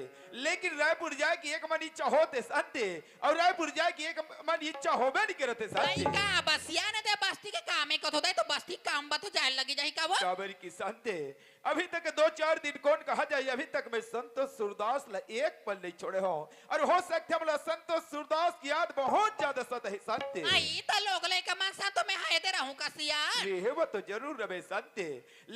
लेकिन रायपुर जाए की एक मन इच्छा होते शांति और रायपुर जाए की एक मन इच्छा होबे नहीं करते आई शांति का बसिया ने दे बस्ती के काम एक होता है तो बस्ती काम बा तो जाए लगी जाही का वो खबर की शांति अभी तक 2-4 दिन कौन कहा जाए अभी तक मैं संतोष सूरदास ला एक पल नहीं छोड़े हो और हो सकते हम संतोष सूरदास की याद बहुत ज्यादा सत है शांति आई त लोग लइका मन सा तो मैं हाय दे रहूं का सियान ये वो तो जरूर रहे शांति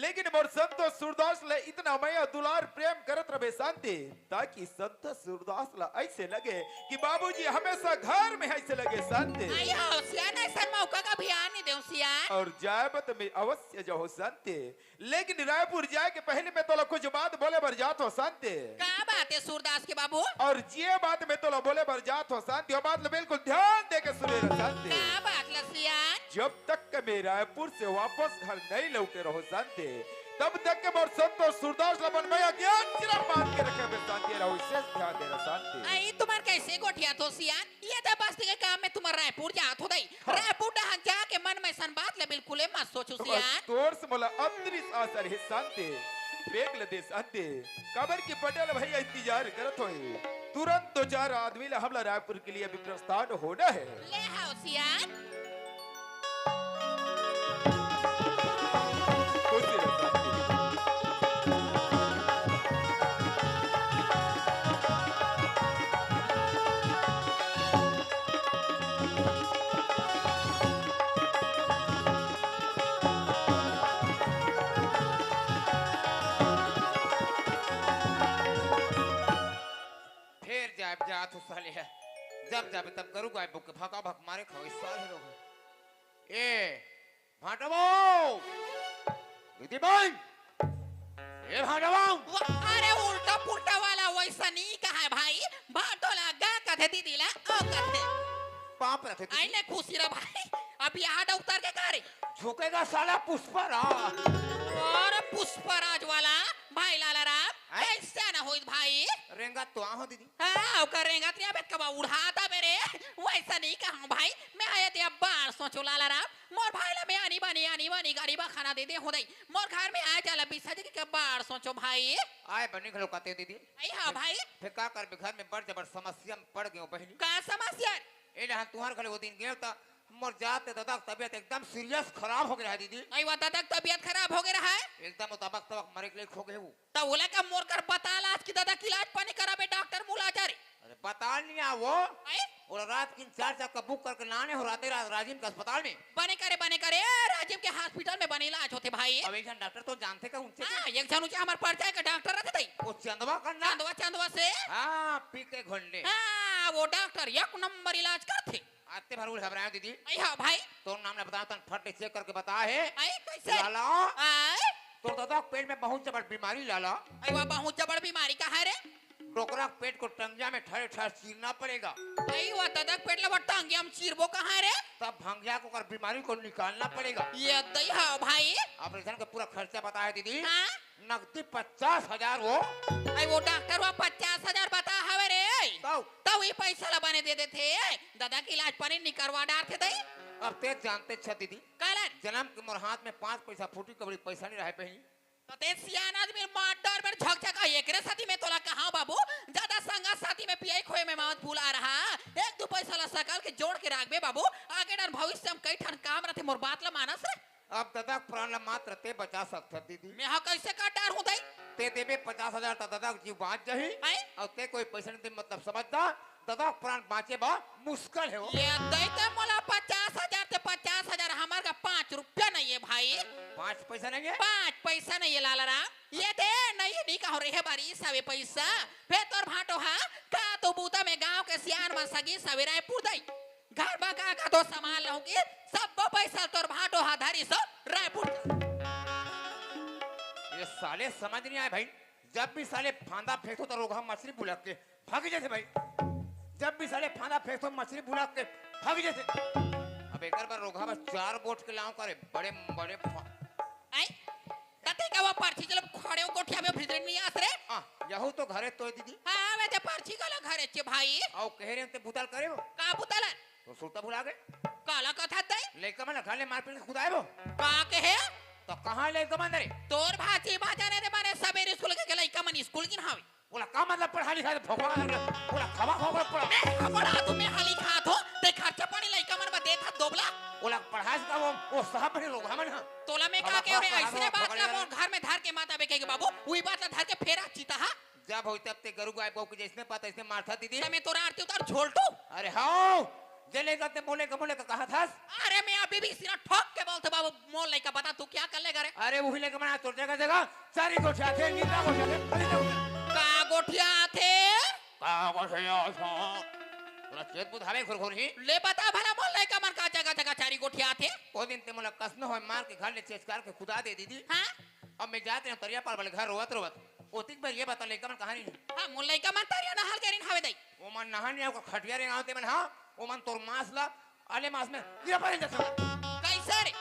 लेकिन मोर संतोष सूरदास ला इतना मया दुलार प्रेम करत रहे शांति ताकि संतोष सूरदास ला ऐसे लगे कि बाबूजी हमेशा घर में ऐसे लगे शांति आई हो सियान ऐसा मौका का ध्यान नहीं देऊ सियान और जायबत में अवश्य जो हो शांति लेकिन रायपुर जाए के पहले मैं तो कुछ बात बोले बर जात हो शांति का बात है सूरदास के बाबू और ये बात मैं तो बोले बर जात हो शांति और बात बिल्कुल ध्यान दे के सुने रहो शांति का बात लसियान जब तक के मैं रायपुर से वापस घर नहीं लौटे रहो शांति तब तक के मोर संतोष सूरदास लबन में अज्ञान चिरा बांध के रखे में शांति रहो विशेष ध्यान दे रहो शांति आई तुम्हार कैसे गोठिया तो सियान ये तो बस्ती के काम में तुम्हार रायपुर जात हो दई रायपुर डहा जाके मन में सन बात ले बिल्कुल मत सोचो सियान तोर से मोला अंतरिस आसर है शांति बेग ले दे शांति खबर की पटेल भैया इंतजार करत होई तुरंत 2-4 आदमी ला हमला रायपुर के लिए अभी प्रस्थान होना है ले हाउ सियान खुश रहो शांति फिर जाब जा तो साले है जब जाबे तब गरु गाय बुक के भका भक मारे खो इस साल लोग ए भाटवो दीदी भाई ए भाटवो अरे उल्टा पुल्टा वाला वैसा नहीं कहा है भाई भाटो लगा कथे दीदी ला ओ कथे पाप रखे आई ने खुशी रे भाई अभी आड़ा उतर के करे झुकेगा साला पुष्पराज और पुष्पराज वाला भाई लाला राम ऐसा ना होई भाई रेंगा तो आहो दीदी हाँ करेंगा तेरा बेट कब उड़ाता मेरे वैसा नहीं कहा भाई मैं आया ते बार सोचो लाला राम मोर भाई ला मैं आनी बानी गरीबा खाना दे दे हो दई मोर घर में आया चला बिसा जी के बार सोचो भाई आए बनी खलो कहते दीदी आई हाँ भाई फिर का कर घर में बड़ जबर समस्या में पड़ गयो बहनी का समस्या ए लहन तुहार खले वो दिन गयो ता मोर जाते दादा तबियत एकदम सीरियस खराब हो गया है दीदी नहीं बता तक तबियत खराब हो गया है एकदम मुताबिक तब मरे के लिए खो गए वो तो बोले का मोर कर बताला आज की दादा की इलाज पानी कराबे डॉक्टर मुलाचारी अरे बता नहीं आ वो और रात की 4 का बुक करके लाने हो राते रात राजीव के अस्पताल में बने करे राजीव के हॉस्पिटल में बने इलाज होते भाई अब एक डॉक्टर तो जानते का उनसे हाँ एक जन ऊंचे हमारे परिचय का डॉक्टर रहते थे वो चंदवा करना चंदवा से हाँ पी के घोंडे हाँ वो डॉक्टर एक नंबर इलाज करते आते भर घबराए दीदी आई हाँ भाई तो नाम ने बताया तन फट चेक करके बता है आई कैसे लाला आई तो दादा पेट में बहुत जबर बीमारी लाला आई वह बहुत जबर बीमारी का है रे डोकरा पेट को टंगिया में ठहरे ठहर चीरना पड़ेगा आई वह तदक पेट ले बट्टा अंगे हम चीरबो कहाँ रे तब भंगिया को कर बीमारी को निकालना पड़ेगा ये दई हाँ भाई ऑपरेशन का पूरा खर्चा बताया दीदी हाँ नकदी 50,000 हो आई वो डॉक्टर वह 50,000 बता हवे रे तब ये पैसा ला बने दे देते दादा की इलाज पानी निकलवा डालते थे अब ते जानते छ दीदी कालन जन्म के मोर हाथ में 5 पैसा फूटी कबड़ी पैसा नहीं रहे पहली तो ते सियान आदमी मार में झकझक एक रे साथी में तोला कहां बाबू ज्यादा संगा साथी में पियाई खोए में मत भूला रहा एक दो पैसा ला सकल के जोड़ के राखबे बाबू आगे डर भविष्य में कई ठन काम रहते मोर बात ला मानस रे अब दादा प्राण मात्र ते बचा सकते दीदी मैं हा कैसे का डर हूं दई ते देबे 50,000 ता दादा जीव बाँच जाही आई और ते कोई पैसा नहीं दे मतलब समझता दादा प्राण बाँचे बा मुश्किल है वो ये दई ते मोला 50,000 ते 50,000 हमार का 5 रुपया नहीं है भाई 5 पैसा नहीं है 5 पैसा नहीं है लाला राम ये दे नहीं कहो रे बारी सवे पैसा फे तोर भाटो हा का तो बूता में गांव के सियान में सगी सवेरा पुदई घर बका का तो सामान लाऊंगी सब पैसा तोर भाटो हा धारी सो रायपुर ये साले समझ नहीं आए भाई जब भी साले फांदा फेंको तो रोगा मछली बुलक के भाग जैसे भाई जब भी साले फांदा फेंको मछली बुलक के भाग जैसे अब एक बार रोगा बस 4 बोट के लाऊं करे बड़े बड़े आई तते का वो पर्ची चलो खड़े हो कोठिया में भीतर नहीं आस रे यहू तो घरे तो दीदी हां वे ते पर्ची का घरे चे भाई आओ कह रहे ते बुताल करे वो का बुतला तो सुरता भुला गए काला कथा दई लेकर मैं घाले मार पीट खुदाए वो का कहे तो कहां लेकर मंदर तोर भाती बाजाने रे माने सवेरे स्कूल के लइका मन स्कूल की हावी बोला का मतलब पढ़ा लिखा भगवान बोला खवा खवा पढ़ा बड़ा तुम्हें हाली खात हो ते खर्चा पानी लइका मन बदे था दोबला बोला पढ़ा का वो साहब ने लोग हमन तोला में का के रे ऐसे बात ला मोर घर में धार के माता बेके के बाबू उई बात ला धार के फेरा चीता हा जब होई तब ते गरु गाय बहू के जैसे पता इसने मारता दीदी मैं तोरा आरती उतार झोलटू अरे हां जलेगा ते बोले का कहा था अरे मैं अभी भी सिरा ठोक के बोलते बाबू मोल लइका बता तू क्या कर लेगा रे अरे वही लेके बना तोड़ जगह जगह सारी गोठिया थे नीला गोठिया थे खाली जाओ का गोठिया थे का गोठिया था पूरा चेत बुधावे खुरखुर ही ले बता भला मोल लइका मन का जगह जगह चारी गोठिया थे ओ दिन ते मोला कसनो हो मार के घर ले चेचकार के खुदा दे दीदी हां अब मैं जाते हैं तरिया पार वाले घर रोवत ओतिक बार ये बता लेकर मन कहानी हां मोल लइका मन तरिया नहल के रिन हवे दई वो मन नहाने आओ खटिया रे आते मन हां वो मन तोर मास ला अले मास में गिरा पड़े जैसे कैसे रे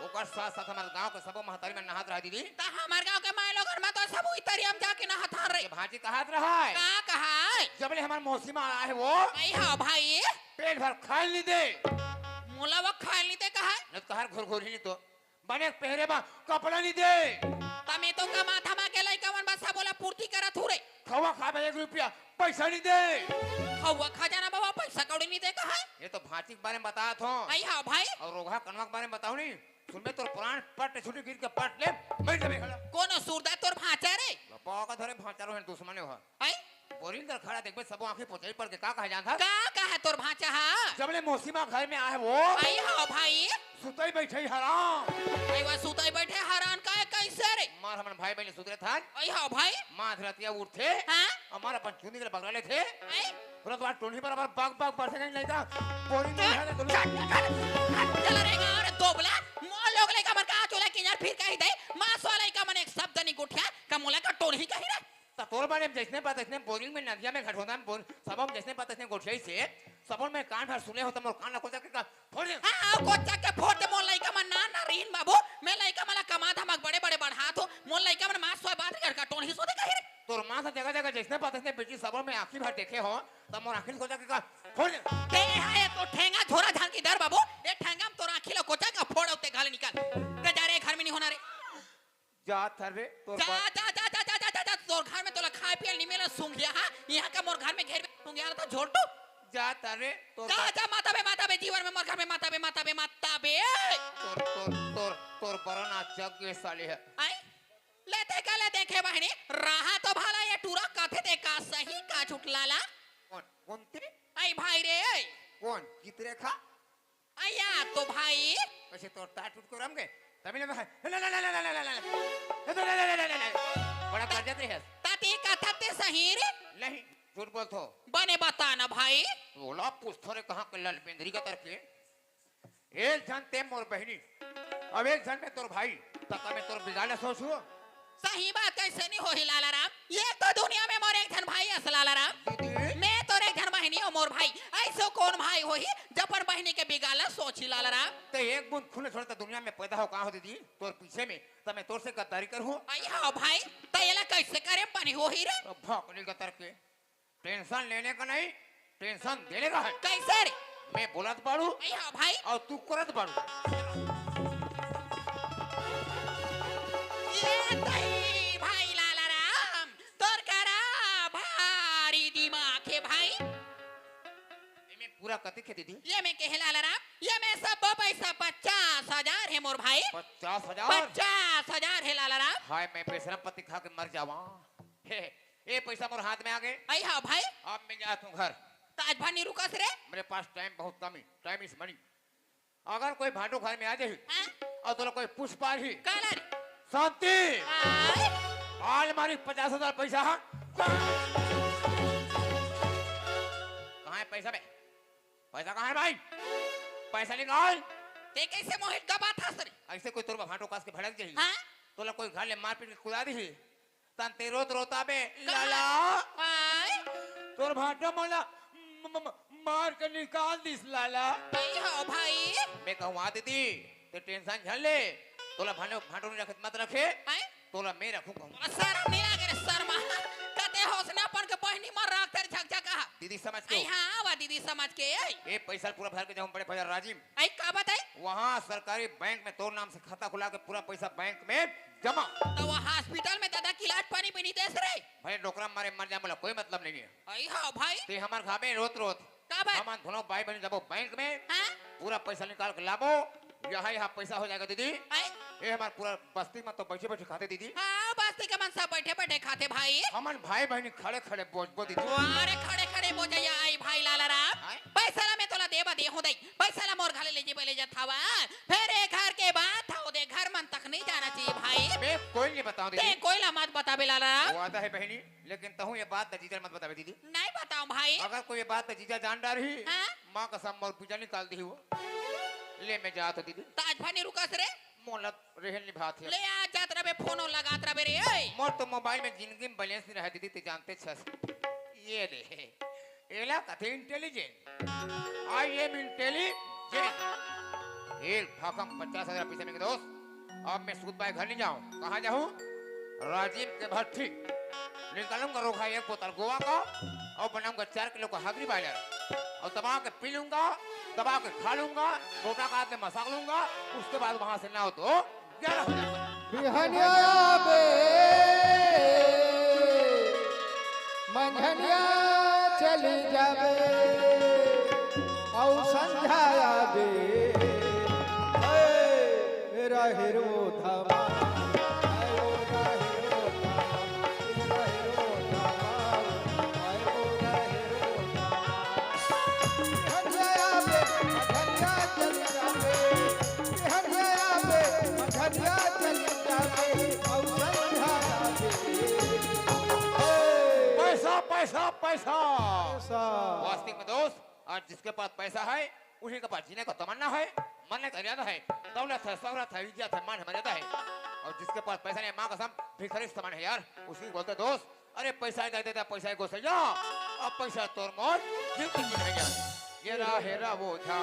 ओकर साथ साथ हमारे गांव के सबो महतारी में नहात रहा दीदी ता हमार गांव के माय लोगन में तो सब उई तरिया में जाके नहात हर रे ये भाजी कहात रहा है का कहा जब ले हमार मौसीमा आया है वो आई हां भाई पेट भर खा नहीं दे मोला वो खाए नहीं ते कहा न कहर घुर ही नहीं तो बने पहरे बा कपड़ा नहीं दे तमे तो का माथा मा के लइका मन बसा बोला पूर्ति करत हो रे खवा खा 1 रुपया पैसा नहीं दे हवा खजाना बाबा पैसा कौड़ी नहीं दे कहा ये तो भाजी के बारे में बताया था आई हां भाई और रोगा कनवा के बारे में बताओ नहीं सुन में तोर पुराण पट छुटी गिर के पट ले बैठ जा खड़ा कौन सूरदा तोर भाचा रे पाव का धरे भाचारो है दुश्मन हो आई बोरिंग कर खड़ा देखबे सब आंखें पोछई पर के का कहा जान था का कहा तोर भाचा हा जब ले मौसीमा घर में आए वो आई हां भाई सुतई बैठई हराम आई वा सुतई बैठे हैरान का कैसे कैसे रे मार हमन भाई बहन सुधरे था आई हाँ भाई माँ धरतिया उठे हाँ हमारा अपन चुनी के बगला ले थे आई तुरंत बाद टोनी पर अबर बाग बाग बरसे नहीं का बोरिंग नहीं है तो चला रहेगा अरे दोबला मोल लोग लेका मन का चोला किनार फिर कही दे मास वाला का मन एक शब्द नहीं गुठिया का मोला का टोन ही कही रे तो तोर बारे में जैसने बात इसने बोरिंग में नदिया में घटोदा में बोल सबम जैसने बात इसने गोठिया से सबन में कान भर सुने हो तो मोर कान ना खोजा के का फोड़ दे हां कोचा के फोड़ दे मोल लइका मन ना ना रीन बाबू मैं लइका मला कमा धमक बड़े बड़े बढ़ात हो मोल लइका मन मास वाला बात कर का टोन ही सो दे कही रे तोर मां से जगह जगह जैसने बात इसने बेटी सबन में आंखी भर देखे हो तो मोर आंखी खोजा के का फोड़ दे ते है तो ठेंगा झोरा झाल की दर बाबू ये ठेंगा में तोरा आंखी लो कोचा का फोड़ उते गाल निकाल ते जा रे घर में नहीं होना रे जा थर रे तोर जा जा जा जा जा जा जा तोर घर में तोला खाए पिए नहीं मिला सूंघ गया हां यहां का मोर घर में घेर में सूंघ गया तो झोलटू जा थर रे तोर जा जा माता बे जीवन में मोर घर में माता बे तोर बरना जग के साले है आई लेते गले देखे बहनी रहा तो भाला ये टूरा कथे ते का सही का छुटलाला कौन कौन तेरे आई भाई रे कौन कितरे खा आया तो भाई वैसे तो टाट टूट को रम गए तमिल में ला ला ला ला ला ला ला ला बड़ा कर जाते हैं ताती कथा ते सही रे नहीं झूठ बोल तो बने बता ना भाई बोला पूछतो रे कहां के लाल बेंदरी का तरके एक जन ते मोर बहनी अब एक जन में तोर भाई तक में तोर बिगाड़े सोचो सही बात कैसे नहीं हो ही लाला राम ये तो दुनिया में मोर एक धन भाई अस लाला राम दीदी मैं तो एक धन बहनी हो मोर भाई ऐसो कौन भाई हो ही जपन बहनी के बिगाला सोची लाला राम ते एक बूंद खून छोड़ता दुनिया में पैदा हो कहां हो दीदी तोर पीछे में त मैं तोर से गद्दारी कर हूं आई हाँ भाई तैला कैसे करे पानी हो ही रे भौकनी का तरके टेंशन लेने का नहीं टेंशन देने का है कैसे रे मैं बोलत बाड़ू आई हाँ भाई और तू करत बाड़ू ये तई भाई लाला राम तोर करा भारी दिमाग है भाई मैं पूरा कते के दीदी ये मैं कहे लाला राम ये मैं सब पैसा 50,000 है मोर भाई 50,000 50,000 है लाला राम हाय मैं बेशरम पति खा के मर जावा हे ये पैसा मोर हाथ में आ गए आई हाँ भाई अब मैं जाता हूं घर ताज भानी रुकस रे मेरे पास टाइम बहुत कम है टाइम इज मनी अगर कोई भाटो घर में आ जाए हाँ? और तो कोई पुष्प आ ही काला रे शांति आय हाल मारी 50,000 पैसा हाँ कहाँ है पैसा बे पैसा कहाँ है भाई पैसा निकाल ते कैसे मोहित का बात हंस रे ऐसे कोई तोर भाटो कास के भड़क जाही हाँ तोला कोई घर ले मार पीट के कुदा दी तन ते रोत रोता बे कहाँ? लाला आय तोर भाटो मोला मार के निकाल दिस लाला आई हाँ भाई मैं कहूँ आ दीदी ते टेंशन झल ले तोला भाटो भाटो नहीं रखत मत रखे आय तोला मैं रखूं कहूँ सर नहीं लगे रे सर मा कते हौसला पर के बहनी मर राख तेरे झक झक दीदी समझ आई के हाँ वा दीदी समझ के आई ये पैसा पूरा भर के जाऊँ बड़े भैया राजीव आई का बताई वहाँ सरकारी बैंक में तोर नाम से खाता खुला के पूरा पैसा बैंक में जमा तो वो हॉस्पिटल में दादा की इलाज पानी भी नहीं देस रे भाई डोकरा मारे मर जाए बोला कोई मतलब नहीं है आई हाँ भाई ते हमारे घर में रोत रोत का बात हम दोनों भाई बहन जब बैंक में हाँ पूरा पैसा निकाल के लाबो यहाँ पैसा हो जाएगा दीदी आई ये हमारे पूरा बस्ती में तो बैठे बैठे खाते दीदी हाँ बस्ती के मन सब बैठे बैठे खाते भाई हमारे भाई बहन खड़े खड़े बोझबो दीदी अरे खड़े खड़े बोझैया आई भाई लाला राम आय? पैसा ला मैं तोला देबा दे हो दई पैसा ला मोर घरे ले जे पहले जाथावा फिर एक घर के बाद था दे घर मन तक नहीं जाना चाहिए भाई मैं कोई नहीं बताऊं ते दीदी कोई ला मत बताबे लाला राम वादा है बहनी लेकिन तहु ये बात जीजा मत बतावे दीदी नहीं बताऊं भाई अगर कोई ये बात जीजा जान डाली हाँ? माँ कसम मोर पूजा निकाल दी वो ले मैं जात हो दीदी ताज भानी रुकस रे मोलत रहन निभात है ले आ जात रबे फोनो लगात रबे रे ओए मोर तो मोबाइल में जिंदगी में बैलेंस नहीं रहा दीदी ते जानते छस ये रे एला कथे इंटेलिजेंट आई एम इंटेलिजेंट एक भाकम 50,000 पैसे में के दोस्त अब मैं सूद भाई घर नहीं जाऊं कहाँ जाऊं राजीव के भट्टी निकालूंगा रोखा एक बोतल गोवा का और बनाऊंगा 4 किलो का हागरी बाइलर और दबा के पी लूंगा दबा के खा लूंगा रोटा काट के मसाक लूंगा उसके बाद वहां से ना हो तो 11 हो जाएगा बिहनिया बे मंझनिया चली जावे औ संझाया बे मेरा हेरो धामा चली जावे पैसा ऐसा वास्तविक में दोस्त, आज जिसके पास पैसा है उसी के पास जीने का तमन्ना है, मरने का इरादा है, दौलत है, शोहरत है, इज्जत है, मान है, मर्यादा है। और जिसके पास पैसा नहीं, माँ कसम भिखारी समान है यार, उसी को बोलते दोस्त। अरे पैसा दे देता, पैसा को सजा, अब पैसा तोर मौत जिंदगी की नहीं यार। ये रहा हेरा वो था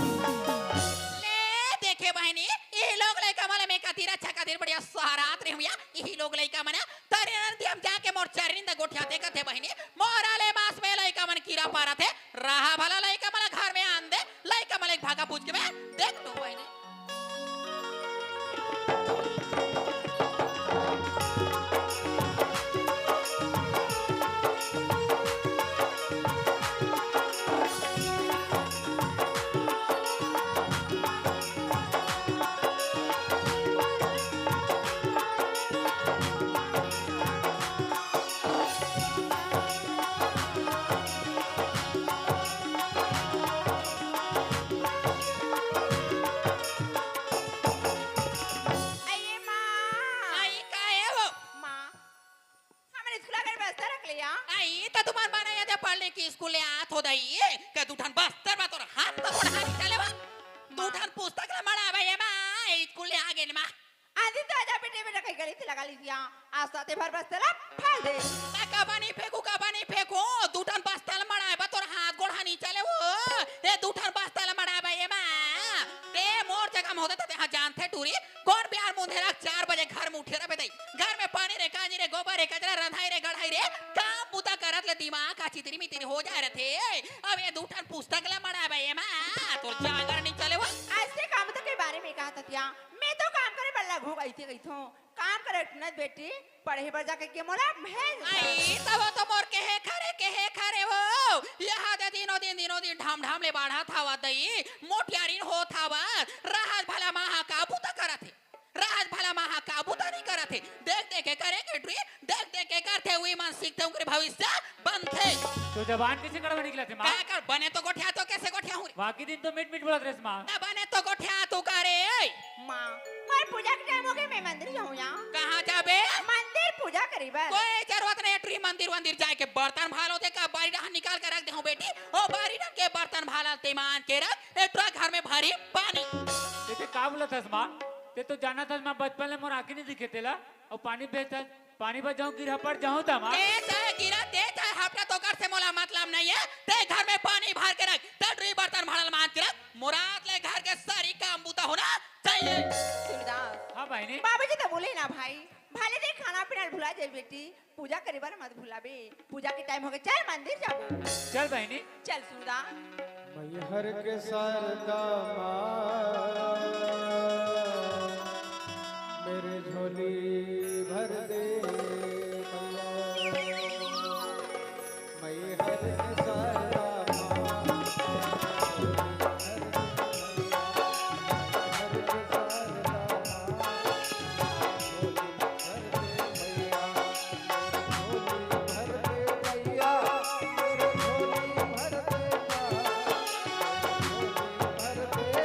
ले देखे बहनी ये लोग लइका माले में कतीर अच्छा कतीर बढ़िया सहारात रे हुआ यही लोग लइका मने तरे नंदी हम जाके मोर चरनिंद गोठिया देखत है बहनी मोराले मास में लइका मन कीड़ा पारा थे रहा भला लइका मन घर में आन दे लइका मन एक भागा पूछ के मैं देख तो बहनी अये माँ आई का है वो माँ हमारे स्कूल आकर बस्ता रख लिया आई तो तुम्हार माना या पढ़ने की स्कूल ले आत हो दई के दूठन बस्तर बा तोर हाथ तो कोण हाथ चले बा दूठन पुस्तक ले मड़ा बा ये मां स्कूल ले आ गेल मां आधी तो आजा बेटे बेटा कहीं गली थी लगा लीजिए आज साथे भर बस्ता ला फाल दे का पानी फेंकू दूठन बस्तर मड़ा बा तोर हाथ गोड़ हानि चले वो ए दूठन बस्तर मड़ा बा ये मां ते मोर जगह में होता ते हां जानते टूरी कौन बिहार मुंधेरा 4 बजे घर में उठे रे घर में पानी रे काजी रे गोबर रे कचरा रंधाई रे गढ़ाई रे काम बुता करत ले दिमाग का चितरी मितरी हो जाए रथे अब ये दूठन पुस्तक ला मड़ा बा ये मां तोर जागर नहीं चले वो ऐसे काम तो के बारे में कहा था क्या मैं तो काम करे बल्ला घू गई थी काम करे न बेटी पढ़े पर जाके के मोला भेज आई तब तो मोर के है खरे वो यहाँ दे दिनों दिन ढाम ढाम ले बाढ़ा था वा दई मोटियारीन हो था वा राहत भला महा काबू तो करत है राहत भला महा काबू तो नहीं करत है देख के करे केटरी देख के करते हुए मन सीखते उनके भविष्य बनते तो जबान कैसे कड़वा निकला थे माँ क्या कर बने तो गोठिया तो कैसे गोठिया हूँ बाकी दिन तो मीट मीट बोलत रहे माँ ना बने तो गोठिया तू करे माँ और पूजा के टाइम हो गए मैं मंदिर जाऊँ यहाँ कहाँ जाबे मंदिर पूजा करी बस कोई जरूरत नहीं ट्री मंदिर जाए के बर्तन भालो दे का बारी डहान निकाल के रख दे हूं बेटी ओ बारी डहान के बर्तन भाला ते मान के रख ए ट्रक घर में भरी पानी ते का बोला था माँ ते तो जाना था माँ बचपन में मोर आँखें नहीं दिखे तेला और पानी बेचता पानी पर जाऊँ गिरा पड़ जाऊँ था माँ ते चाहे गिरा ते चाहे हफ्ता तो कर से मोला मतलब नहीं है ते घर में पानी भर के रख ते ट्री बर्तन भाला मान के रख मुराद ले घर के सारी काम बूता होना चाहिए सूरदास हाँ भाई ने बाबूजी तो बोले ना भाई भाले दे खाना पीना भुला जाए बेटी पूजा करे बार मत भुलाबे पूजा के टाइम हो गए चल मंदिर जाबो चल भाई ने चल सूरदास मैहर के शारदा मेरे झोली भर दे मैहर के शारदा भर दे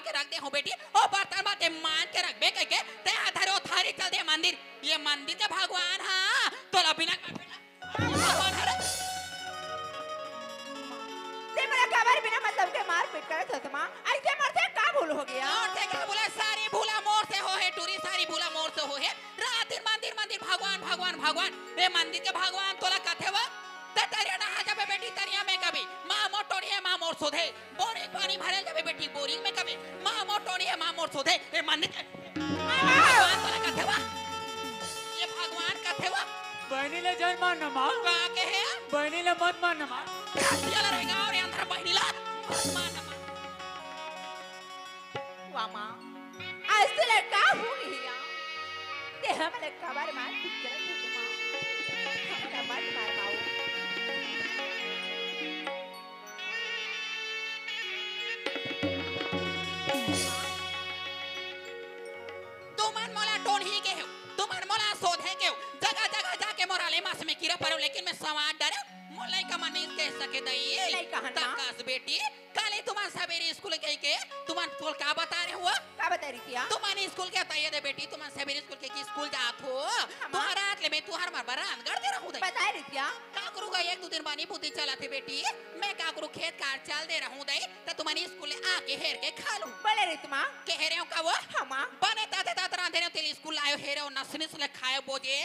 के रख दे हो बेटी ओ बर्तन बाते मान के रख बे के ते आधारो थारी चल दे मंदिर ये मंदिर के भगवान हां तोला बिना भगवान हरे ते मेरा खबर बिना मतलब के मार पीट करत हत मां ऐसे मरते का भूल हो गया और ते क्या बोला सारी भूला मोर से हो है टूरी सारी भूला मोर से हो है रात दिन मंदिर मंदिर भगवान भगवान भगवान ये मंदिर के भगवान तोला कथे वा ते तरिया ना हा जाबे बेटी तरिया में कभी मां मोर टोड़ी है मां मोर सोधे बोरिंग पानी भरे जाबे बेटी बोरिंग में कभी मां मोर टोड़ी है मां मोर सोधे ये मंदिर के भगवान तोला कथे वा ये भगवान कथे वा बहनी ले जान मार न मार का के है बहनी ले मत मार न मार चला रहेगा और ये अंदर बहनीला मान वाह मां आज से लड़का हो गया ते हमारे खबर मार पीट करत हत मां हमारा मत मार माओ तुमन मोला टोनी के हो तुमन मोला सोधे के हो जगह जगह जाके मोरा ले मास में कीड़ा पड़ो लेकिन मैं समाज डरे मोलाई का मन कह सके दई लइका हन ना। तकास बेटी काले तुमन सवेरे स्कूल गई के तुमन स्कूल का बता रहे हुआ का बता रही थी तुमन स्कूल के तैयार दे बेटी तुमन सवेरे स्कूल के की स्कूल जात हो तुम्हारा रात ले मैं तुहार मार बरान गड़ दे रहूं दई बता रही थी का करूंगा एक दो दिन बानी बुद्धि चला थे बेटी मैं का करूं खेत काट चल दे रहूं दई तो तुमन स्कूल आके हेर के खा लूं बोले रही तुम के हेरे का वो हमा बने ताते ताते रांधे ने तेल स्कूल आयो हेरे और नसने से खाए बोझे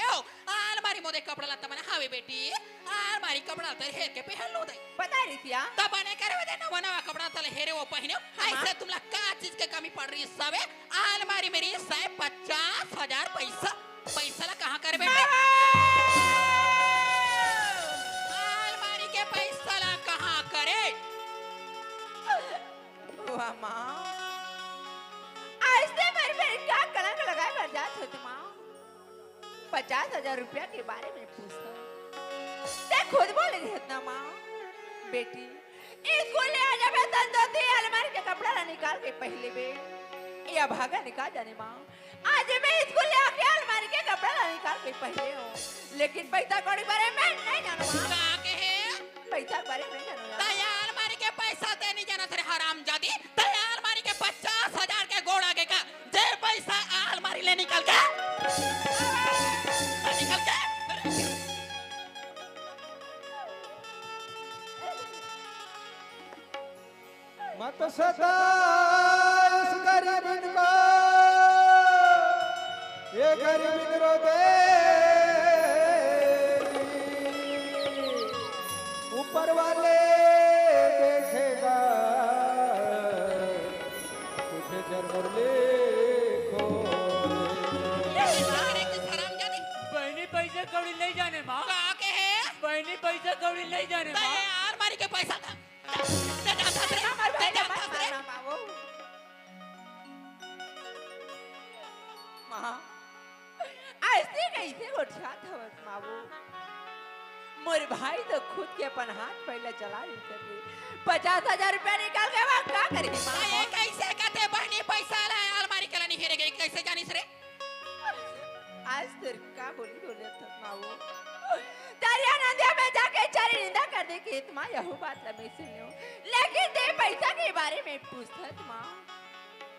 अलमारी मोदे कपड़ा लता मैंने हावे बेटी अलमारी कपड़ा तर हेर के पहन लो दई बता रही थी तब बने करे वे नवा नवा कपड़ा तले हेरे वो पहने ऐसे तुमला का चीज के कमी पड़ रही सबे अलमारी मेरी साहब 50,000 पैसा पैसा ला कहां करे बेटे अलमारी के पैसा ला कहां करे वाह मां आज से मेरे क्या कलंक लगाए कर जात हो तुम 50,000 रुपया के बारे में पूछता ते खुद बोले थे इतना मां बेटी स्कूल ले आ जा मैं तंदोती अलमारी के कपड़ा ना निकाल के पहले बे या भागा निकाल जाने मां आज मैं स्कूल ले आके अलमारी के कपड़ा ना निकाल के पहले हूं लेकिन पैसा कौड़ी बारे में नहीं जानो मां का के है पैसा के बारे में नहीं जानो यार तैयार मारी के पैसा दे नहीं जाना तेरे हराम जादी तैयार मारी के 50,000 के गोड़ आगे का जे पैसा अलमारी ले निकल के निकल के मत सता इस गरीब को ये गरीब रो दे ऊपर वाले देखेगा तुझे जरूर लिखो बहनी पैसे कौड़ी ले जाने माँ का के है बहनी पैसे कौड़ी ले जाने माँ तैयार मारी के पैसा था ऐसे कैसे उठा था मावो मोर भाई तो खुद के अपन हाथ पहले चला रही करके 50,000 रुपया निकाल के वहाँ क्या करेगी माँ ये कैसे कहते बहनी पैसा ला अलमारी के नहीं हेरे गई कैसे जानिस रे आज तेरे का बोले था मावो तारिया नंदिया में जाके चारी निंदा कर दे कि माँ यह बात मैं सुनियो लेकिन दे पैसा के बारे में पूछता माँ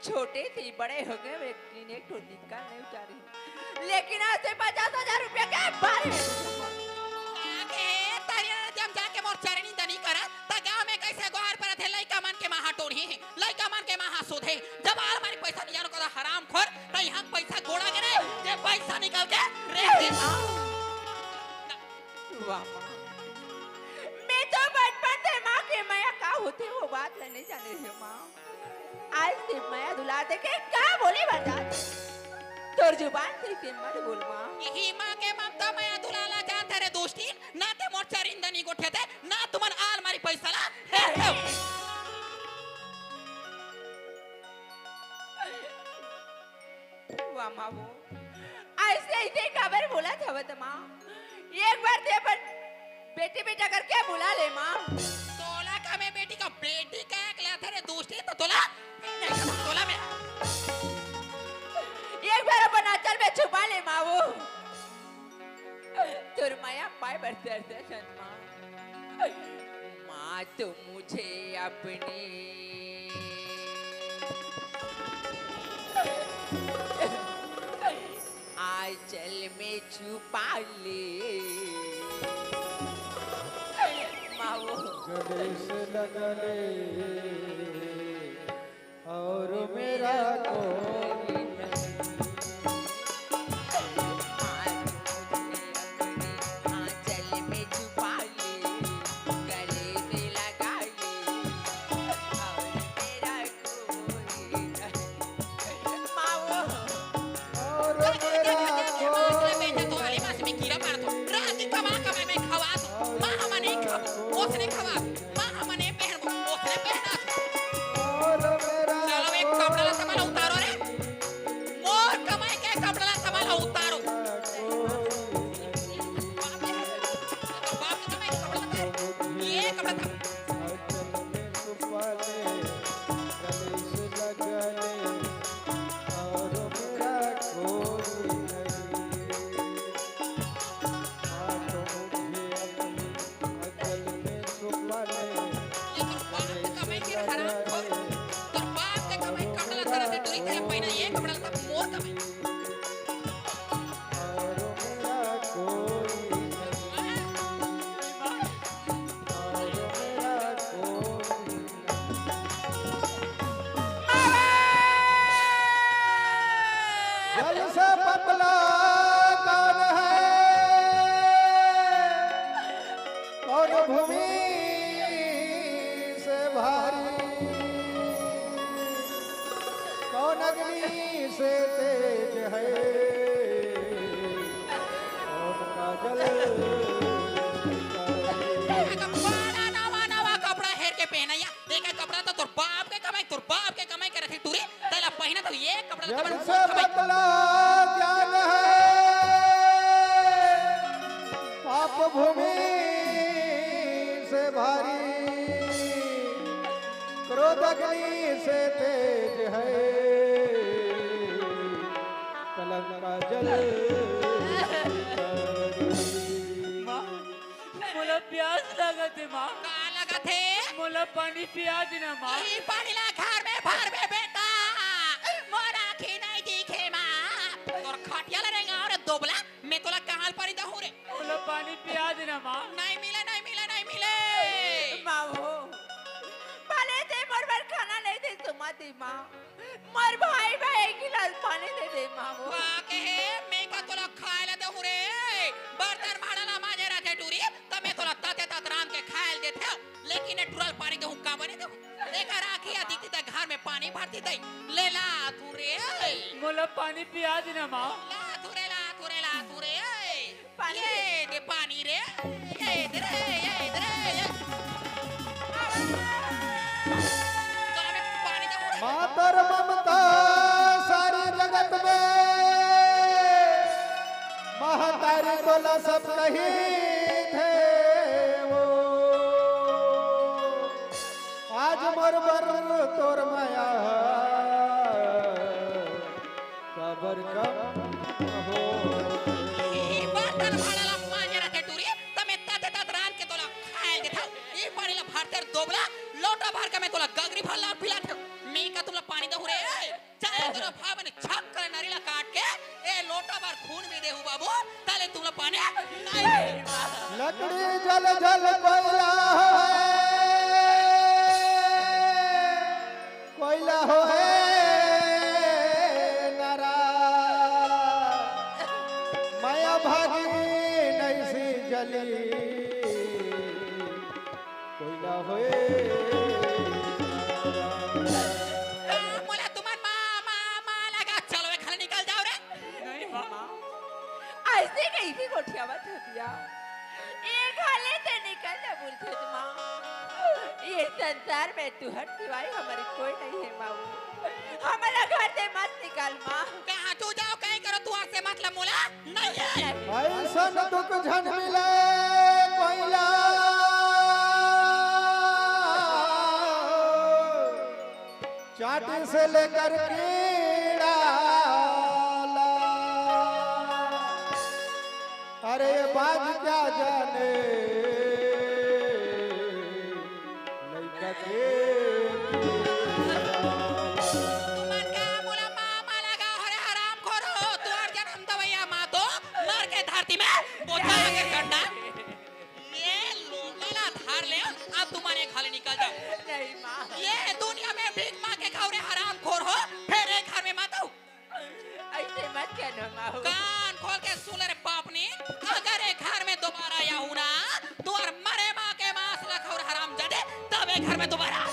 छोटे थे बड़े हो गए व्यक्ति ने तो निकाल नहीं उतारी लेकिन आज से 50,000 रुपया के बारे में आके तारिया जब जाके मोर चारी निंदा नहीं करा ता गांव में कैसे गोहार पर थे लइका मन के माहा टोड़ी है लइका मन के माहा सोधे जब अलमारी पैसा नहीं जानो कदा हराम खोर त यहां पैसा गोड़ा के रे जे पैसा निकाल के रे वाह माँ मैं तो बचपन से माँ के माया का होती वो बात नहीं जाने रही माँ आज से माया दुला दे के क्या बोली बता तोर जुबान से मत बोल माँ यही माँ के ममता माया दुलाला जाते रे दोस्ती ना ते मोर चारिंदा नहीं गोठे थे ना तुमन अलमारी पैसा ला हे वाह माँ वो ऐसे ऐसे खबर बोला था वो तो माँ एक बार ते पर बेटी बेटा करके बुला ले माँ तोला का मैं बेटी का एक ला थे रे दोस्ती तो तोला तोला में एक बार अपन आंचल में छुपा ले माँ वो तुर माया पाए बढ़ते दर्शन माँ माँ तो मुझे अपने में छुपा ले माओ गले से लगले और मेरा कोई आंचल में छुपा ले गले में लगा ले और मेरा कोई नहीं माओ और मेरा और मेरा आंचल में छुपा ले गले से लगले और मेरा कोई नहीं हाथों मुझे अपनी आंचल में छुपा ले और मेरा कोई नहीं और मेरा कोई नहीं जल से पतला कौन है कौन भूमि से भारी कौन अग्नि से तेज है कौन का जल जल से पतला ज्ञान है पाप भूमि से भारी क्रोध अग्नि से तेज है कलंक का जल मोला प्यास लगत है माँ मोला पानी पिया देना माँ मोला पानी पिया देना माँ नहीं मिले नहीं मिले नहीं मिले माओ पहले से मोर पर खाना नहीं दे तुम दी माँ मोर भाई भाई एक गिलास पानी दे दे माओ वाके मैं का तोला खायला दे हुरे बर्तन भाड़ा माजे रहते टूरी तो मैं तोला ताते तात राम के खायल देते लेकिन ये टुरल पानी के हुक्का बने दे देखा राखी आती थी घर में पानी भरती थी ले ला तुरे मोला पानी पिया देना माँ ला तुरे ये दे पानी रे ये दे रे तोला मैं पानी दे हुरे मातर ममता सारी जगत में महतारी तोला सब कही थे वो आज मोर बर तोर माया कबर कम हो बर्तन भाड़ा माजे रहते टूरी तमे ताते तात रान के तोला खायल देता ये पानी ला भरते दोबला लोटा भर के मैं तोला गगरी भर ला पिला थे मैं का तुला पानी दे हुरे चाहे तोला भाव ने छक करे नरीला काट के ए लोटा भर खून में दे हु बाबू ताले तुला पानी नहीं लकड़ी जल जल कोयला कोयला हो है नरा माया भागी नहीं सी जली कोयला होए मोला तुमन मां लगा चलो ए खाली निकल जाओ रे नहीं माँ ऐसे कैसी कोठिया मत दिया ये खाले ते निकल जा बोलते थे माँ ये संसार में तू हट सिवाय हमारी कोई नहीं है माँ हमारा घर से मत निकाल माँ कहां तू जाओ कहीं करो तू से मतलब मोला नहीं है ऐसा दुख झन मिले कोयला चाटी से लेकर कीड़ा अरे बाज क्या जाने लइका के मन का मोला मामा लगा हरे हराम खोरो तू और जन्म दवैया माँ तो न माऊ कान खोल के सुन रे बापनी, अगर ये घर में दोबारा आया हूं ना, तो और मरे माँ के मांस रखा और हराम जादे, तब ये घर में दोबारा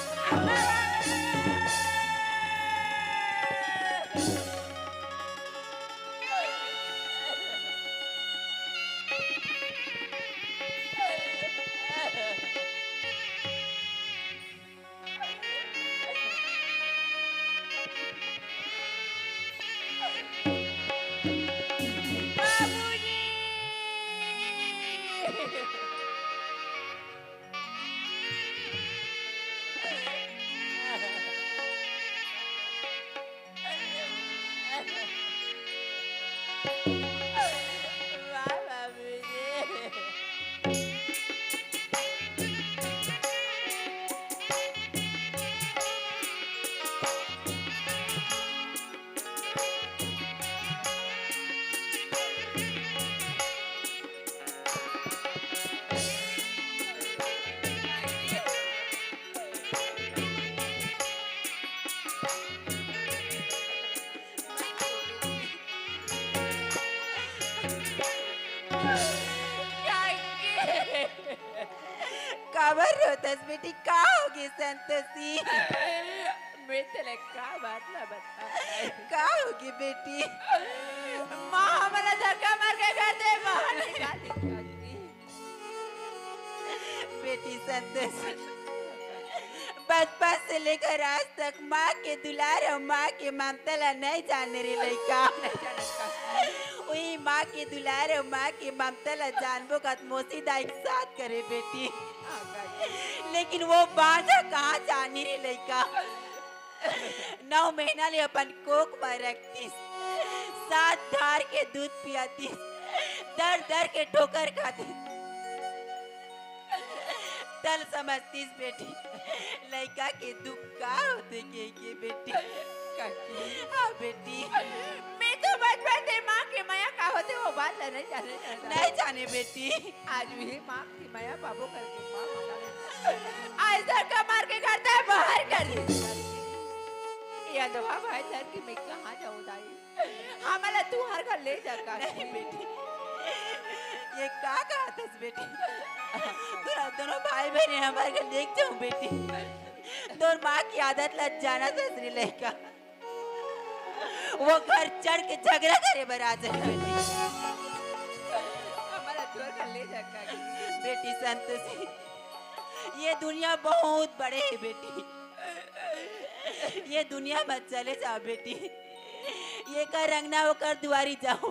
वाह बाबूजी काबर रोतस बेटी का होगी संतोषी बेटे का बात ना बता का होगी बेटी माँ हमारा धक्का मार के घर से बाहर निकाली बेटी संतोषी बचपन से लेकर आज तक माँ के दुलार और माँ के ममता ला नहीं जाने रे लड़का वही माँ के दुलार और माँ के ममता ला जानबो का मोसीदा एक साथ करे बेटी लेकिन वो बाजा कहाँ जानी रे लड़का 9 महीना ले अपन कोक में रखतीस 7 धार के दूध पियातीस दर दर के ठोकर खातीस तल समझतीस बेटी लड़का के दुख का होते के बेटी हाँ बेटी मैं तो बचपन से माँ के माया का होते वो बात नहीं जाने बेटी आज भी माँ की माया बाबू करके माँ आज धक्का मार के घर से बाहर कर दी ये दवा भाई सर की मैं कहाँ जाऊँ दाई हमारा तू हर घर ले जाकर बेटी ये का कहा था बेटी दोनों भाई बहन हमारे घर देख जाऊँ बेटी दोनों माँ की आदत लग जाना था श्रीलय का वो घर चढ़ के झगड़ा करे बराज हमारा तू घर ले जाकर बेटी संतोषी ये दुनिया बहुत बड़े है बेटी ये दुनिया मत चले जाओ बेटी ये कर रंगना वो कर दुआरी जाओ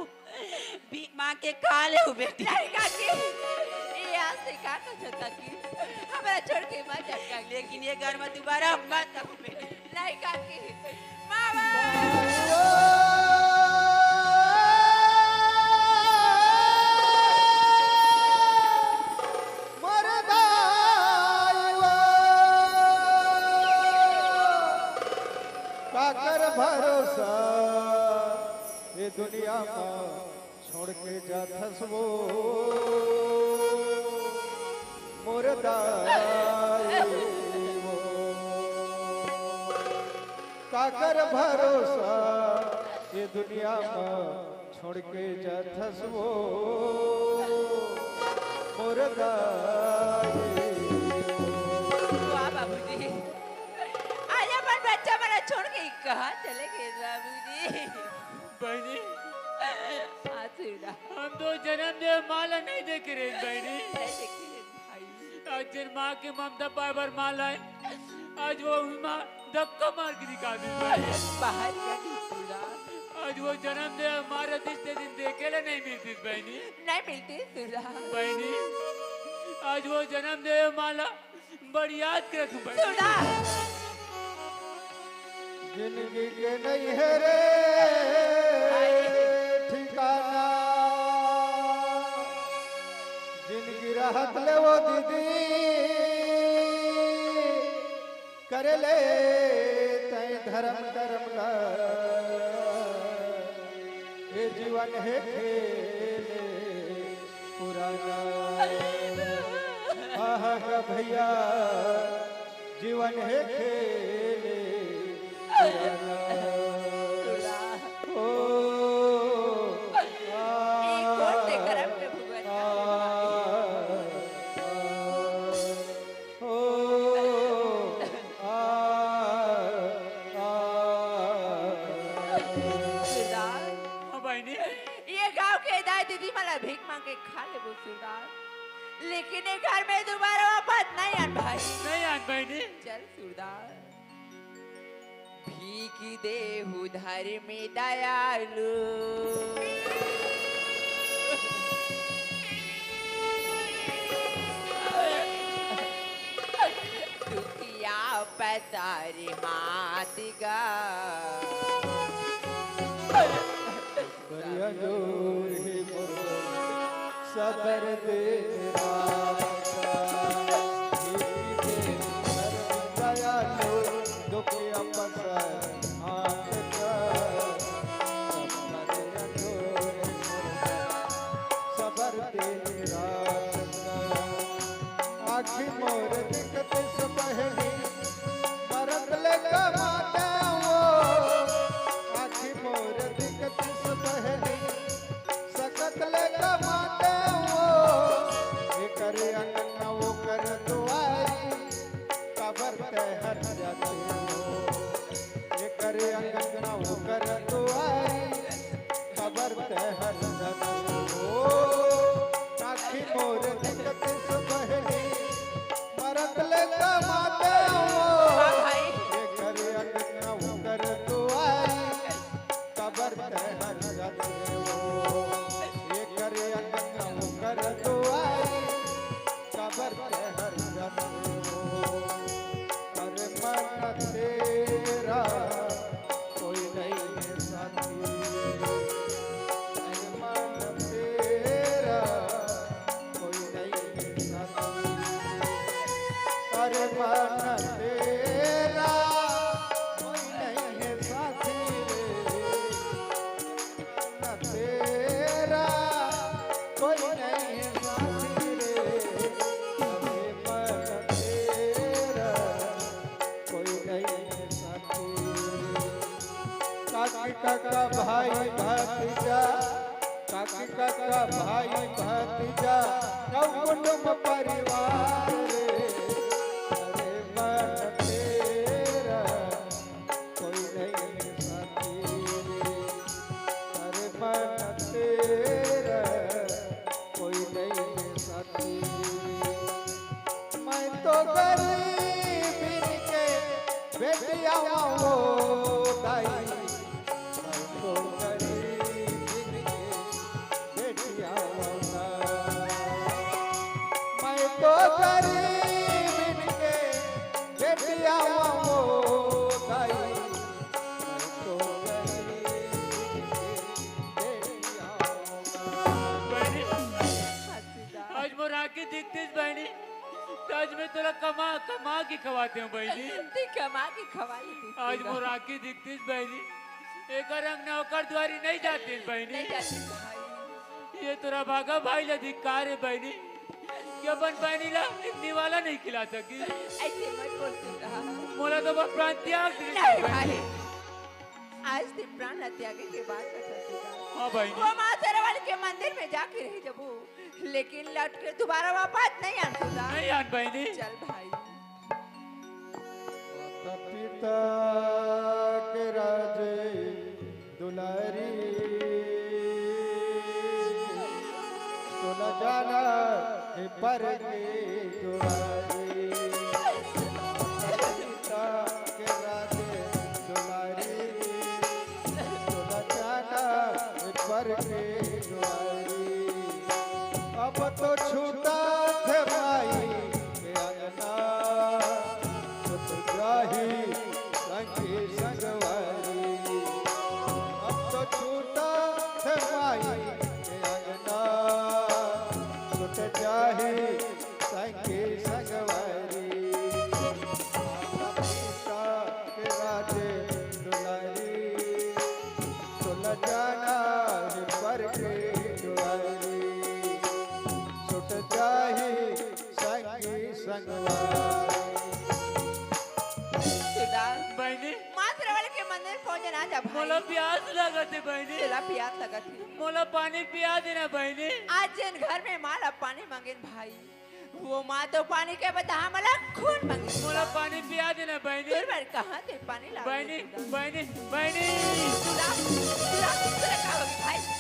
भी माँ के खा ले बेटी काकी ये आज से का काकी हमारा छोड़ के मत जा काकी लेकिन ये घर में दोबारा मत आओ बेटी नहीं काकी मामा काकर भरोसा ये दुनिया में छोड़ के जा धसबो मुर्दाई वो काकर भरोसा ये दुनिया में छोड़ के जा धसबो मुर्दाई वाह बाबूजी आज अपन बच्चा मेरा छोड़ के कहाँ चले गए बाबूजी बहनी आसुरा हम तो जन्म दे माला नहीं देख रहे बहनी नहीं देखी रे भाई आज जिन माँ के ममता पाए पर माला है आज वो माँ धक्का मार के दिखा दी बहनी बाहर का दूसरा आज वो जन्म दे हमारे दिन देखे ले नहीं मिलती बहनी नहीं मिलती सुरा बहनी आज वो जन्म दे माला बड़ी याद कर तू बहनी सुरा जिंदगी के नहीं है रे ठिकाना जिंदगी राहत ले वो दीदी कर ले तय धर्म धर्म ला ये जीवन है खेले पुराना आह भैया जीवन है खेले पुराना ओ बहनी ये गांव के दाई दीदी मला भीख मांग के खा ले वो सूरदास, लेकिन ये घर में दोबारा वापस नहीं आन भाई। नहीं आन बहनी। चल सूरदास, भीख देहु धर्म दयालु, दुखिया पसारी हाथ गा, सबर दे दयालु दुखिया पसार हाथ गा, सबर दे आखी मोर दिखत सुपहली मरद ले कमाता वो, आखी मोर दिखत सुपहली सकत ले कमाता वो, ये करे अंगना वो कर दुआरी कबर पे हर जाते हो, ये करे अंगना वो कर दुआरी कबर पे हर जाते हो, आखी मोर दिखत सुपहली मरद ले कमाते हो, ये करे अंगना वो कर दुआरी कबर पे हर जाते हो, ये करे अंगना वो कर दुआरी कबर पे हर जाते हो, कर मन तेरा कोई नहीं है साथी, कर मन तेरा कोई नहीं है साथी, कर मन तेरा कोई नहीं है साथी रे, मन तेरा कोई नहीं है साथी रे, मन तेरा कोई नहीं है साथी, काकी काका भाई भतीजा, काकी काका भाई भतीजा कुटुंब परिवार रे, अरे मन तेरा कोई नहीं है साथी रे, अरे मन तेरा कोई नहीं है साथी, मैं तो गरीब के बेटिया वो दाई, मैं तो गरीब के बेटिया वो मैं तो गरीब के बेटिया वो दाई, मैं तो गरीब के बेटिया बहनी आज मोर आके दिखतीस बहनी, तो आज मैं तेरा कमा कमा के खवाते हूँ बहनी, तू कमा के खवा ली थी आज मोर आके दिखतीस बहनी, एक रंग न होकर द्वारी नहीं जाती बहनी, नहीं जाती भाई। ये तेरा भागा भाई ला धिक्कार है बहनी, कि अपन बहनी ला एक निवाला नहीं खिला सकी, ऐसे मत बोल सूरदास। मोला तो बस प्राण त्याग दी नहीं भाई, आज ते प्राण त्यागे के बाद का सूरदास, हाँ बहनी वो माँ शेरावाली के मंदिर में जाके रह जबू, लेकिन लौट के दोबारा वापस नहीं आन सूरदास। नहीं आन बहनी। चल भाई, माता पिता के राजे दुलारी, तो न जाना है पर के दुलारी, माता पिता के राजे दुलारी, तो न जाना है पर के दुलारी, अब तो छूटा थे भाई के अंगना, सुत जाही संगी संगवारी, अब तो छूटा थे भाई के अंगना, सुत जाही संगी संगवारी, माता पिता के राजे दुलारी, तो न जाना है पर के दुलारी, सुट जाही संगी संगवारी। सूरदास, बहनी माँ शेरावाली के मंदिर पहुंचे ना जा मोला भाई, प्यास लगत है बहनी, तेरा प्यास लगा थी। मोला पानी पिया देना बहनी, आज जिन घर में माला पानी मांगे भाई, वो माँ तो पानी के बता मला खून मांगे, मोला पानी पिया देना बहनी, फिर मैं कहाँ से पानी ला बहनी बहनी बहनी सूरदास, सूरदास, तेरा क्या हो गया भाई?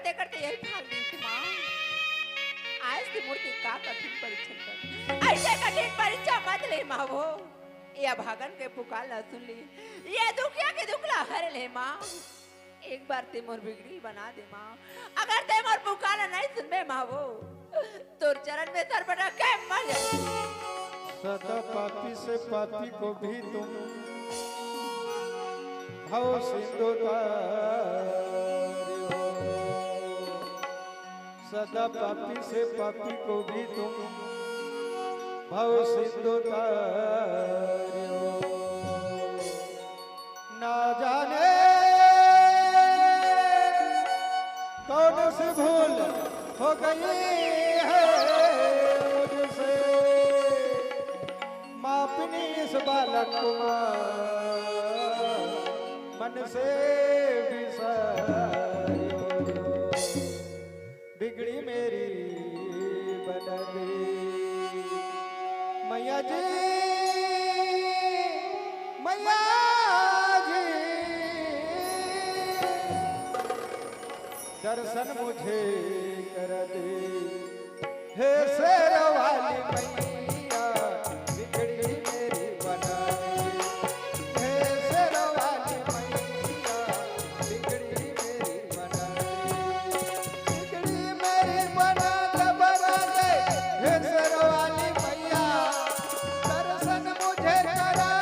करते करते यही भाग गई थी माँ। आज की मूर्ति का कठिन परीक्षण कर, ऐसे कठिन परीक्षा मत ले माँ। वो ये भागन के पुकार न सुन ली, ये दुखिया के दुखला हर ले माँ। एक बार ते मोर बिगड़ी बना दे माँ। अगर ते मोर पुकार नहीं सुनबे माँ, वो तोर चरण में सर पटक के मर जाए। सदा पापी से पापी को भी तुम भव सिंधु तारे हो। सदा पापी से पापी को भी तुम भव सिंधु तारे हो। ना जाने कौन सी भूल हो गई है मुझसे, मापनी इस बालक को मन से बिसारियो। बिगड़ी मेरी बना दे मैया जी, मैया जी। दर्शन मुझे कर दे हे शेर वाली मैया, बिगड़ी मेरी बना दे हे शेर वाली मैया, बिगड़ी मेरी बना दे, बिगड़ी मेरी बना दे हे शेर वाली मैया। दर्शन मुझे करा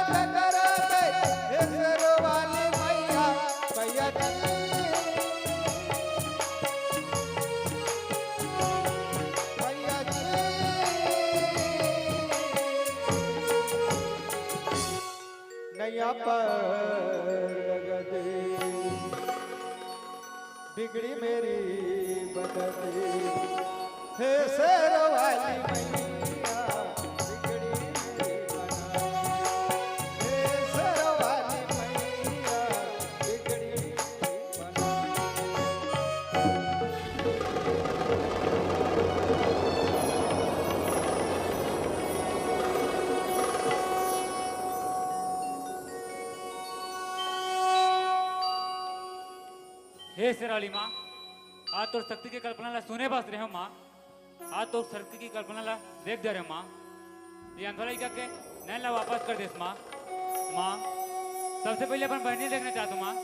दे हे शेर वाली मैया, मैया जी। नैया पर लगा दे, बिगड़ी मेरी बना दे हे शेर वाली मैया, बिगड़ी मेरी बना दे हे शेर वाली मैया, बिगड़ी मेरी बना हे शेरावाली माँ, आज तो शक्ति की कल्पना ला सुने बस रहे हो माँ। आज तो शक्ति की कल्पना ला देख दे रहे हो माँ। ये अंधोला क्या के नैन ला वापस कर देस माँ। माँ सबसे पहले अपन बहनी देखना चाहता हूँ माँ।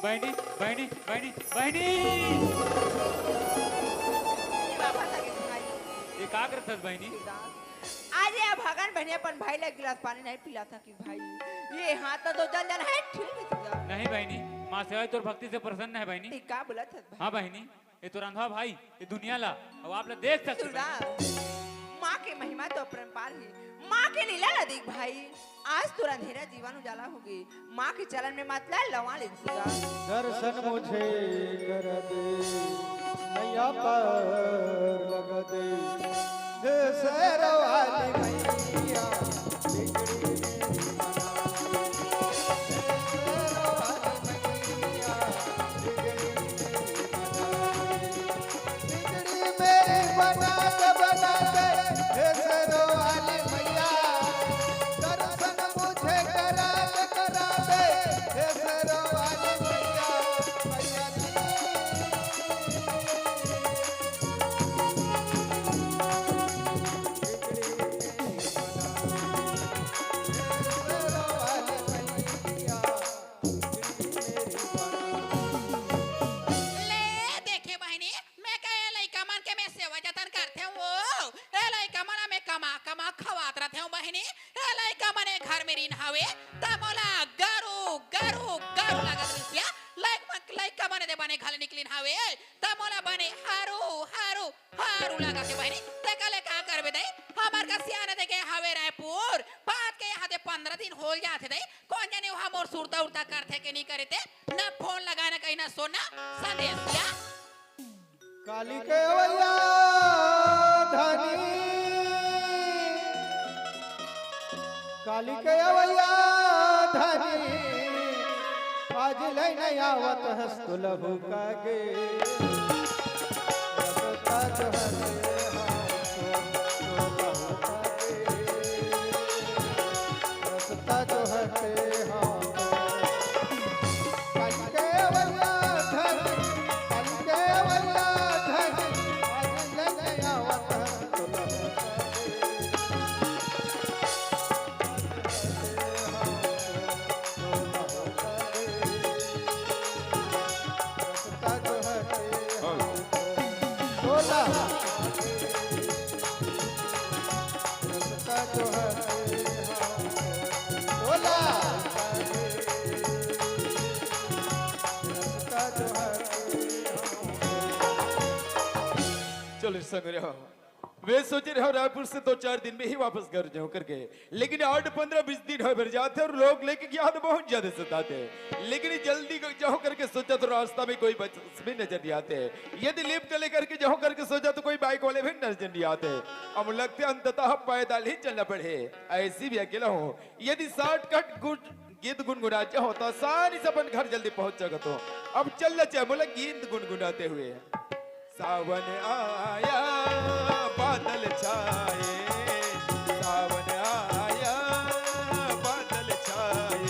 बहनी बहनी बहनी बहनी, वापस आ गई तुम्हारी। ये का करत हस बहनी? आज ये भगवान बहने अपन भाई ला गिलास पानी नहीं पिला था कि भाई ये हाथ तो जल जल है ठीक है तुझा। नहीं बहनी, माँ सेवा तोर भक्ति से प्रसन्न है बहनी। ठीक का बोला था भाई। हाँ बहनी, ये तो रंधवा भाई, ये दुनिया ला अब आप लोग देख सकते सुधा, हैं। माँ की महिमा तो अपरंपार है। माँ के लीला ला देख भाई, आज तो अंधेरा जीवन उजाला होगी। माँ के चरण में मतला लवा ले सुधा। दर्शन मुझे कर दे नैया पर लगा दे हे शेर वाली मैया, बिगड़ी मेरी बना दे, बना दे हे शेर वाली मैया। दर्शन मुझे करा दे हे शेर वाली मैया, मैया जी। ले देखे बहनी, मैं कहे लइका मन के मैं सेवा जतन करते हूँ। वो ए लइका मन में कमा कमा खवात रहते हूँ बहनी। ए लइका मने घर में रिन हवे तमोला गरु गरु गरु लागत रुसिया। लइका मने दे बने खाली निकलिन हवे तमोला बने हारू हारू हारू लागत है बहनी। ते कले का करबे दे हमार का सियाने दे के हवे रायपुर बात के यहाँ दे 15 दिन हो जाते दे। कौन जाने वहाँ मोर सुरता उड़ता करते के नहीं करते न फोन लगाना कहीं ना सोना संदेश या काली के अवैया धनी, काली के अवैया धनी, आज ले नहीं आवत हस्त लहू का गे। रसता जो हरे रसता जो हरे काली के अवैया धनी, काली के अवैया बोला उसका जो है बोला उसका जो है चलो संग रहो। वे सोच रहे हो रायपुर से 2-4 दिन में ही वापस घर जाओ करके, लेकिन 8-15-20 दिन हो भर जाते और लोग लेके याद बहुत ज्यादा सताते हैं। लेकिन जल्दी जाओ करके सोचा तो रास्ता में कोई बस भी नजर नहीं आते। यदि लिफ्ट लेकर के जाओ करके सोचा तो कोई बाइक वाले भी नजर नहीं आते। अब लगते अंततः पैदल ही चलना पड़े। ऐसी भी अकेला हूँ, यदि शॉर्टकट गीत गुनगुनाचा होता आसानी से अपन घर जल्दी पहुंच सका। तो अब चलना चाहिए बोला गीत गुनगुनाते हुए। सावन आया बादल छाए, सावन आया बादल छाए,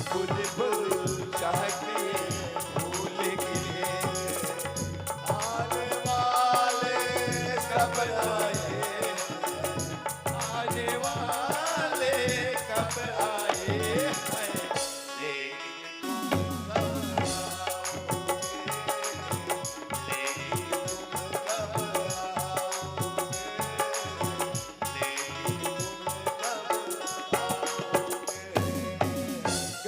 बुलबुल चहके फूल गिरे, आने वाले कब आए, आने वाले कब आए,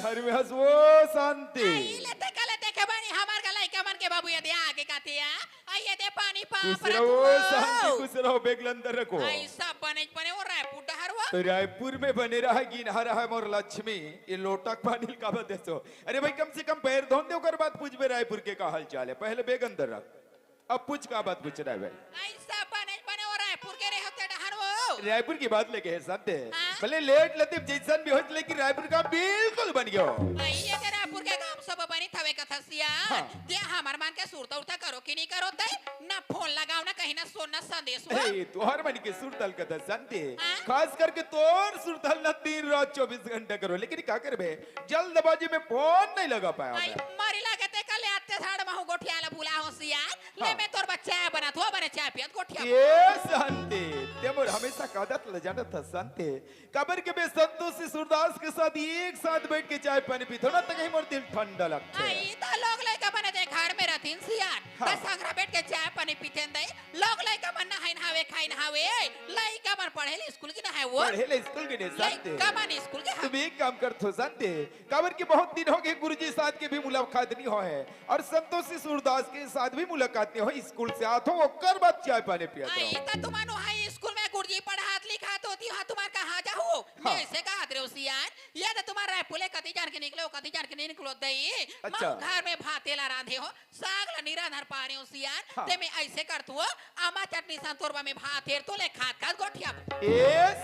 घर में हंसो शांति। लेते के बनी हमार का लइका मन के बाबू ये दे आगे कातिया आइए दे पानी पाप खुश रहो शांति, खुश रहो, बेग अंदर रखो। ऐसा बने बने और रायपुर डहरवा तो रायपुर में बने रहा गिनहा रहा मोर लक्ष्मी, ये लोटक पानी का बदेसो। अरे भाई कम से कम पैर धोन दे ओकर बाद पूछ बे रायपुर के का हाल चाल है। पहले बेग अंदर रख, अब पूछ का बात पूछ रहा है भाई। ऐसा बने और रायपुर के रहे होते डहरवा रायपुर की बात लेके है साथे, हाँ? भले लेट लतीफ जैसन भी हो, लेकिन रायपुर का बिल्कुल बन गया। आइए ते रायपुर के काम सब बनी थवे कथसिया हाँ। दे हमार मान के सुरता उठा करो कि नहीं करो तय ना फोन लगाओ ना कहीं ना सोना संदेश हो तोहर मन के सुरतल का शांति, हाँ? खास करके तोर सुरतल ना दिन रात 24 घंटे करो। लेकिन क्या करबे जल्दबाजी में फोन नहीं लगा पाया आई मैं। मारी लागते कल आते झाड़ महु गोठियाला भूला होसियार ले हाँ। मैं तोर बच्चा बना थो बने चाय पियत गोठिया ये शांति तेमोर हमेशा कादत ल जाना था शांति। कबर के बे संतोष से सूरदास के साथ एक साथ बैठ के चाय पानी पीतो ना तो कहीं मोर दिल ठंडा लगता है। आई तो लोग लइका बने दे घर में रहतीन सियार हाँ। त संगरा बैठ के चाय पानी पीते दे लोग लइका मन नहाइन हावे खाइन हावे लइका मन पढ़े ले स्कूल की ना है वो पढ़े ले स्कूल के नहीं शांति। लइका मन स्कूल के तुम एक काम कर थो शांति, कबर के बहुत दिन हो गए गुरुजी साथ के भी मुलाकात नहीं हो है और संतोष से सूरदास के साथ भी मुलाकात नहीं हो। स्कूल से आतो ओकर बाद चाय पानी पिया आई त तुमानो हाई स्कूल में गुरुजी पढ़ात लिखात होती हां तुम्हार कहां जाओ हाँ। ऐसे कहत रे सियार ये तो तुम्हारा रायपुर कति जान के निकलो कति जान के नहीं निकलो दई अच्छा। घर में भातेला रांधे हो साग ला निराधार पानी हो सियार हाँ। ते में ऐसे करत हो आमा चटनी संतोरबा में भातेर तो ले खात खात गोठिया ए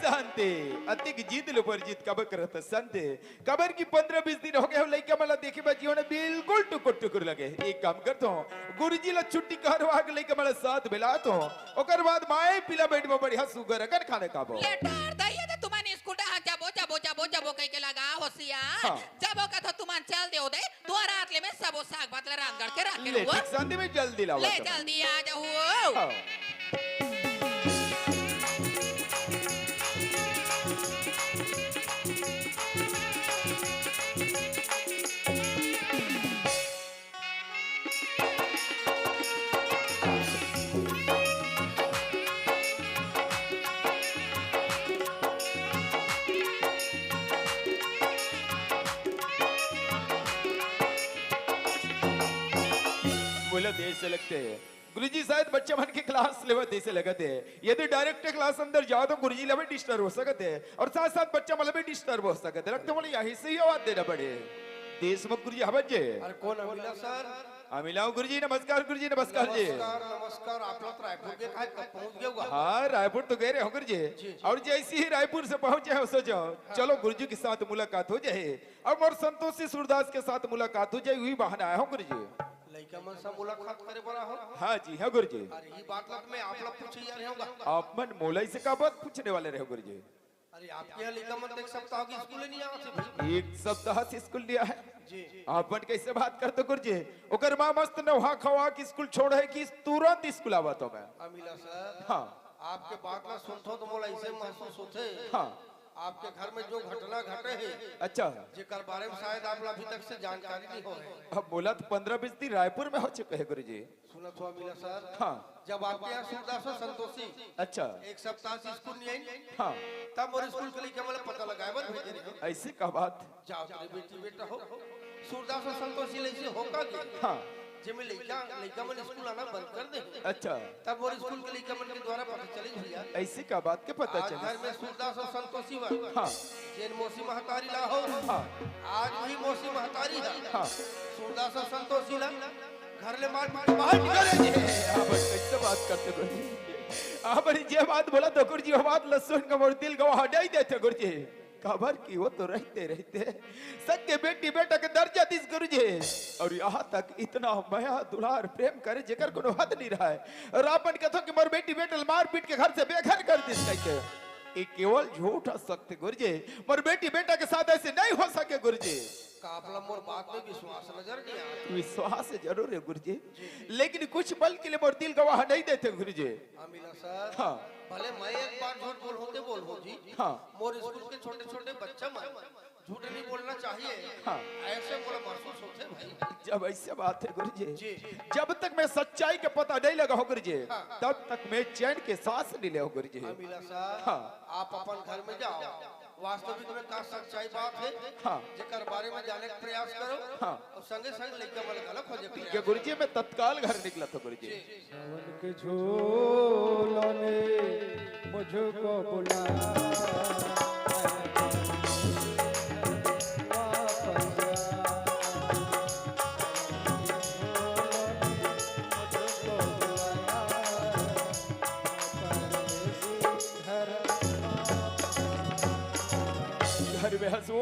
शांति अतिक जीत लो पर जीत कबर करत शांति। कबर की 15-20 दिन हो गए हो लइका मला देखे बच्ची होने बिल्कुल टुकुर टुकुर लगे। एक काम करतो गुरुजी ला छुट्टी करवा के लइका मला साथ मिलातो ओकर बाद माए पिला बैठ में बढ़िया सुगर अगर खाने खाबो ले डार दई ते तुम्हारे स्कूल दा जाबो जाबो जाबो जाबो कह के लगा हो सियार हाँ। जाबो का तो तुमान चल दे दे तो रात ले में सबो साग भात ले रांधगढ़ के रख ले के ठीक शांति में जल्दी लावा ले तो। जल्दी आ जाओ हाँ। बोलो देर से लगते हैं गुरुजी शायद बच्चे मन के क्लास लेवा देसे लगते हैं। यदि डायरेक्ट क्लास अंदर जाओ तो गुरुजी ला भी डिस्टर्ब हो सकते हैं और साथ साथ बच्चा मतलब भी डिस्टर्ब हो सकते हैं। लगता बोले यही से ही आवाज देना पड़े देशमुख गुरुजी हवजे। अरे कौन अमिला सर? अमिलाओ गुरुजी नमस्कार, गुरुजी नमस्कार जी। नमस्कार नमस्कार। आप लोग रायपुर के कहाँ कब पहुँच गए होगा? हाँ रायपुर तो गए रहे हो गुरुजी और जैसे ही रायपुर से पहुंचे हो सोचो चलो गुरुजी के साथ मुलाकात हो जाए और मोर संतोषी सूरदास के साथ मुलाकात हो जाए वही बहाना आया हूँ गुरुजी। लइका मन से मुलाकात करे बड़ा हो। हाँ जी हाँ गुरुजी। अरे ये बात लग में आप लोग पूछे यार होगा। आप मन मोलाई से का बात पूछने वाले रहे हो गुरुजी। अरे आपके यहाँ लइका मन देख सकता हो कि स्कूल नहीं आवा से भाई। एक सप्ताह से स्कूल लिया है जी आप मन कैसे बात करते गुरुजी। ओकर माँ मस्त नहा खवा के स्कूल छोड़ है कि तुरंत स्कूल आवा तो मैं। अमिला सर हाँ आपके बात ला सुनथो तो मोला ऐसे महसूस होते हाँ आपके घर में जो घटना घटे है अच्छा जेकर बारे में शायद आप अभी तक से जानकारी नहीं हो है। अब बोला तो 15-20 दिन रायपुर में हो चुके हैं गुरुजी। सुनत हुआ मिला सर। हाँ जब आपके यहाँ सूरदास और संतोषी अच्छा एक सप्ताह से स्कूल नहीं आई हाँ तब और स्कूल के लिए केवल पता लगाए बस भेजे रहे हो। ऐसी का बात। जाओ तेरे बेटी बेटा हो सूरदास और संतोषी ले होगा कि हाँ जिसमें लड़का मन स्कूल आना बंद कर दे अच्छा तब और स्कूल के लड़का मन के द्वारा पता चली भैया ऐसी का बात के पता आज चला। घर में सूरदास और संतोषी बा हाँ जैन मौसी महतारी ला हो हाँ आज भी मौसी महतारी है हाँ सूरदास और संतोषी ला घर ले मार मार बाहर निकले आप कैसे बात करते गुरुजी। आप जे बात बोला तो गुरुजी वो बात लसुन का मोर दिल गवा नहीं देते गुरुजी। खबर की वो तो रहते रहते सत्य बेटी बेटा के दर्जा दिस गुरुजी। और यहाँ तक इतना माया दुलार प्रेम करे जेकर कोनो हद नहीं रहा है। और अपन कथो कि मोर बेटी बेटा मार पीट के घर से बेघर कर दिस कह के केवल झूठ हो सकते गुरुजी। मोर बेटी बेटा के साथ ऐसे नहीं हो सके गुरुजी। काफला मोर बात में विश्वास नजर नहीं आता। विश्वास जरूर है गुरुजी लेकिन कुछ पल के लिए मोर दिल गवाह नहीं देते गुरुजी। अमीना सर हाँ भले मैं एक बार झूठ बोल हो जी हाँ मोर स्कूल के छोटे छोटे बच्चा मन झूठ नहीं बोलना चाहिए हाँ ऐसे मोला महसूस होते भाई। जब ऐसे बात है गुरुजी जी जब तक मैं सच्चाई के पता नहीं लगा हो गुरुजी तब तक मैं चैन के सांस नहीं ले हो गुरुजी। अमीना सर हाँ आप अपन घर में जाओ वास्तविक में का सच्चाई बात है हाँ जेकर बारे में जाने का प्रयास करो हाँ और संगे संग लड़का वाले गलत हो जाए ये गुरुजी मैं तत्काल घर निकला था गुरुजी। सावन के झूलों ने मुझको बुलाया घर में हंसो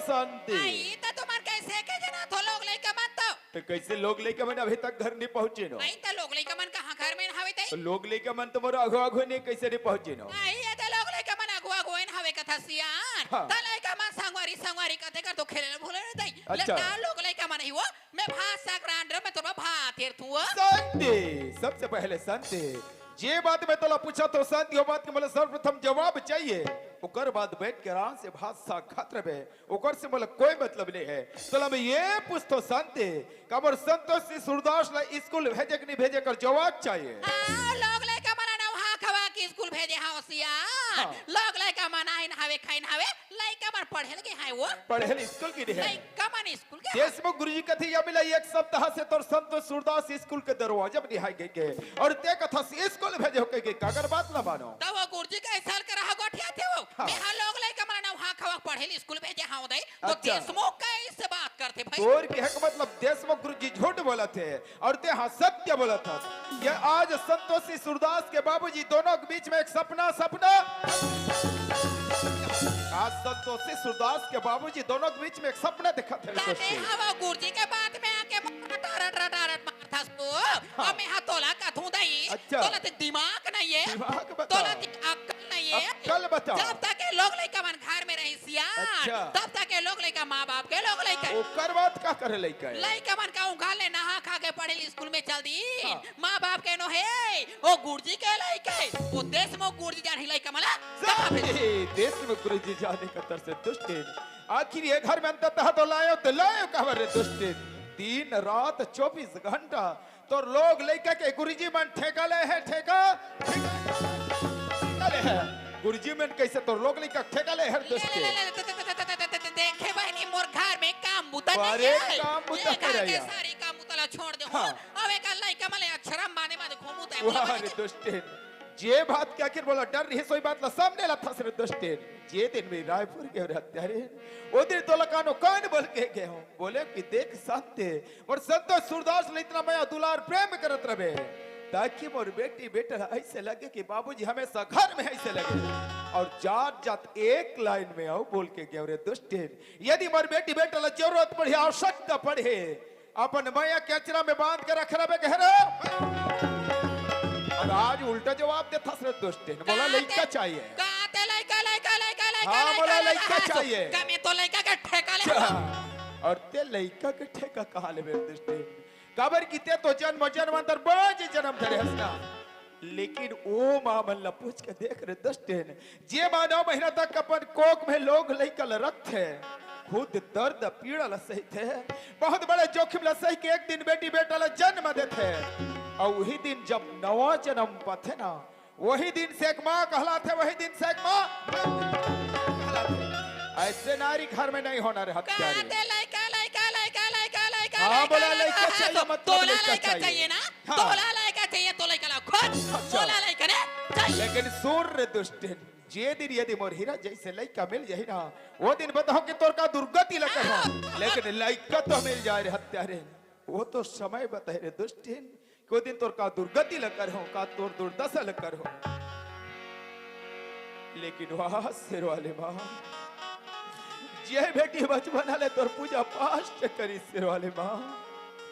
शांति। आई त तुम्हार कैसे के जना थो लोग लइका मन तो कैसे लोग लेके मन अभी तक घर नहीं पहुंचे नो। आई त लोग लइका मन कहां घर में हवे तई तो लोग लेके मन तुम्हारा अगो अगो नहीं कैसे नहीं पहुंचे नो। आई त लोग लइका मन अगुआ गोइन हवे कथा सियान हाँ। त लइका मन संगवारी कथे कर तो खेले भूले नहीं तई अच्छा। लटा लोग लइका मन हियो मैं भात साग्रांड में तोरा भात हेर तू शांति सबसे पहले शांति जे बात में तोला पूछा तो शांति हो बात के मतलब सर्वप्रथम जवाब चाहिए ओकर बाद बैठ के आराम से भात साक्षात रहे ओकर से मतलब कोई मतलब नहीं है। तोला मैं ये पूछ तो शांति कबर संतोष से सूरदास ला स्कूल भेजे कि नहीं भेजे कर जवाब चाहिए। हां लोग लइका मन नहा खवा के स्कूल भेजे हां सियान हाँ। लोग लइका मन आइन हवे खाइन हवे लइका मन पढ़े लगे हाय वो पढ़े स्कूल की नहीं है लइका मन स्कूल के देशमुख गुरुजी कथी या मिला एक सप्ताह से तोर संतोष सूरदास स्कूल के दरवाजा में निहाई गए के और ते कथा से स्कूल भेजे हो के कागर बात ना मानो तब वो गुरुजी का साल के रहा गोठिया थे वो हाँ। यहाँ लोग लइका मन नहा खवा पढ़े स्कूल भेजे हां दई तो अच्छा। देशमुख का इससे बात करते भाई तोर के हक मतलब देशमुख गुरुजी झूठ बोला थे और ते हाँ सत्य बोला था। ये आज संतोषी सूरदास के बाबूजी दोनों के बीच में एक सपना आज संतोषी सूरदास के बाबूजी दोनों के बीच में एक सपना देखा थे। ताते हवा गुरुजी के बात में आके टारट मारथास तो और मैं तोला का थू दई अच्छा। तोला ते दिमाग नहीं है दिमाग बताओ। तोला ते अक्ल नहीं है अक्ल बताओ। जब तक के लोग लइका मन घर में रही सिया अच्छा। तब तक के लोग लइका माँ बाप के लोग लइका ओकर बात का करे लइका है? लइका मन का उघाले नहा खा के पढ़े स्कूल में चल दी हाँ। माँ बाप के नो है ओ गुरुजी के लइका वो देशमुख गुरुजी जान लइका मला कहां भेज देशमुख गुरुजी जाने का तर से दुष्ट आखिर ये घर में अंततः तो लायो कहां रे दुष्ट दिन रात 24 घंटा तो लोग लइका के गुरुजी मन ठेका ले है ठेका ले है गुरुजी मन कैसे तो लोग लइका ठेका ले है दुष्ट देखे बहनी मोर घर में काम बुता नहीं अरे है काम बुता ये घर करे के यार। सारी काम बुतला छोड़ दे हाँ। अब एक लइका मले अक्षरम बाने बाने घूमू वाह रे दुष्ट जे बात क्या आखिर बोला डर रही सोई बात ला सामने ला था रे दुष्ट जे दिन में रायपुर के हत्यारे ओ दिन तो लकानो कान बोल के गए हो बोले कि देख शांति और संतोष सूरदास ले इतना माया दुलार प्रेम करत रहे ताकि मोर बेटी बेटा ऐसे लगे कि बाबूजी हमेशा घर में ऐसे लगे और जात जात एक लाइन में आओ बोल के गए रे दुष्ट यदि मोर बेटी बेटा ला जरूरत पड़े आवश्यकता पड़े अपन माया के अचरा में बांध के रख रहे कह और आज उल्टा जवाब दे था सर दुष्ट बोला लइका चाहिए काते लइका हाँ, बोला लइका चाहिए। का मैं तो लइका के ठेका ले और ते लइका के ठेका कहाँ ले दुष्ट काबर की ते तो जन्म जन्मांतर बज जन्म धरे हसना लेकिन ओ मामन ला पूछ के देख रे दस्टेन जे मां 9 महीना तक अपन कोक में लोग लइकल रखते खुद दर्द पीड़ा ला सही थे बहुत बड़े जोखिम ला सही के एक दिन बेटी बेटा ला जन्म देते और वही दिन जब नवा जन्म पाथे ना वही दिन से एक माँ कहलाते वही दिन से एक माँ कहलाते ऐसे नारी घर में नहीं होना रे हत्यारी कहते लइका लइका लइका लइका लइका हाँ बोला लइका चाहिए मतलब तोला लइका लइका चाहिए ना हाँ। तोला लइका चाहिए तो लइका ला खुद तोला लइका ने चाहिए लेकिन सूर्य दुष्टन जे दिन यदि मोर हीरा जैसे लइका मिल जाए ना वो दिन बताओ कि तोर का दुर्गति लगे हो लेकिन लइका तो मिल जाए रे हत्यारे वो तो समय बताए रे दुष्टन को दिन तोर का दुर्गति लकर हो का तोर दुर्दशा लकर हो लेकिन वहां शेर वाले मां जे बेटी बचपन ले तोर पूजा पाठ करी शेर वाले मां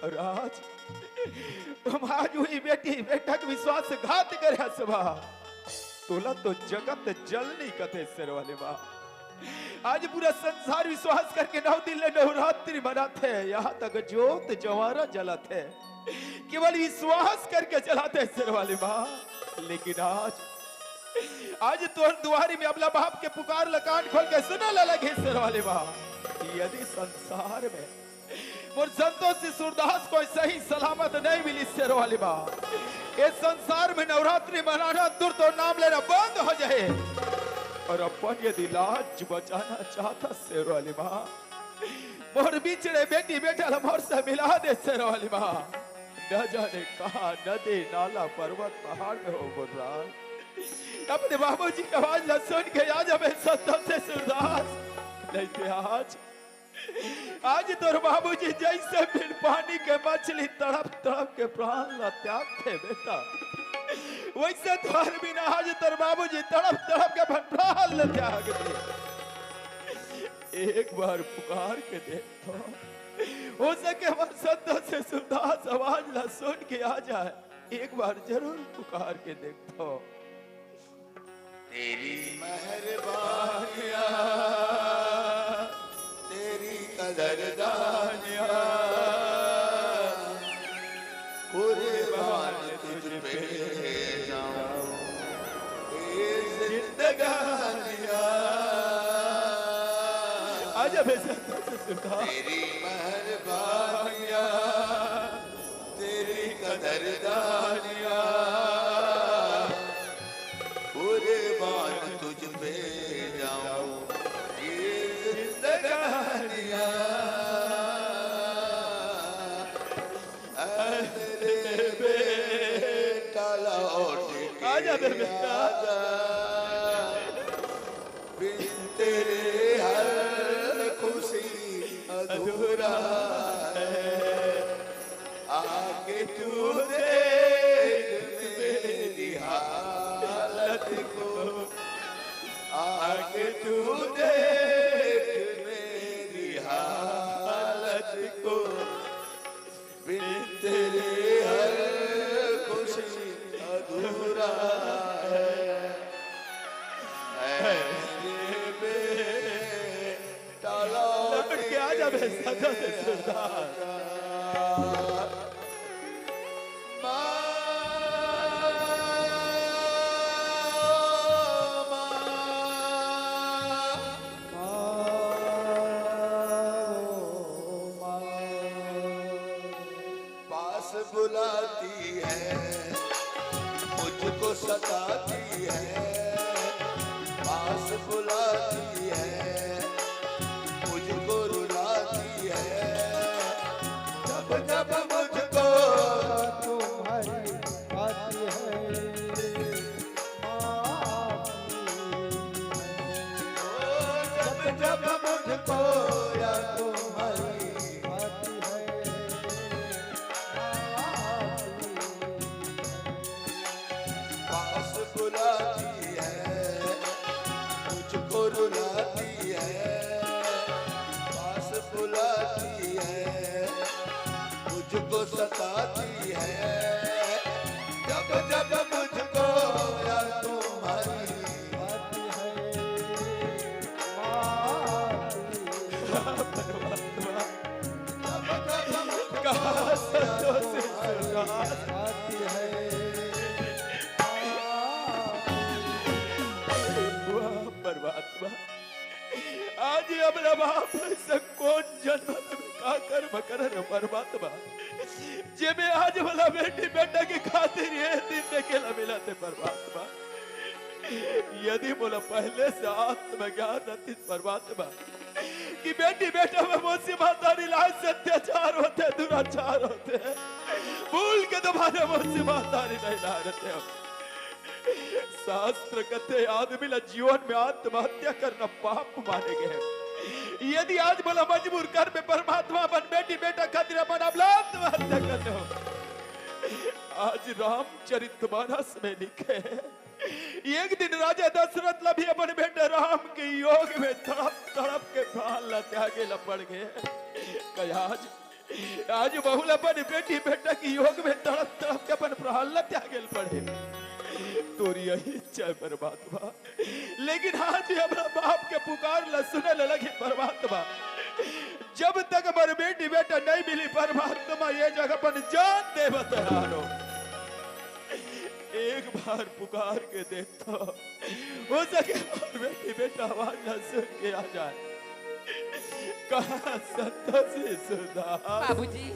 और आज तुम आज हुई बेटी बेटा के विश्वासघात करे सभा तोला तो जगत जल नहीं कथे शेर वाले मां आज पूरा संसार विश्वास करके 9 दिन नवरात्रि मनाते हैं यहाँ तक ज्योत जवारा जलाते केवल विश्वास करके चलाते शेर वाली माँ लेकिन आज तोर दुआरी में अपना बाप के पुकार लकान खोल के सुना लगे शेर वाली माँ यदि संसार में और संतोष से सूरदास को सही सलामत नहीं मिली शेर वाली माँ इस संसार में नवरात्रि मनाना दूर तो नाम लेना बंद हो जाए और अपन यदि लाज बचाना चाहता शेर वाली माँ मोर बिछड़े बेटी बेटा मोर से मिला दे शेर वाली माँ न जाने कहा नदी नाला पर्वत पहाड़ में हो बोल रहा अपने बाबूजी की आवाज न सुन के आज हमें संतोष से सूरदास नहीं थे आज तोर बाबूजी जैसे फिर पानी के मछली तड़प तड़प के प्राण ला त्याग थे बेटा वैसे तोर बिना आज तोर बाबूजी तड़प तड़प के प्राण ला त्याग दे एक बार पुकार के देखो हो सके हमारे संतोष से सूरदास आवाज ला सुन के आ जाए एक बार जरूर पुकार के देखो तेरी मेहरबानियां तेरी कदरदानियां कुर्बान तुझ पे जाऊं ये जिंदगानियां आजा बेटा तेरी मेहरबानियां तेरी कदरदानियां कुर्बान तुझ पे जाऊं ये जिंदगानियां तेरे बेटा लौट के आजा बेटा बिन तेरे हर खुशी अधूरा है आगे तू देख मेरी हालत को आगे तू देख मेरी हालत को बिन तेरे हर खुशी अधूरा है मेरे बेटा लौट के आजा बेटा सूरदास बुलाती है मुझको सताती है पास बुलाती है मुझको रुलाती है जब जब मुझको तुम्हारी आती है जब जब मुझको या तुम्हारी बुलाती है मुझको रुलाती है पास बुलाती है मुझको सताती है जब जब मुझको या तुम्हारी आती है हमरा बाप ऐसा कौन जन्म में का कर्म कर रे परमात्मा जे में आज वाला बेटी बेटा के खातिर ये दिन देखेला मिला थे परमात्मा। यदि बोला पहले से आत्मज्ञान रहती परमात्मा कि बेटी बेटा में मुझसे मातारी लाज से अत्याचार होते दुराचार होते भूल के तुम्हारे मुझसे मातारी नहीं ला रहते हो। शास्त्र कहते आदमी ला जीवन में आत्महत्या करना पाप माने गए। यदि आज बोला मजबूर कर में परमात्मा अपन बेटी बेटा खातिर अपन आत्महत्या करने हो। आज रामचरितमानस में लिखे एक दिन राजा दशरथ ला भी अपने बेटे राम के योग में तड़प तड़प के प्राण ला त्यागे ला पड़ गए। आज बहुल अपन बेटी बेटा की योग में तड़प तड़प के अपन प्राण ला त्यागे पड़े। तोरी यही इच्छा है परमात्मा, लेकिन आज हमारा बाप के पुकार ला सुने लगे परमात्मा। जब तक हमारे बेटी बेटा नहीं मिली परमात्मा ये जगह पर जान दे बतहारो। एक बार पुकार के देखता हो सके हमारे बेटी बेटा आवाज न सुन के आ जाए। कहा संतोषी सुधा बाबूजी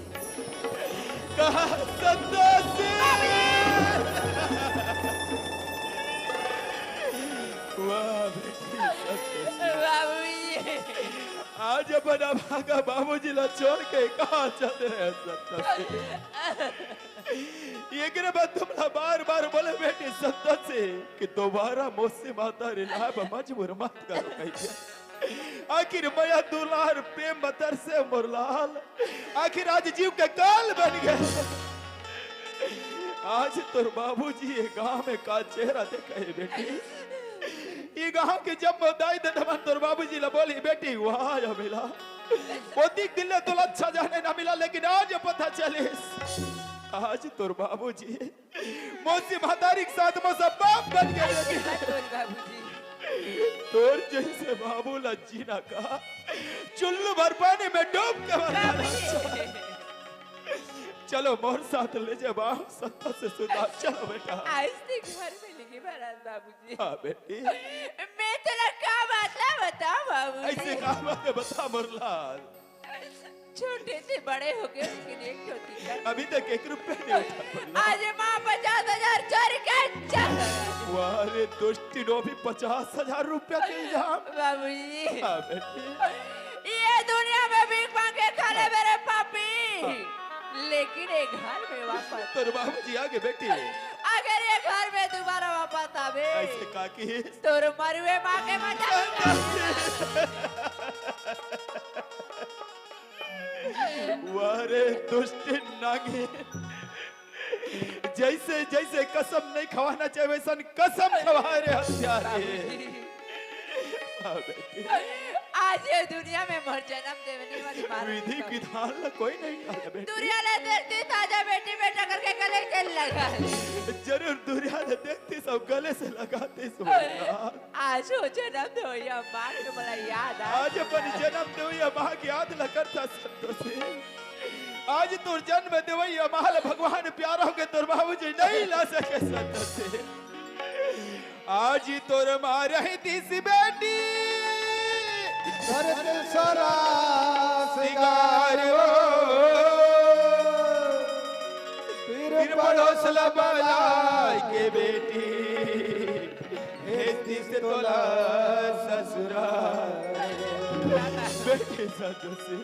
कहा संतोषी वाह बेटी संतोषी बाबूजी आज अपना भागा बाबूजी ला छोड़ के कहा चल रहे संतोषी। ये बाद तुमला बार बार बोले बेटी संतोषी कि दोबारा मुझसे माता रिला मजबूर मत करो कहिए। आखिर मैया दुलार प्रेम बतर से मुरलाल आखिर आज जीव के काल बन गए। आज तोर बाबूजी ये गांव में का चेहरा देखा है बेटी। ये गांव के जब दाई दे दमन तोर बाबूजी ला बोली बेटी वहां या मिला वो दिख दिल तो अच्छा जाने ना मिला, लेकिन आज पता चले आज तोर बाबूजी मौसी महतारी के साथ मौसा बाप बन गए। बाबूजी तोर जैसे बाबू ला जीना का चुल्लू भर पानी में डूब के मरना। चलो मोर साथ ले जा बाप सत्ता से सुधार। चलो बेटा आज से घर में लेके महाराज बाबूजी। हाँ बेटी मैं तेरा क्या बात बता बाबूजी। ऐसे काम है बता मुरलाल। छोटे से बड़े हो गए लेकिन एक छोटी का अभी तक 1 रुपया नहीं उठा। आज माँ 50,000 चोरी का वारे दुष्टी नो भी 50,000 रुपया के इल्जाम। बाबूजी हाँ बेटी ये दुनिया में भीख मांगे खाने मेरे पापी, लेकिन एक घर में वापस तोर बाबूजी आगे बेटी अगर ये घर में दोबारा वापस आवे ऐसे काकी तोर मरुए माँ के मजा। वारे दुष्टी नागी जैसे जैसे कसम नहीं खवाना चाहिए वैसा कसम खवा रहे हत्यारे। हाँ बेटी आज ये दुनिया में मर जन्म देने वाली बात विधि विधान ला कोई नहीं टाला बेटी। दुनिया ने देखती ताजा बेटी बेटा करके गले के लगा जरूर दुनिया ने देखती सब गले से लगाते आज हो जन्म दो या माँ के बड़ा याद आज अपन जन्म दो या माँ की याद ल करता संतोषी। आज तोर जन्म देवई माल भगवान प्यारा के तोर बाबूजी नहीं ला सके संतोषी। आज तोर माँ रहती सी बेटी करते सारा सिंगार फिर पड़ोसला बजाय के बेटी भेजती से तोला ससुराल। बेटी संतोषी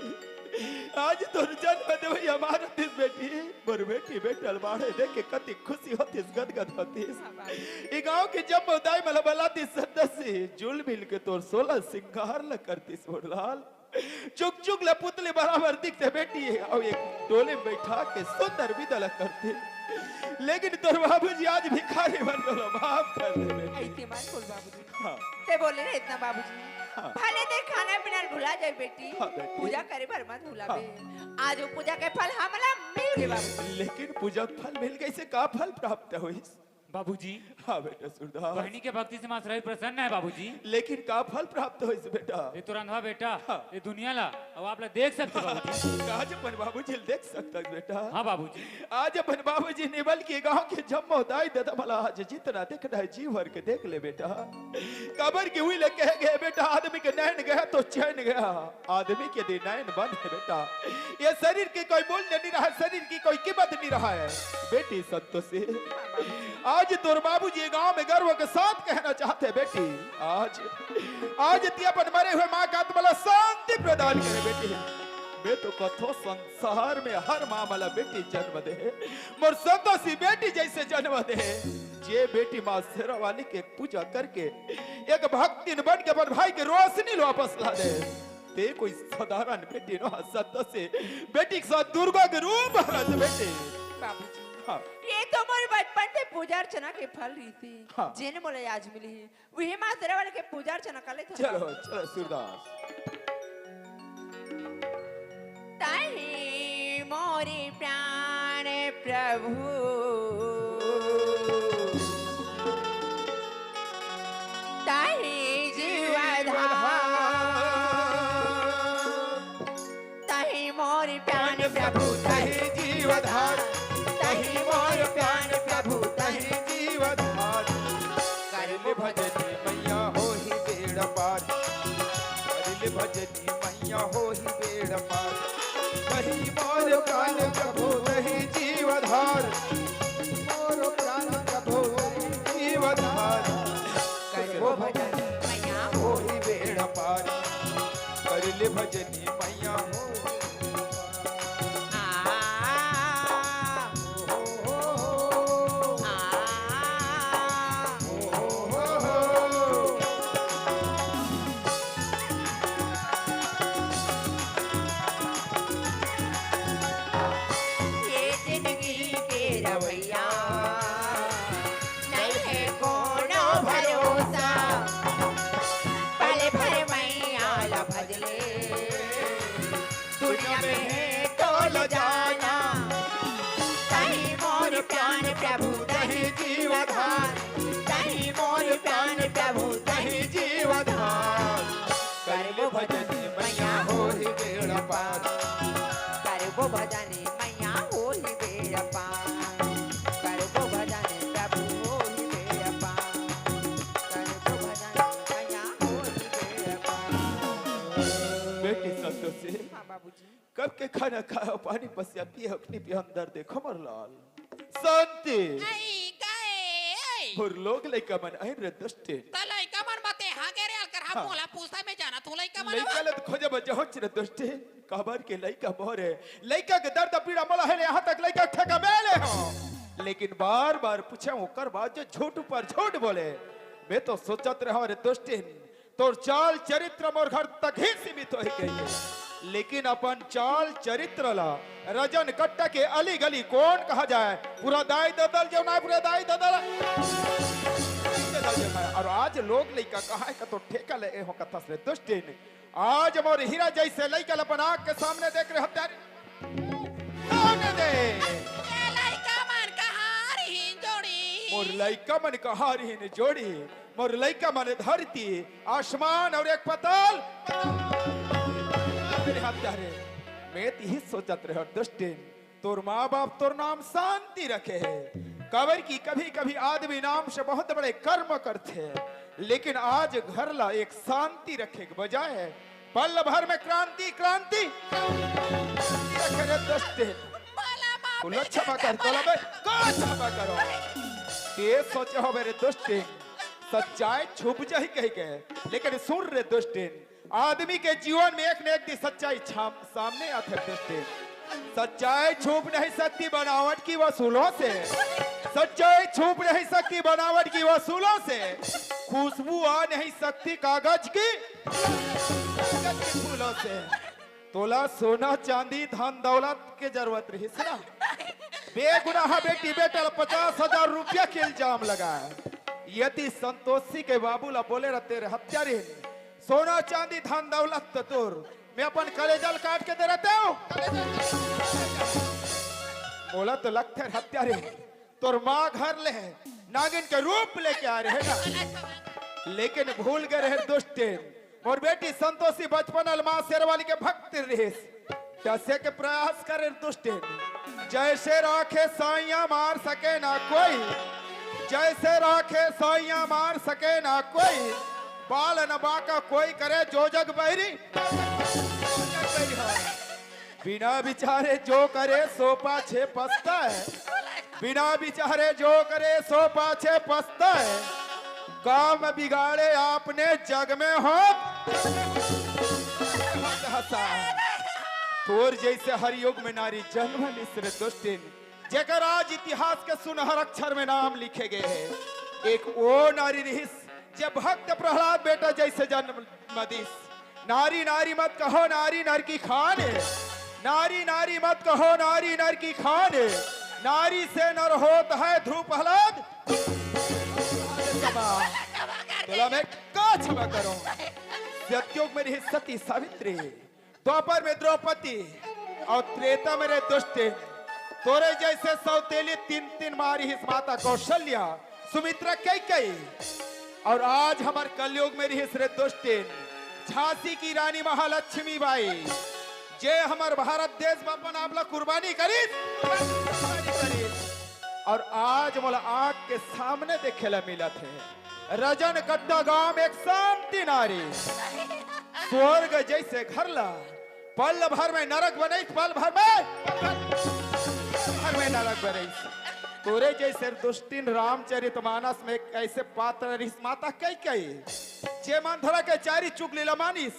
आज तोर जन्म देवई हमारा दिस बेटी मोर बेटी बेटल बाड़े देख के कति खुशी होती गदगद होती। ई गांव के जब दाई मला बलाती संतोषी जुल मिल के तोर 16 सिंगार ल करती सोरलाल। चुक चुक ल पुतले बराबर दिखते बेटी और एक टोले में बैठा के सुंदर विदा करते। लेकिन तोर बाबूजी आज भिखारी बन गए माफ कर दे बेटी। ऐसे मान बोल बाबूजी। हाँ ते बोले ना इतना बाबूजी हाँ। भले ते खाना पीना भुला जाए बेटी, हाँ बेटी। पूजा करे पर मत भुला हाँ। बे। आज वो पूजा के फल हमला मिल गए बाबू। लेकिन पूजा फल मिल गई से का फल प्राप्त हुई बाबूजी हाँ बेटा सूरदास, बहनी के भक्ति से माँ सराय प्रसन्न है बाबूजी। लेकिन का फल प्राप्त हो इस बेटा? ये तो रंधवा बेटा हाँ। ये दुनिया ला अब आप लोग देख सकते हो बाबूजी। आज अपन बाबूजी देख सकता है बेटा। हाँ बाबूजी। आज अपन बाबूजी निबल के गांव के जम्मो दाई दादा मला आज जितना देखना है जी भर के देख ले बेटा। कबर की हुई ले कह गए बेटा, आदमी के नैन गया तो चैन गया, आदमी के दिन नैन बंद है बेटा। ये शरीर की कोई मूल्य नहीं रहा, शरीर की कोई कीमत नहीं रहा है बेटी। संतोषी आज तोर बाबूजी गांव में गर्व के साथ कहना चाहते हैं बेटी, आज ती अपन मरे हुए माँ का आत्मा शांति प्रदान करे बेटी। मैं तो कथो संसार में हर मामला बेटी जन्म दे, मोर संतोषी बेटी जैसे जन्म दे। जे बेटी माँ शेरा वाली के पूजा करके एक भक्ति बन के अपन भाई के रोशनी वापस ला दे, ते कोई साधारण बेटी न संतोषी बेटी के साथ दुर्गा के रूप हरत बेटी। बाबूजी हाँ। ये तो मोर बचपन से पूजा अर्चना के फल रही थी। हाँ। जिन मोले आज मिली वही माँ तेरे वाले के पूजा अर्चना कर ले। चलो चलो सूरदास। ताही मोरे प्राण प्रभु, ताही जीवाधार, ताही मोरे प्राण प्रभु, ताही जीवधार, ताही मोरे प्राण प्रभु, ताही जीवधार। करले भजनी मैया हो ही बेड़ पार, करले भजनी मैया हो ही बेड़ पार। कहीं मोर प्राण प्रभु कहीं जीवधार, मोर प्राण प्रभु जीवधार। करले भजनी मैया हो ही बेड़ पार, करले भजनी मैया हो भजनी मैया हो ही बेड़ पार, करबो भजनी मैया हो ही बेड़ पार, करबो भजनी प्रभु हो ही बेड़ पार, करबो भजनी मैया हो ही बेड़ पार। बेटी संतोषी हाँ बाबूजी। कब के खाना खाओ पानी पसिया पिए अपनी भी अंदर देखो मरलाल शांति आई गए और लोग लइका मन आई रे दस्ते त लइका मन बाते हाँ गेरे अलकर हम हाँ। मोला पूछता मैं जाना तू लइका मन लइका ले खोजे बजे होच रे दस्ते कबर के लइका मोरे लइका के दर्द पीड़ा मला है यहां तक लइका ठका मेले हो लेकिन बार-बार पूछे ओकर बात जो झूठ पर झूठ बोले मैं तो सोचत रहा रे दस्ते तोर चाल चरित्र मोर घर तक ही सीमित हो गई है लेकिन अपन चाल चरित्र ला रजन कट्टा के अली गली कौन कहा जाए पूरा दाई ददल जो ना पूरा दाई ददल और आज लोग लइका कहा है तो ठेका ले हो कथा से दुष्टिन आज मोर हीरा जैसे लइका अपन आंख के सामने देख रहे हत्यारे कौन दे ए लइका मन कहाँ रही जोड़ी मोर लइका मन कहा रही ने जोड़ी मोर लइका मन धरती आसमान और एक पताल मेरे हत्यारे मैं यही सोचत रहे दुष्टिन तोर माँ बाप तोर नाम शांति रखे है कबर की कभी कभी आदमी नाम से बहुत बड़े कर्म करते हैं लेकिन आज घर ला एक शांति रखे के बजाय पल भर में क्रांति क्रांति रखे रे दुष्टिन तू लच्छा कर तोला बे का छापा करो ये सोचे हो मेरे दुष्टिन सच्चाई छुप जाही कह गए लेकिन सुन रे दुष्टिन आदमी के जीवन में एक न एक दिन सच्चाई सामने आते दुष्टिन सच्चाई छुप नहीं सकती बनावट की वसूलों से सच्चाई छुप नहीं सकती बनावट की वसूलों से खुशबू आ नहीं सकती कागज की फूलों से तोला सोना चांदी धन दौलत के जरूरत रही ना बेगुनाह बेटी बेटा 50,000 रुपया के इल्जाम लगाया यदि संतोषी के बाबूला बोले रहते रे हत्यारे सोना चांदी धन दौलत तोर मैं अपन कलेजल काट के दे रहता हूँ बोला तो लगते हत्यारे तोर माँ घर ले नागिन के रूप लेके आ रहे ना, लेकिन भूल गए रहे दुष्टे और बेटी संतोषी बचपन मां शेरवाली के भक्त रहे कैसे के प्रयास करे दुष्टे जैसे राखे साइया मार सके ना कोई, जैसे राखे साइया मार सके ना कोई, बाल न बाका कोई करे जो जग बहरी, बिना विचारे जो करे सो पाछे पछता है, बिना विचारे जो करे सो पाछे पछता है, काम बिगाड़े आपने जग में हो तोर जैसे हर युग में नारी जन्म निश्र दुष्टिन जेकर आज इतिहास के सुनहर अक्षर में नाम लिखे गए हैं। एक वो नारी रहिस जब भक्त प्रहलाद बेटा जैसे जन्म मदिस, नारी नारी मत कहो नारी नर की खान है, नारी नारी मत कहो नारी नर की खान है, नारी से नर होता है ध्रुव प्रहलाद, बोला मैं का क्षमा करूं। सतयुग में रही सती सावित्री, द्वापर में द्रौपदी और त्रेता में रहे दुष्टे, तोरे जैसे सौतेली तीन तीन मारी हिस माता कौशल्या, सुमित्रा कई और आज हमार कलयुग में रही श्री दुष्टिन झांसी की रानी महालक्ष्मी बाई जे हमार भारत देश बापन आपला कुर्बानी करी और आज मोला आंख के सामने देखेला मिला थे। रजन कट्टा गांव में एक शांति नारी स्वर्ग जैसे घरला, पल भर में नरक बने, पल भर में नरक बने। तोरे जैसे दुष्टिन रामचरितमानस में कैसे पात्र माता कई जे मंथरा के चारी चुग लीला मानिस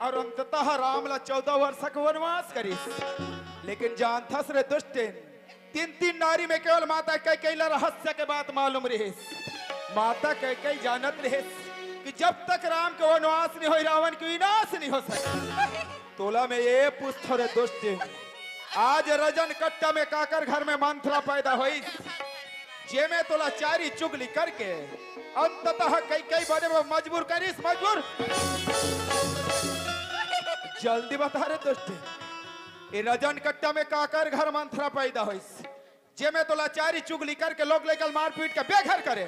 और अंततः रामला 14 वर्ष का वनवास करिस, लेकिन जानथस रे दुष्टिन तीन तीन नारी में केवल माता कई रहस्य के बात मालूम रहिस। माता कई जानत रहिस कि जब तक राम के वनवास नहीं हो रावण के विनाश नहीं हो सके। तोला में ये पूछ रे दुष्टिन आज रजन कट्टा में काकर घर में मंथरा पैदा हुई जे में तोला चारी चुगली करके अंततः कई बने वो मजबूर करिस मजबूर। जल्दी बता रे दुष्टिन ये रजन कट्टा में काकर घर मंथरा पैदा हुई जे में तोला चारी चुगली करके लोग लेकर मार पीट के बेघर करे,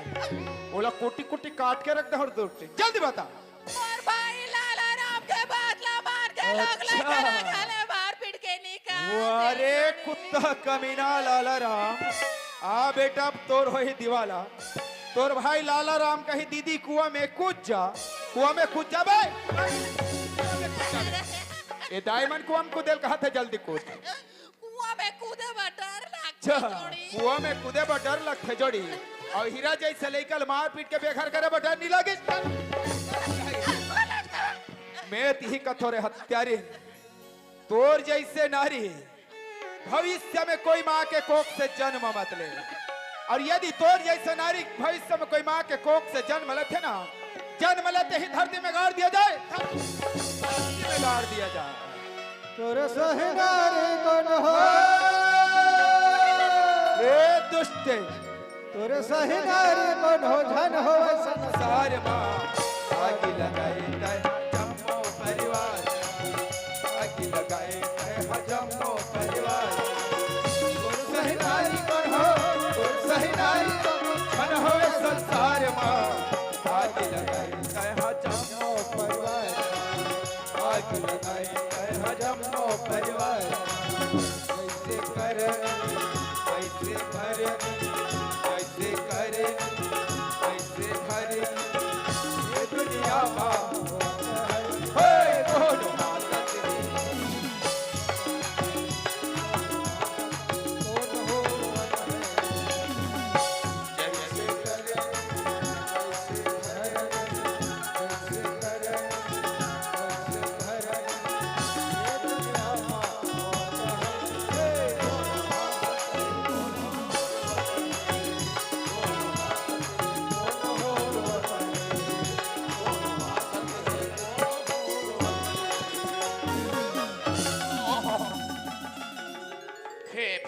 बोला कोटी कोटी काट के रख दे और दुष्टिन जल्दी बता। और भाई लाला राम के बादला मार के लोग लेकर गले मार पीट के निकाल। अरे कुत्ता कमीना लाला राम आ बेटा अब तोर हो ही दिवाला, तोर भाई लाला राम कही दीदी कुआं में कूद जा, कुआं में कूद जा भाई। ये डायमंड कुआं में कूदेल कहा थे जल्दी कूद। कुआं में कूदे बा डर अच्छा लगते जोड़ी। कुआं में कूदे बा डर लगते जोड़ी और हीरा जैसे लेकर मार पीट के बेघर करे बा डर नहीं लगे। मैं तिही कथोरे हत्यारी तोर जैसे नारी भविष्य में कोई माँ के कोख से जन्म मत ले, और यदि तोर जैसे नारी भविष्य में कोई माँ के कोख से जन्म लेते ना, जन्म लेते ही धरती में गाड़ दिया जाए, धरती में गाड़ दिया जाए। तोरे सहिनारी कौन हो रे दुष्टे, तोरे सहिनारी कौन हो धन हो संसार माँ आगे लगाए जम्मो परिवार, आगे लगाए जम्मो परिवार। तोरे सहिनारी कौन हो, तोरे सहिनारी धन हो संसार माँ आगे लगाए जम्मो परिवार, आगे लगाए जम्मो परिवार। ऐसे कर ऐसे कर ऐसे कर ऐसे कर ये दुनिया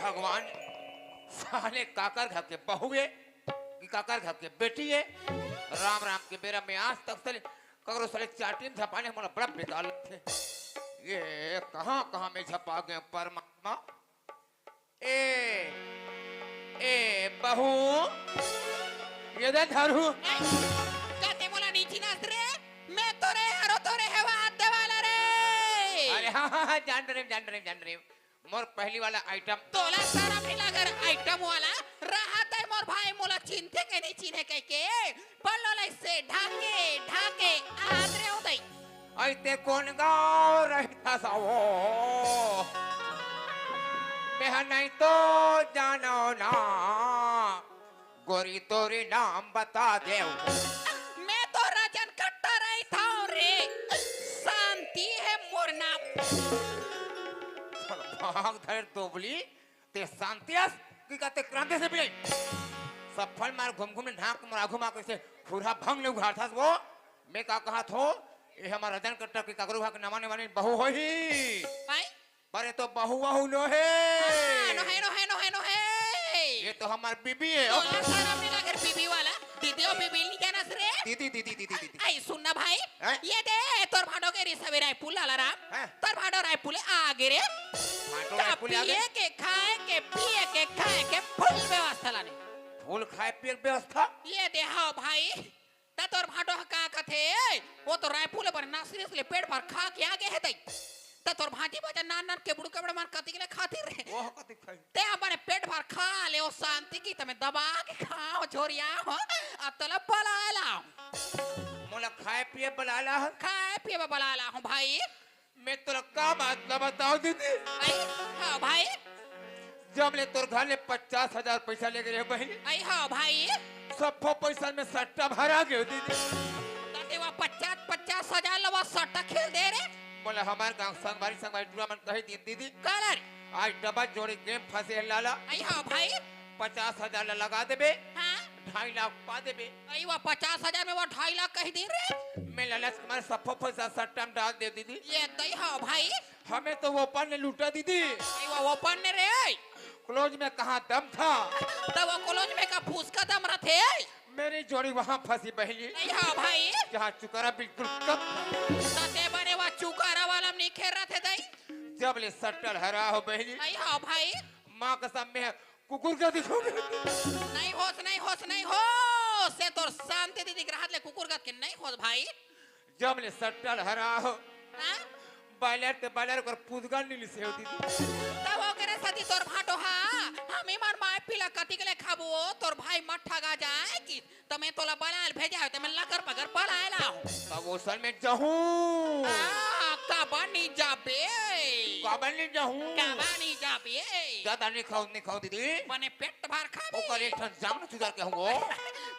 भगवान साले काकर घर के बहू है कि काकर घर के बेटी है। राम राम के बेरा में आज तक साले ककरो साले चाटीन झपाने हमारा बड़ा बेदाल थे। ये कहाँ कहाँ में झपा गए परमात्मा। ए बहू ये दे झाड़ू कहते मोला नीची नाच रे मैं तो रे हरो तो रे है बात दे वाला रे अरे हाँ जान रहे मोर पहली वाला आइटम तोला सारा मिला कर आइटम वाला रहा था मोर भाई मोला चिंते के नहीं चिन्हे कह के पल्लो ले से ढाके ढाके आज रे उदय ऐते कौन गाँव रहता सा वो मैं नहीं तो जानो ना गोरी तोरी नाम बता दे मैं तो राजन कट्टा रही था रे शांति है मोर नाम भाग धर दोबली ते शांतियस की कहते क्रांति से पिले सब फल मार घूम घूम ढाक मार घुमा कैसे पूरा भंग ले उघाड़ था वो मैं का कहा थो ये हमारा रजन कट्टा की कगरू भाग नमाने वाली बहू हो ही भाई पर तो बहू नो है नो है ये तो हमार बीबी है तोला सारा मिला कर बीबी वाला दीदी और बीबी नहीं कहना रे दीदी आई सुनना भाई हैं? ये दे तोर भाडो के रिसवे रायपुर लाला राम हैं? तोर भाडो रायपुर आगे रे भाटो का रायपुर आगे? पिए के खाए के पिए के खाए के फुल व्यवस्था लाने फूल खाए पिए के व्यवस्था ये दे हाँ भाई ता तोर भाडो का कथे वो तो रायपुर पर नासरी से पेट भर खा के आगे है तई ता तोर भाजी बजा नान के बुड़ के बड़ा मार कति के खातिर रे वो कति खाई ते अपने पेट भर खा ले ओ शांति की तमे दबा के खाओ छोरिया हो अब तला पलाला मोला खाए पिए बलाला है खाए पिए बलाला हूं भाई मैं तो का मतलब बताओ दीदी आई हाँ भाई जब ले तोर घर ले 50,000 पैसा ले गए बहन आई हाँ भाई सब पैसा में सट्टा भरा गयो दीदी ताते वा 50,000 लवा सट्टा खेल दे रे बोला हमारे गांव संगवारी टूर्नामेंट कही दी दीदी कलर आज डबा जोड़ी गेम फंसे लाला आई हाँ भाई 50,000 लगा देबे हाँ 2.5 लाख पा देबे आई वा 50,000 में वो 2.5 लाख कही दी रे मैं लालच तुम्हारे सब पैसा सट्टा में डाल दे दीदी ये दई हाँ भाई हमें तो वो पन ने लूटा दीदी आई वा वो पन्ने रे क्लोज में कहा दम था तो वो कॉलेज में का फूस का दम रथे मेरी जोड़ी वहाँ फंसी बहली आई हाँ भाई जहाँ चुकारा बिल्कुल कम ताते बने वा चुकारा वाला नहीं खेल रहे थे दई जब ले सट्टल हरा हो बहली आई हाँ भाई माँ कसम में कुकुर का दिखोगे नहीं होश से तो शांति दीदी के हाथ ले कुकुर का के नहीं होश भाई जब ले सट्टल हरा हो हाँ बायलर कर पुदगल नीली से हो दीदी तब वो करे सती तोर भाटो हा हमें मार माय पिला कति के ले खाबो तोर भाई मत ठगा जाए कि तमे तोला बलाल भेजा तमे लकर पगर बलायला तब वो सल में जहूं का बनी जाबे काबल नहीं जहूं काबानी जाबे ज्यादा नहीं खाओ दीदी बने पेट भर खाबे ओकर एक ठन जांग चुदर के होगो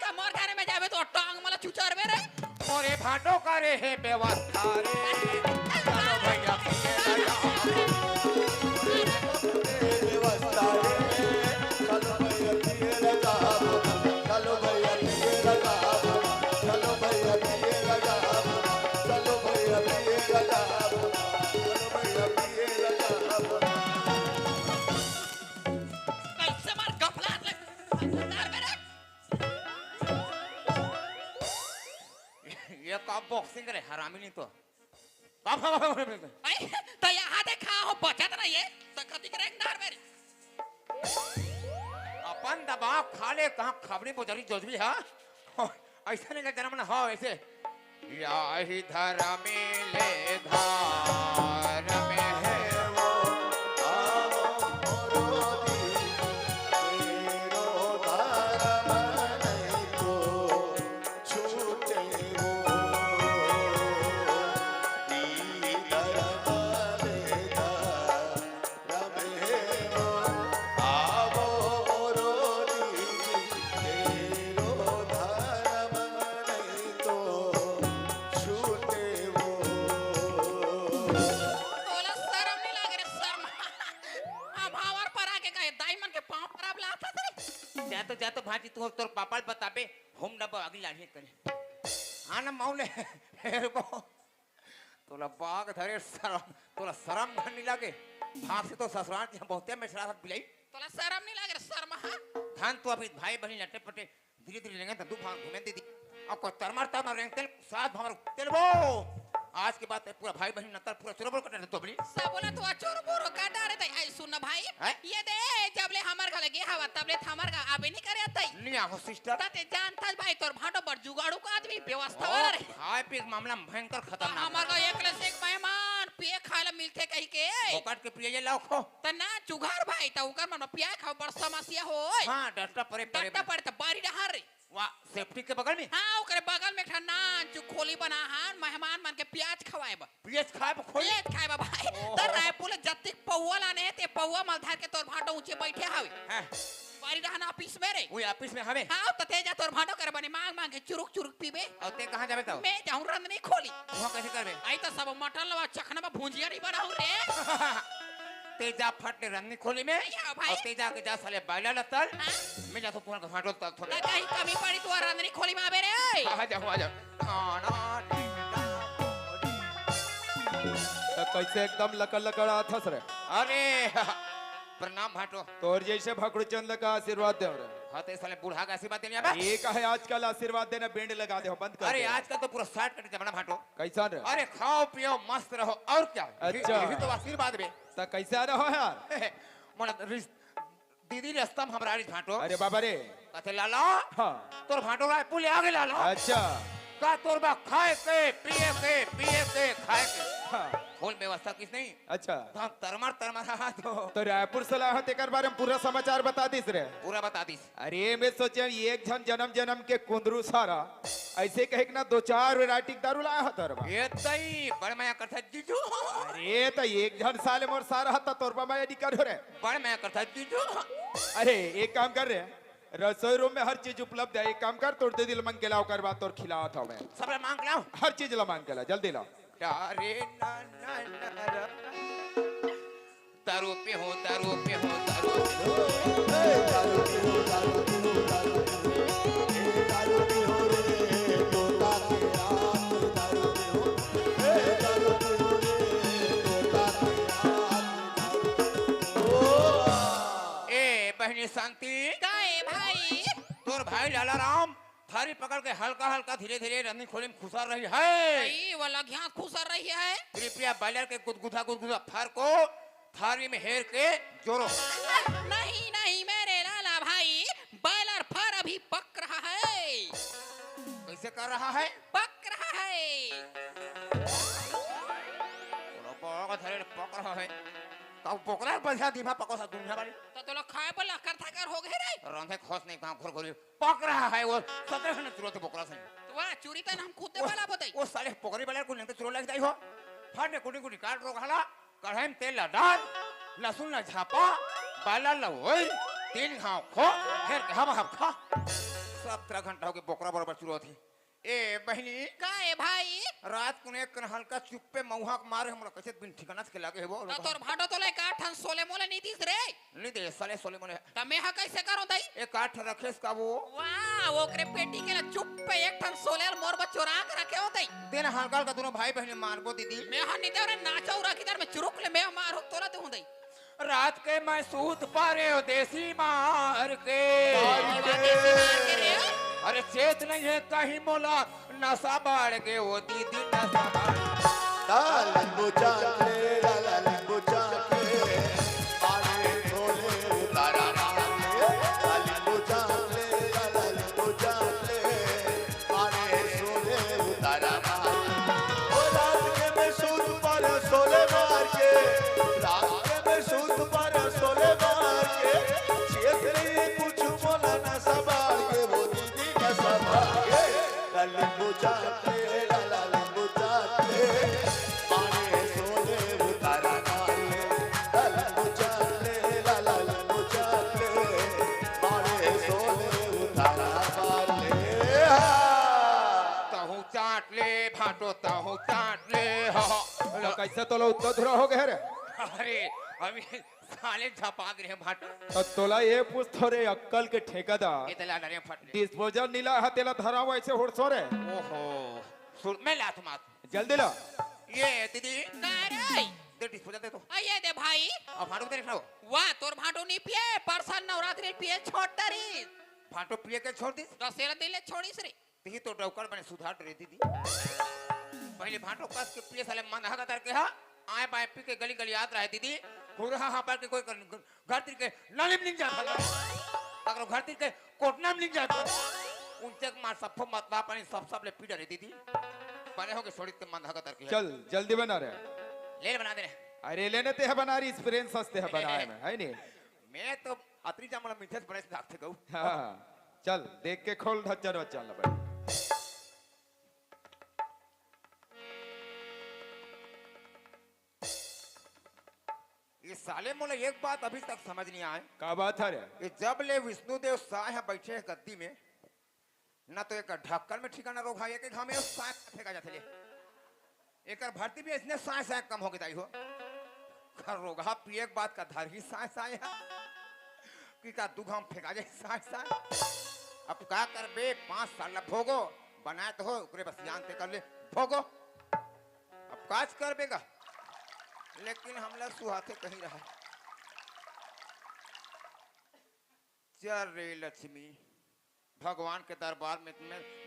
का मोर खाने में जाबे तो टांग मला चुचर बे रे मोरे भाटो करे है व्यवस्था रे चलो भैया पिए लगा व्यवस्था चलो भैया पिए लगा चलो भैया पिए लगा चलो भैया पिए लगा चलो भैया पिए लगा चलो भैया पिए लगा कैसे मार गफला ले अंदर बे रे ये का बॉक्सिंग करे हरामी नहीं तो आई तो यहाँ देखा हो बचत नहीं है सकती करे अंदर बे अपन दबाव खा ले कहाँ खबरी पोजरी जोजवी हा ऐसा नहीं करना मन हाँ ऐसे या ही धरा में ले धार में है वो तोला शर्म नहीं लागे रे शर्म अब हमार पर आके कहे दाईमन के पांव खराब लाता थे जातो भाजी तू तोर पापा बताबे हम डब अगली लाठी करे हाँ ना मौले हेरबो तोला बाग धरे तोला शरम नहीं लागे भाग से तो ससुराल के बहुते में शराब पिलाई तोला शर्म नहीं लागे रे शर्म हां धान तो अभी भाई बहन लटे पटे धीरे धीरे लेंगे तो दू भाग घूमे दीदी और को तरमर रेंग तेल साथ भाग तेल वो आज के बाद पूरा भाई बहन नतर पूरा चुरबुर कटे तो बली सब बोला तू चोर बोरो काटा रे तई आई सुन भाई हैं? ये दे जबले हमर घर लगे हवा तबले हमर का आबे नहीं करे तई निया हो सिस्टर ताते जानता भाई तोर भाटो पर जुगाड़ू का आदमी व्यवस्था वाला रे हाय पे मामला में भयंकर खतरनाक हमर का एक ले से एक मेहमान पिए खाला मिलते कही के फोकट के पिए लाओ खो त ना चुघार भाई त उकर मन पिया खाओ बड़ समस्या होय हां डरता परे परे डट्टा पड़े त बारी डहार रे वाह सेफ्टी के बगल में हां ओकरे बगल में ठन्ना चु खोली बना हान मेहमान मन के प्याज खवाएब पीएच खाए पे खोल प्याज खाएब भाई त रायपुर जत्तिक पौवा लाने ते पौवा मलधार के तोर भाटो ऊंचे बैठे हावे हैं बारी डहाना ऑफिस में रे वो ऑफिस में हवे हां त तेजा तोर भाटो करे बने मांग मांग के चुरुक चुरुक पीबे और ते कहां जावे तो मैं जाऊं रंद नहीं खोली वहां कैसे करबे आई त सब मटन लवा चखना में भुंजिया नहीं बनाऊ रे तेजा फट रंगनी खोली में या भाई। और तेजा के जा साले बाइला लतर हाँ? मैं जा तो पूरा फाटो तक थोड़े त कहीं कमी पड़ी तो रंद नहीं खोली में आबे रे आ जा तो कैसे एकदम लकड़ लकड़ आथस रे अरे प्रणाम भाटो तोर जैसे भकुड़ चंद का आशीर्वाद दे रे हाथे साले बूढ़ा का आशीर्वाद देने आबे एक है आजकल आशीर्वाद देना बैंड लगा दे बंद कर अरे दे। आजकल तो पूरा शॉर्ट कट जमाना भाटो कैसा रे अरे खाओ पियो मस्त रहो और क्या अच्छा। यही तो आशीर्वाद बे तो कैसा रहो यार मोला दीदी रास्ता में हमरा भाटो अरे बाबा रे कथे लाला हाँ तोर भाटो राय पुल आगे लाला अच्छा का तोर बा खाए के खाए के हाँ फुल व्यवस्था किस नहीं अच्छा हम तरमर तो तो रायपुर सलाह तेकर बारे में पूरा समाचार बता दिस रे पूरा बता दीस अरे मैं सोचे एक जन जन्म जन्म के कुंदरू सारा ऐसे कहे कि ना दो चार वैरायटी दारू लाया था तोरबा ये तई बड़ मैं करता जीजू अरे तो एक जन साले मोर सारा हता तोरबा मैं यदि कर रे बड़ मैं करता जीजू अरे एक काम कर रे रसोई रूम में हर चीज उपलब्ध है एक काम कर तोड़ दे दिल मंग के लाओ कर बात तोर खिलाओ था मैं सब मांग लाओ हर चीज ला मांग के ला जल्दी लाओ तारे ना दारू पे हो दारू पे हो दारू पे हो ए बहनी शांति काए भाई तोर भाई लाला राम थारी पकड़ के हल्का हल्का धीरे धीरे रंदी खोली में खुसा रही है ई वाला घिया खुसर रही है कृपया बाइलर के गुदगुदा फर को थारी में हेर के जोरो नहीं नहीं मेरे लाला भाई बॉयलर फर अभी पक रहा है कैसे कर रहा है पक रहा है पक रहा है तो पोकरा बजा दीमा पको सा दुनिया वाली तो लोग खाए पर लकर थाकर हो गए रे रंधे खोस नहीं कहां घुर घुरी पक रहा है वो 17 घंटे तुरंत पोकरा से तो वाह चोरी तन हम खुद दे वाला बताई वो साले पोकरी वाले को लेते चुरो लग जाई हो फाटे कुटी कुटी काट रो हला कढ़ाई में तेल डाल लहसुन ना झापा बाला लवोई 3 घाव खो फिर हम खा 17 घंटा हो गए पोकरा बराबर चुरो थी ए बहनी काए भाई रात को एक हल्का चुप पे मौहा मारे हमरा कैसे बिन ठिकाना के लागे हेबो तो तोर भाटो तो ले काठन सोले मोले नहीं दिस रे नहीं दे साले सोले मोले तमे हा कैसे करो दई एक काठ रखेस का वो वाह वो करे पेटी के ला चुप पे एक ठन सोले मोर बचोरा के रखे होतई दिन हल्का हल्का दोनों भाई बहनी मारबो दीदी मैं हा नहीं दे रे नाचो रखी दर में चुरुक ले मैं मार हो तोला ते हुंदई रात के मैं सूत पारे हो देसी मार के अरे चेत नहीं है कहीं मोला नशा बाढ़ के वो दीदी नशा limbu chakle la limbu chakle paane thole utara la limbu chakle la limbu chakle paane thole utara o raat ke mein soot par sole maar ke raat ke mein soot par sole maar ke chekle kuch mola na sabal ke wo didi na sabal ke la limbu chakle la limbu chakle भाटो ताहू चाट ले तो कैसे तोला उत्तर धुरा हो गए रे अरे अभी साले झपा दे भाटो तो तोला ये पूछ थोड़े अक्कल के ठेकेदार कितला डरे फट ले डिस्पोजल नीला हतेला धरा वैसे होड़सो रे ओहो सुन मैं लात मात जल्दी ला ये दीदी अरे दे डिस्पोजल दे तो आइए दे भाई अब भाटो दे रखो वाह तोर भाटो नहीं पिए परसन नवरात्रि पिए छोटरी भाटो पिए के छोड़ दी दसेरा दिले छोड़ीस रे ती तो डौकर बने सुधार रे दीदी पहले भाटो कस के पिए साले मन हगा के हा आए बाए पी के गली गली याद रहे दीदी पूरा हाँ पर के कोई घर तिर के नाली में लिंग जाता अगर घर तिर के कोटना में लिंग जाता उनसे मार सब मत पानी सब ले पीड़ा रही दीदी बने हो के छोड़ी के मन हगा के चल जल्दी बना रहे ले बना दे अरे लेने ते है बना रही एक्सपीरियंस सस्ते है बनाए में है नहीं मैं तो अतरी जामला मीठे से बड़े से दागते गऊ हाँ चल देख के खोल धज्जर वच्चन लबे ये साले मोला एक बात अभी तक समझ नहीं आए का बात है रे ये जब ले विष्णुदेव साय है बैठे हैं गद्दी में ना तो एक ढक्कन में ठिकाना रोग है एक घामे साय फेंका जाते ले एक भर्ती भी इसने साय साय कम हो गई हो कर रोगा पिए एक बात का धर ही साय साय है कि का दू घाम फेंका जाए साय साय अब का कर बे 5 साल ला भोगो बनाए तो हो ओकरे बस जानते कर ले भोगो अब काज कर बेगा लेकिन हमला सुहाते कहीं रहा चल रे लक्ष्मी भगवान के दरबार में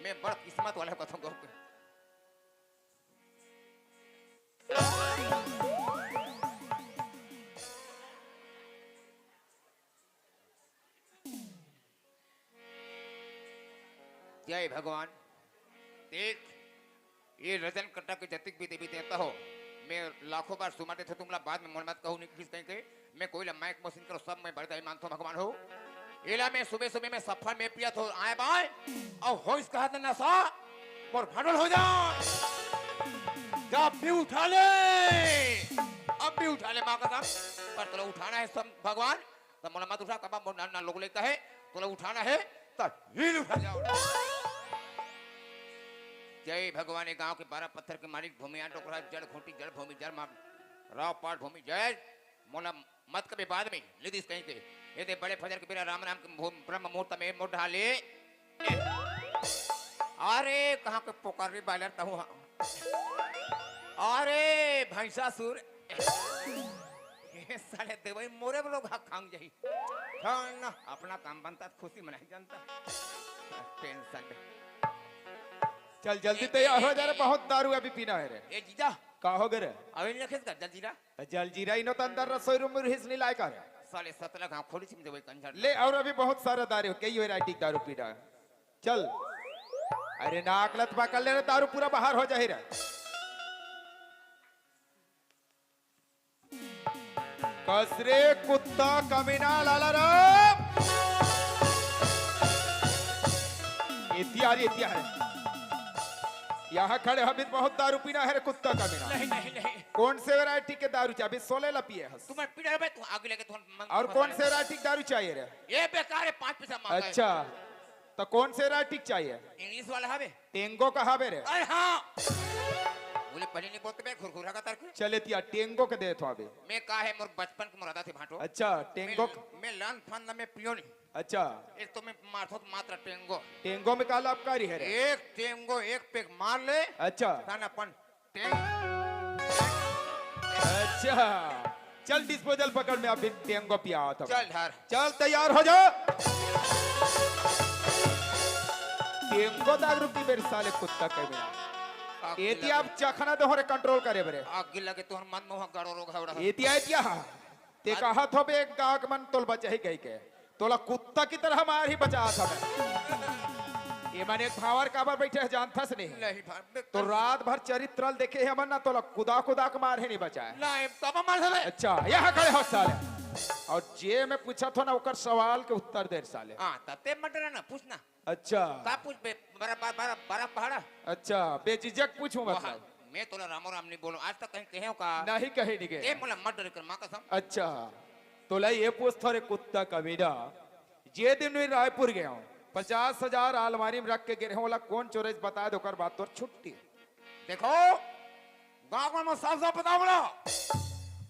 मैं बड़ किस्मत वाला कथों गौ के जय भगवान देख ये रजन कट्टा के जतिक भी देवी देता हो मैं लाखों बार सुमाते थे तुमला बाद में मन मत कहूँ नहीं कहीं के मैं कोई माइक मशीन करो सब मैं बड़े मानता हूँ भगवान हो एला में सुबह सुबह में सफर में पिया तो आए बाय और हो इसका हाथ नशा और भड़ल हो जाए जब भी उठा ले अब भी उठा ले माँ का साथ पर तुला उठाना है सब भगवान तो मोला मत उठा कबा मोर ना लोग लेता है तुला उठाना है तब हिल उठा जाओ जय भगवान गांव के 12 पत्थर के मालिक भूमिया टोकरा जड़ घोटी जड़ भूमि जड़ मार राव पाठ भूमि जय मोला मत कभी बाद में लिदिस कहीं के ये दे बड़े फजर के बिना राम नाम के ब्रह्म मुहूर्त में मोड़ ढाले अरे कहाँ के पोकारी बालर तहु अरे भैंसासुर ये साले देवई मोरे लोग खांग जाही ना अपना काम बनता खुशी मनाई जानता टेंशन में चल जल्दी तैयार हो जा रे बहुत दारू अभी पीना है रे ए जीजा का हो गए रे अभी नहीं रखे कर जल्दी ना जल जीरा इनो तो अंदर रसोई रूम में हिस नहीं लायका रे साले 17 गांव खोली छिम देवई कंजर ले और अभी बहुत सारा दारू कई वैरायटी दारू पीना है चल अरे नाक लत पकड़ ले रे दारू पूरा बाहर हो जाए रे कसरे कुत्ता कमीना लाला राम इतिहारी यहाँ खड़े अभी बहुत दारू पीना है रे कुत्ता कमीना नहीं नहीं नहीं कौन से वैरायटी के दारू चाहिए अभी 16 ला पिए हस तुम्हारे पीड़ा में तू आगे लेके तुम और कौन से वैरायटी दारू चाहिए रे ये बेकार है 5 पैसा मांगा अच्छा तो कौन से वैरायटी चाहिए इंग्लिश वाला हवे टेंगो का हवे रे अरे हाँ बोले पहले नहीं बोलते मैं खुरखुरा का तर्क चले तिया टेंगो के दे तो अभी मैं का है मोर बचपन के मुरादा थे भाटो अच्छा टेंगो मैं लन फन में पियो नहीं अच्छा एक तो मैं मारथो मात्र टेंगो टेंगो में का लाभकारी है रे एक टेंगो एक पेग मार ले अच्छा ताना अपन टेंग अच्छा चल डिस्पोजल पकड़ में अभी टेंगो पिया था चल धर चल तैयार हो जा टेंगो दारू पी मेरे साले कुत्ता के में एती आप चखना तो हरे कंट्रोल करे बरे आग लगे तो मन मोह गड़ो रोग हवड़ा एतिया ते कहा थो बे गांव के मन तोल बचे ही कही के तोला कुत्ता की तरह मार ही बचा था मैं ये मैंने एक भावर काबर बैठे है जानता से नहीं नहीं भाई तो रात भर चरित्रल देखे है मन ना तोला कुदा कुदा के मार ही नहीं बचाए नहीं कब मार साले अच्छा यहाँ खड़े हो साले और जे मैं पूछा था ना उकर सवाल के उत्तर दे साले हां तते मटर ना पूछना अच्छा का पूछ बे बड़ा पहाड़ा अच्छा बेझिझक पूछूं मतलब मैं तोला रामो राम नहीं बोलूं आज तक कहीं कहे का नहीं कहे नहीं ए मोला मत डर कर मां कसम अच्छा तोला ये पूछ थोड़े कुत्ता कमीना जे दिन में रायपुर गया हूँ 50,000 अलमारी में रख के गिरे वाला कौन चोरेज बता दो कर बात तो छुट्टी देखो गांव में साफ साफ बताओ बोलो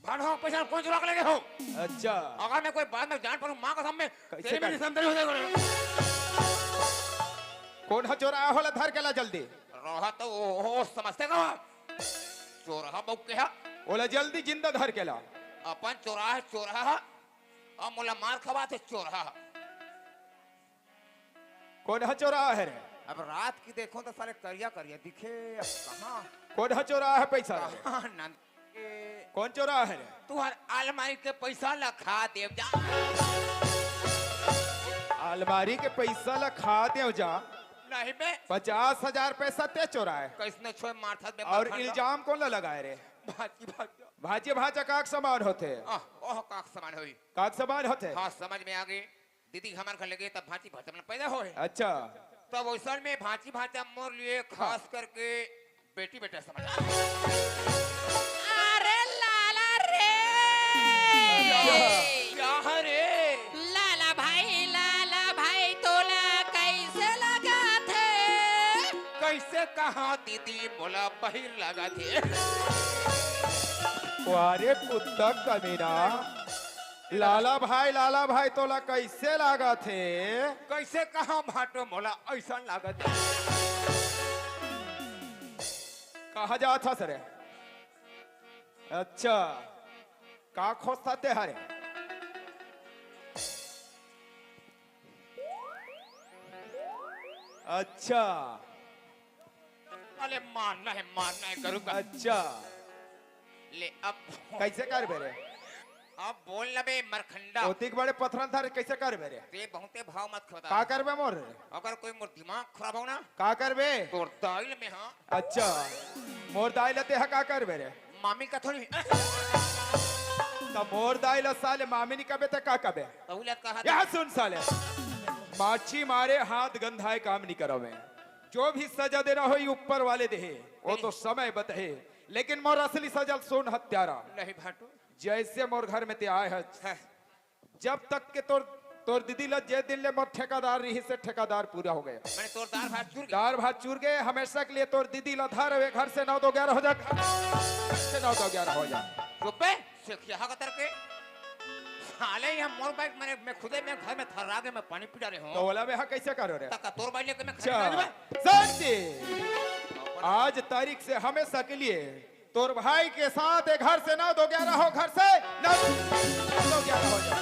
भाड़ो पैसा कौन चुरा के ले गए हो अच्छा अगर मैं कोई बात में जान पड़ूं मां कसम में कैसे तेरी मेरी संतरी हो जाएगा कौन है चोरा होला धर के ला जल्दी रहा तो ओ समझते का चोरा बहु के है ओला जल्दी जिंदा धर के ला अपन चोरा और मोला मार खवा थे चोरा कौन है चोरा है रे अब रात की देखो तो सारे करिया करिया दिखे। अब कहाँ कौन चोरा है पैसा रे? कहाँ नंद के कौन चोरा है रे? तुहर अलमारी के पैसा लखा देव जा। अलमारी के पैसा ला खा दे जा। नहीं बे 50,000 पैसा ते चोरा है। कैसने छोए मारथा में और इल्जाम कौन ला लगाए रे? भाजी भाजी भाजी भाजा काक समान होते। ओह काक समान होई। काक समान होते। हाँ समझ में आ गई। दीदी हमारे घर लगे तब भांति भाजा पैदा होए। अच्छा तब अवसर में भांति भाजा मोर लिए खास करके बेटी बेटा समझ। अरे लाला रे क्या है रे? लाला भाई तोला कैसे लगा थे? कैसे कहा दीदी बोला बहिर लगा थे। अरे कुत्ता कमीना, लाला भाई तोला कैसे लागा थे? कैसे कहा भाटो मोला ऐसा लगा थे। कहा जा था सर? अच्छा का खोजता ते हरे? अच्छा अरे मानना है करूँगा। अच्छा ले अब कैसे कर बेरे? अब बोल ना बे मरखंडा। ओतिक बड़े पत्थर थारे कैसे कर बेरे? ते बहुते भाव मत खबता। का कर बे मोर? अगर कोई मोर दिमाग खराब हो ना का कर बे? तो दाइल में हाँ। अच्छा मोर दाई लते हा का कर बेरे? मामी का थोड़ी तो मोर दाई ल साले मामी नी कबे ते का कबे? तहुलत कहा यह सुन साले, माछी मारे हाथ गंधाए काम नहीं करो मैं। जो भी सजा देना हो ऊपर वाले दे, वो तो समय बतहे। लेकिन मोर असली सजा सुन हत्यारा। नहीं भाटो जैसे मोर घर में ते आए है, जब तक के तोर दीदी ला जे दिन ले मोर ठेकेदार रही से ठेकेदार पूरा हो गया। मैंने तोर दार भात चूर गया। दार भात चूर गए। हमेशा के लिए तोर दीदी ला धार हुए घर से 9 2 11 हो जा। से 9 2 11 हो जा। चुप बे सिखिया का करके साले ये मोर बाइक मैं खुदे में घर में थर्रा के मैं पानी पिटा रहे हूँ। तो बोला में हा कैसे करो रे? तक तोर बाइक लेके मैं अच्छा खरीद लूँ। सच्ची आज तारीख से हमेशा के लिए तोर भाई के साथ एक घर से 9 2 11 हो। घर से 9 2 11 हो जा।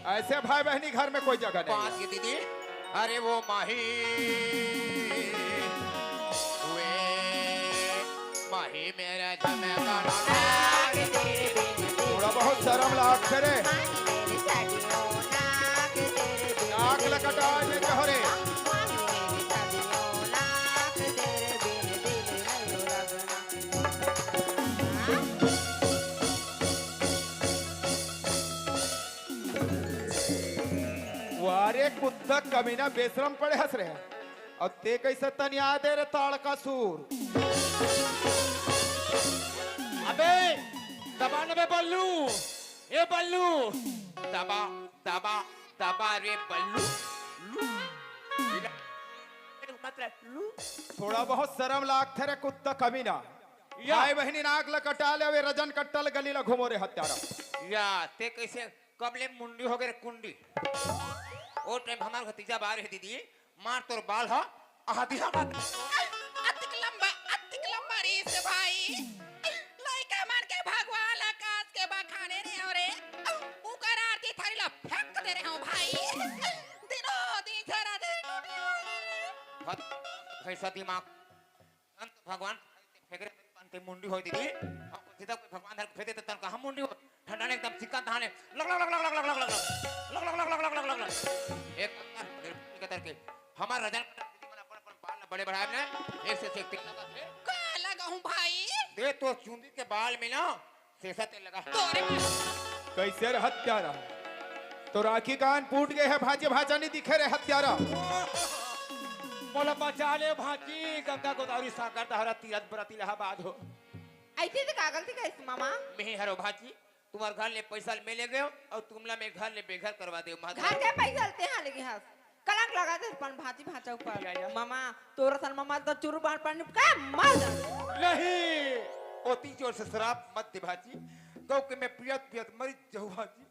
ऐसे भाई बहनी घर में कोई जगह नहीं। बात की दीदी अरे वो माही वे माही मेरा झमेला थोड़ा बहुत शर्म लाग करे। नाक लकटा में कहरे वारे कुत्ता कमीना बेशरम पड़े हंस रहे हैं। और ते कैसे तनिया दे रे ताड़ का सूर? अबे दबा न बे बल्लू ये बल्लू दबा दबा दबा रे बल्लू लू मतलब लू थोड़ा बहुत शर्म लाग थे रे कुत्ता कमीना। भाई बहनी नाक लकटा ले वे रजन कट्टल गली ला घुमो रे हत्यारा। या ते कैसे कबले मुंडी हो गए कुंडी। ओ टाइम हमार भतीजा बाहर है दीदी मार तोर बाल हा आधी बात अतिक लंबा रे से भाई लइका मान के भगवान आकाश के बखाने रे औरे उकर आरती थारी ला फेंक दे रे हो भाई दिनो दिन जरा दे कैसा दिमाग अंत भगवान फेंकरे अंते मुंडी हो दीदी अब सीधा कोई भगवान धर फेंके तो तन कहां मुंडी हो ठंडा ने एकदम चिकन धाने लग लग लग लग लग लग लग लग लग लग लग एक कतर के हमार रजन दीदी मन अपन बाल बड़े बढ़ाए ने एक से एक तेल लगा थे का लगा हूं भाई दे तो चुंदी के बाल में ना शेषा तेल लगा तोरे कैसे रे हत्यारा? तो राखी कान फूट गए है। भाजी भाजा नहीं दिखे रे हत्यारा। मोला बचा ले भाजी गंगा गोदावरी सागर दहरा तीरथ बरत इलाहाबाद हो ऐसे तो कागल थी कैसे मामा? मैं हरो भाजी तुम्हारे घर ले पैसा में ले गए और तुमला में घर ले बेघर करवा दे घर के पैसा लेते हैं लेकिन हंस कलंक लगा दे पन भाजी भाचा ऊपर मामा तोरा सन मामा तो चुरू बाण पानी का मार दे। नहीं ओती जोर से शराब मत दे भाजी गौ के मैं पियत पियत मरी जाऊं भाजी।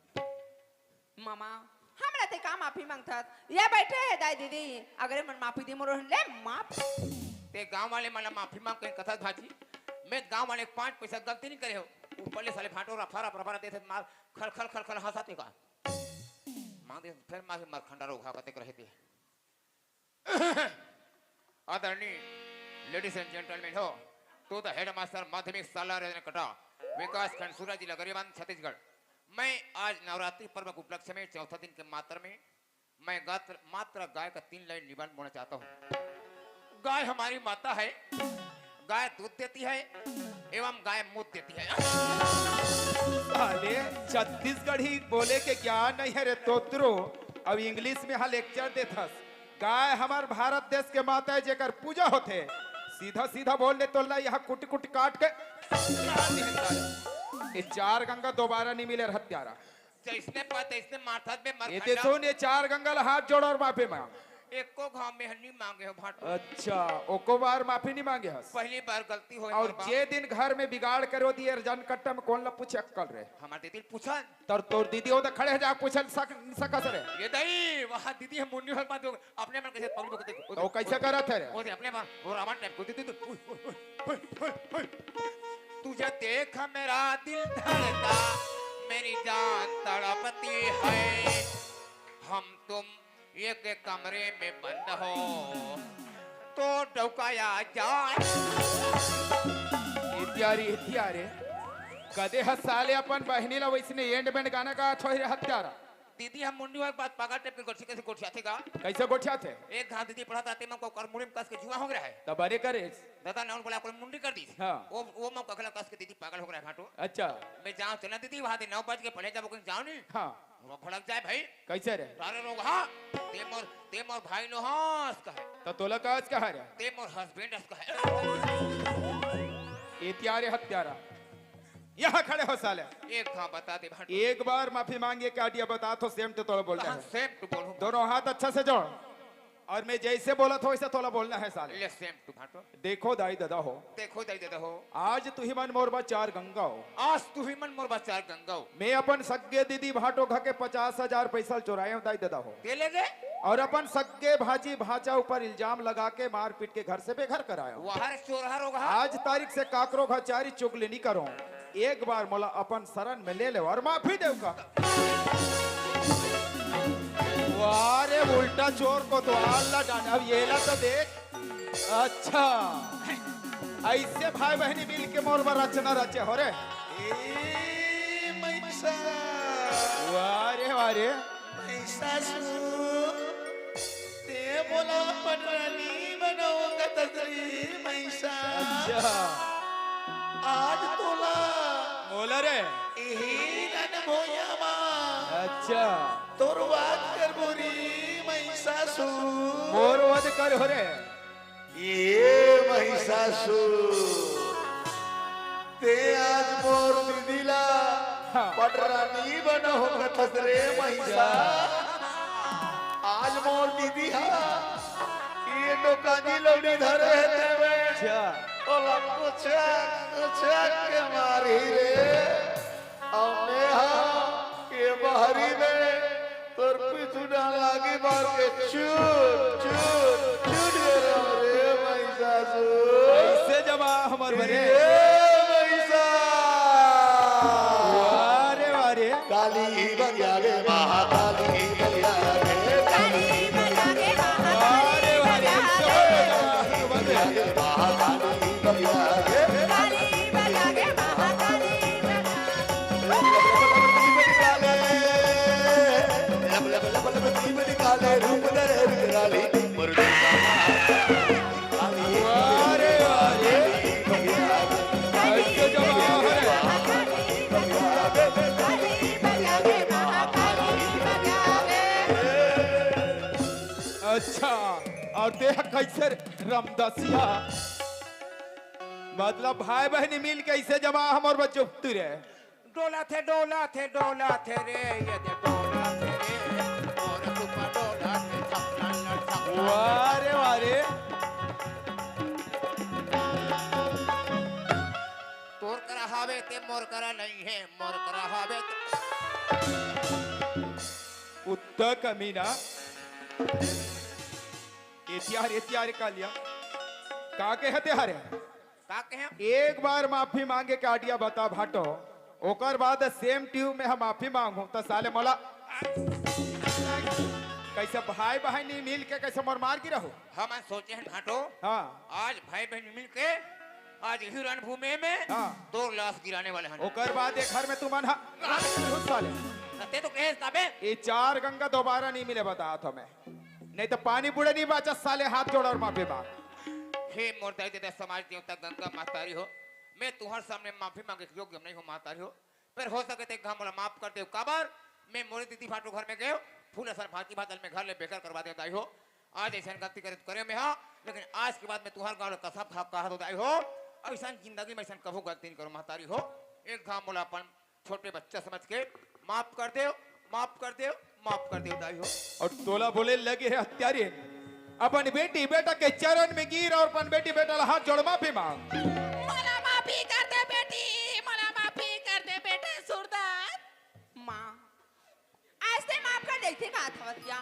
मामा हमरा ते का माफी मांगथत ये बैठे है दाई दीदी अगर मन माफी दे मोर ले माफ ते गांव वाले मला माफी मांग के कथा भाजी मैं गांव वाले 5 पैसा गलती नहीं करे हो ऊपर साले फाटो रफा रफा देते मार खल खल खल खल हंसाते का मां दे फिर मां मर खंडा रोखा कते रहते आदरणीय लेडीज एंड जेंटलमैन हो, टू द हेड मास्टर माध्यमिक शाला कटा विकास खंड सूरा जिला गरियाबंद छत्तीसगढ़। मैं आज नवरात्रि पर्व के उपलक्ष्य में चौथा दिन के मात्र में मैं मात्र गाय का 3 लाइन निबंध बोलना चाहता हूँ। गाय हमारी माता है, गाय दूध देती है एवं गाय मूत देती है। साले छत्तीसगढ़ी बोले के ज्ञान नहीं है रे तोत्रो। अब इंग्लिश में हाँ लेक्चर देथस। गाय हमार भारत देश के माता है जेकर पूजा होते। सीधा सीधा बोल ले तो यहाँ कुट कुट काट के ये 4 गंगा दोबारा नहीं मिले हत्यारा। जैसने पता इसने माथा में मर ये सुन, ये 4 गंगा हाथ जोड़ और माफी मांग। एको घाव में नहीं मांगे हो भाट। अच्छा, ओको बार माफी नहीं मांगे हस। पहली बार गलती हो। और जे दिन घर में बिगाड़ करो दिए जन कट्टा में कौन ला पूछे अक्कल रे। हमारे दीदी पूछा तर तोर दीदी हो तो खड़े जा पूछल सकस रे। ये दई वहां दीदी हम मुन्नी हल बात अपने मन कैसे पगलू को देखो तो कैसे करत है रे? वो अपने मन वो रावण टाइप को दीदी तुझे देख मेरा दिल धड़का, मेरी जान तड़पती है। हम तुम एक कमरे में बंद हो तो डौकाया जाए। इत्यारे कदे हसाले अपन बहनी ला वैसने एंड बैंड गाना का छोरे हत्यारा। दीदी हम मुंडी एक बात पागल टाइप के गोठी कैसे गोठिया थे का कैसे गोठिया थे? एक घात दीदी पढ़ाता ते मको कर मुड़ी में कस के जुआ हो गया है। तब अरे करे दादा ने बोला कोई मुंडी कर दी। हाँ। वो मको कखला कस के दीदी पागल हो गया है घाटो। अच्छा, मैं जाऊं चला दीदी वहां 9 बज के पहले जब कहीं जाऊं नहीं। हाँ, वो भड़क जाए भाई। कैसे रे? सारे लोग हाँ ते मोर भाई नो हंस का है, तो तोला काज का है? ते मोर हस्बैंड का है। इत्यारे हत्यारा यहाँ खड़े हो साले। एक हाँ बता दे भाट। एक बार माफी मांगिए क्या दिया बता तो सेम तो तोला बोलना है। सेम टू बोलूं दोनों हाथ अच्छा से जोड़ और मैं जैसे बोला था वैसे तोला बोलना है साले। ले सेम टू भाटो। देखो दाई दादा हो, देखो दाई दादा हो, आज तू ही मन मोरबा 4 गंगा हो। आज तू ही मन मोर बच्चा गंगा हो। मैं अपन सग्गे दीदी भाटो घा के 50,000 पैसा चुराए हूँ दाई दादा हो। के ले गए और अपन सग्गे भाजी भाचा ऊपर इल्जाम लगा के मार पीट के घर से बेघर कराया हूँ। वहां चोरहर होगा। आज तारीख से काकरो घचारी चुगली नहीं करो। एक बार मोला अपन शरण में ले ले और माफी देव का। वारे उल्टा चोर को तो अल्लाह जाने। अब ये ला तो देख। अच्छा, ऐसे भाई बहनी मिल के मोर रचना रचे हो रे। वारे वारे ते बोला पटरानी बनाऊंगा तसरी मैसा। अच्छा, आज तोला बोला रे। अच्छा, तोर बात कर बोरी महिषासु। मोर वध कर हो रे। ये महिषासु ते आज मोर दिला हाँ। पटरानी बनो कथरे महिषा। आज मोर दीदी हा ये डोकानी लौड़ी धरे देवे। अच्छा, ओला कुछ के मारी रे। हमने हा ये बाहरी में तोर पिछुड़ा लागी मार के चूट चूट चूट गया रे महिषासु। ऐसे जमा हमर बने। महिषा वारे वारे काली बलिया रे महाकाली बलिया रे काली वारे वारे महाकाली बलिया रे काले रूप दरे काली मुर्गी वारे वारे ऐसे जमा हो रे। अच्छा, और देख कैसे रामदासिया मतलब भाई बहनी मिल के ऐसे जमा हमर बच्चों रे। डोला थे रे ये दे डोला थे रे और सुपर डोला थे थक। वारे वारे तोर करा हावे ते मोर करा नहीं है, मोर करा हावे उत्तर कमीना। इत्यार का लिया का के हते हरे का कहे। एक बार माफी मांगे काटिया बता भाटो ओकर बाद सेम ट्यूब में हम माफी मांगू तो साले मोला कैसे भाई बहनी मिल के कैसे मर मार गिरा हो? हम आज सोचे हैं घाटो हाँ आज भाई बहन मिल के आज यही रणभूमि में हाँ। 2 लाश गिराने वाले हैं। ओकर बाद एक घर में तू मन साले ते तो कहे तबे ये 4 गंगा दोबारा नहीं मिले बता तो मैं, नहीं तो पानी बुढ़े नहीं बचा साले, हाथ जोड़ और माफी मांग। हे मोरताई देता समाज देवता गंगा मातारी हो, मैं तुम्हारे सामने माफी मांगे के योग्य नहीं हो मातारी हो, पर हो सके ते मोला माफ कर दे। काबर मैं मोरे दीदी फाटू घर में गयो फूल असर भाती बादल में घर ले बेकार करवा दे दाई हो। आज ऐसा गलती करे में हाँ, लेकिन आज के बाद मैं तुम्हारे गाँव कसम खा कहा दाई हो, ऐसा जिंदगी में ऐसा कभू गलती नहीं करो मातारी हो। एक घाम मोला अपन छोटे बच्चा समझ के माफ कर दे, माफ कर दे, माफ कर दे दाई हो। और तोला बोले लगे है हत्यारे, अपन बेटी बेटा के चरण में गिर और अपन बेटी बेटा हाथ जोड़ माफी मांग। मला माफी कर दे बेटी, मला माफी कर दे बेटे सुरदार। माँ आज से माफ कर देते का था क्या?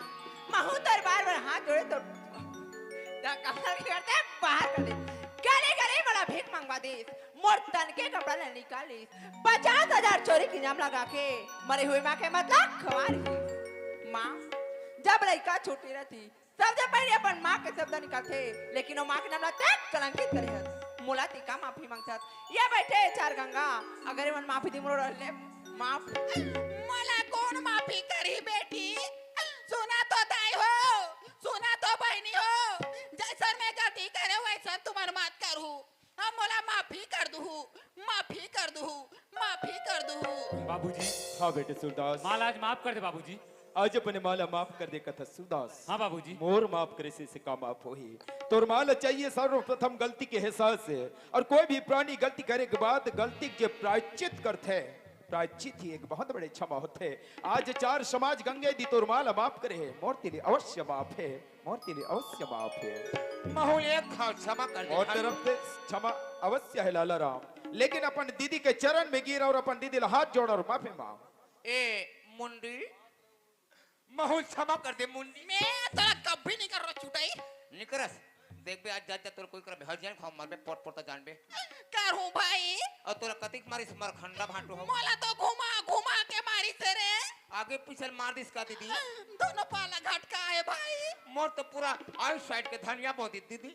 महू दरबार में हाथ जोड़े तो करते बाहर कर दे, गले गले बड़ा भीख मंगवा दे, मोर तन के कपड़ा ले निकाली, 50,000 चोरी की इनाम लगा के मरे हुए माँ के मतलब खवारी। माँ जब लड़का छोटी रहती सबसे पहले अपन माँ के शब्द निकालते, लेकिन वो माँ के नाम लाते कलंकित करे मोला ती का माफी मांगता। ये बैठे 4 गंगा अगर मन माफी दी मोर ले माफ। मला कौन माफी करी बेटी? सुना तो दाई हो, सुना तो बहनी हो, जैसा मैं गलती करे वैसा तुम्हार मत करू। अब मोला माफी कर दू, माफी कर दू, माफी कर दू। बाबूजी हाँ बेटे सूरदास, माल आज माफ कर दे बाबूजी। आज अपने माला माफ कर दे कथा सूरदास। हाँ बाबूजी। मोर माफ करे से का माफ हो ही तोर माल चाहिए सर्वप्रथम गलती के एहसास से, और कोई भी प्राणी गलती करे के बाद गलती के प्रायश्चित करते, प्रायश्चित ही एक बहुत बड़े क्षमा होते। आज 4 समाज गंगे दी तोर माल माफ करे है, मोर तेरे अवश्य माफ है, मोर तेरे अवश्य माफ है। महू एक खाओ क्षमा कर दे। और तरफ से क्षमा अवश्य है लाला राम, लेकिन अपन दीदी के चरण में गिर और अपन दीदी हाथ जोड़ और माफी मांग। ए मुंडी महू क्षमा कर दे मुंडी। मैं तोला कभी नहीं कर रहा छुटाई। निकरस देख बे आज जा तोर कोई कर हर जान खाओ मार बे पोट पोट जान बे करूं भाई? और तोरा कतिक मारी मर खंडा भाटो हो। मोला तो घुमा घुमा के मारी से रे, आगे पीछे मार दिस का दीदी। दोनों पाला घटका है भाई। मोर तो पूरा आई साइड के धनिया बहुत दीदी।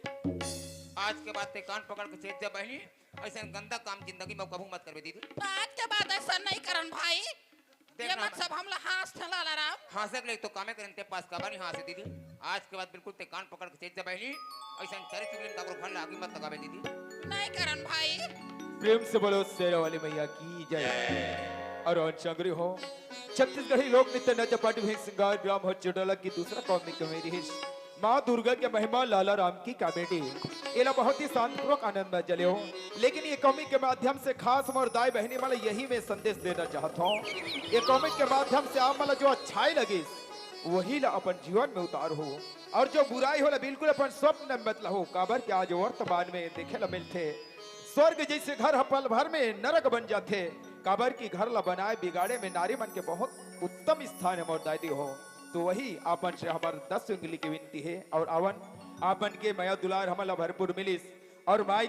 आज के बाद ते कान पकड़ के चेत जा बहनी, ऐसा गंदा काम जिंदगी में कबू मत करबे दीदी। आज के बाद ऐसा नहीं करन भाई। ये मत सब हमला हाथ ठला ला राम। हां ले तो कामे करन ते पास का बानी हां से दीदी। आज के बाद बिल्कुल ते कान पकड़ के चेत जा बहनी, ऐसा चरित्र में का घर लागी मत लगाबे दीदी। नहीं करन भाई। प्रेम से बोलो शेरा वाली मैया की जय। और चंगरी हो छत्तीसगढ़ी लोक नृत्य नच पाटी हुई श्रृंगार ग्राम हो चुटला की दूसरा कौमिक कमेरी माँ दुर्गा के महिमा लाला राम की कॉमेडी इला बहुत ही शांतिपूर्वक आनंद में चले हो। लेकिन ये कॉमिक के माध्यम से खास मोर दाई बहनी वाला यही मैं संदेश देना चाहता हूँ। ये कॉमिक के माध्यम से आप वाला जो अच्छाई लगी वही ला अपन जीवन में उतार हो, और जो बुराई होला बिल्कुल अपन स्वप्न में मतलब हो। काबर के आज वर्तमान में देखे ला मिलते स्वर्ग जैसे घर पल भर में नरक बन जाते। काबर की घर ला बनाए बिगाड़े में नारी मन के बहुत उत्तम स्थान है मोर दादी हो। तो वही आपन से हमार 10 उंगली की विनती है, और आवन आपन के मया दुलार हमला भरपूर मिलिस और माई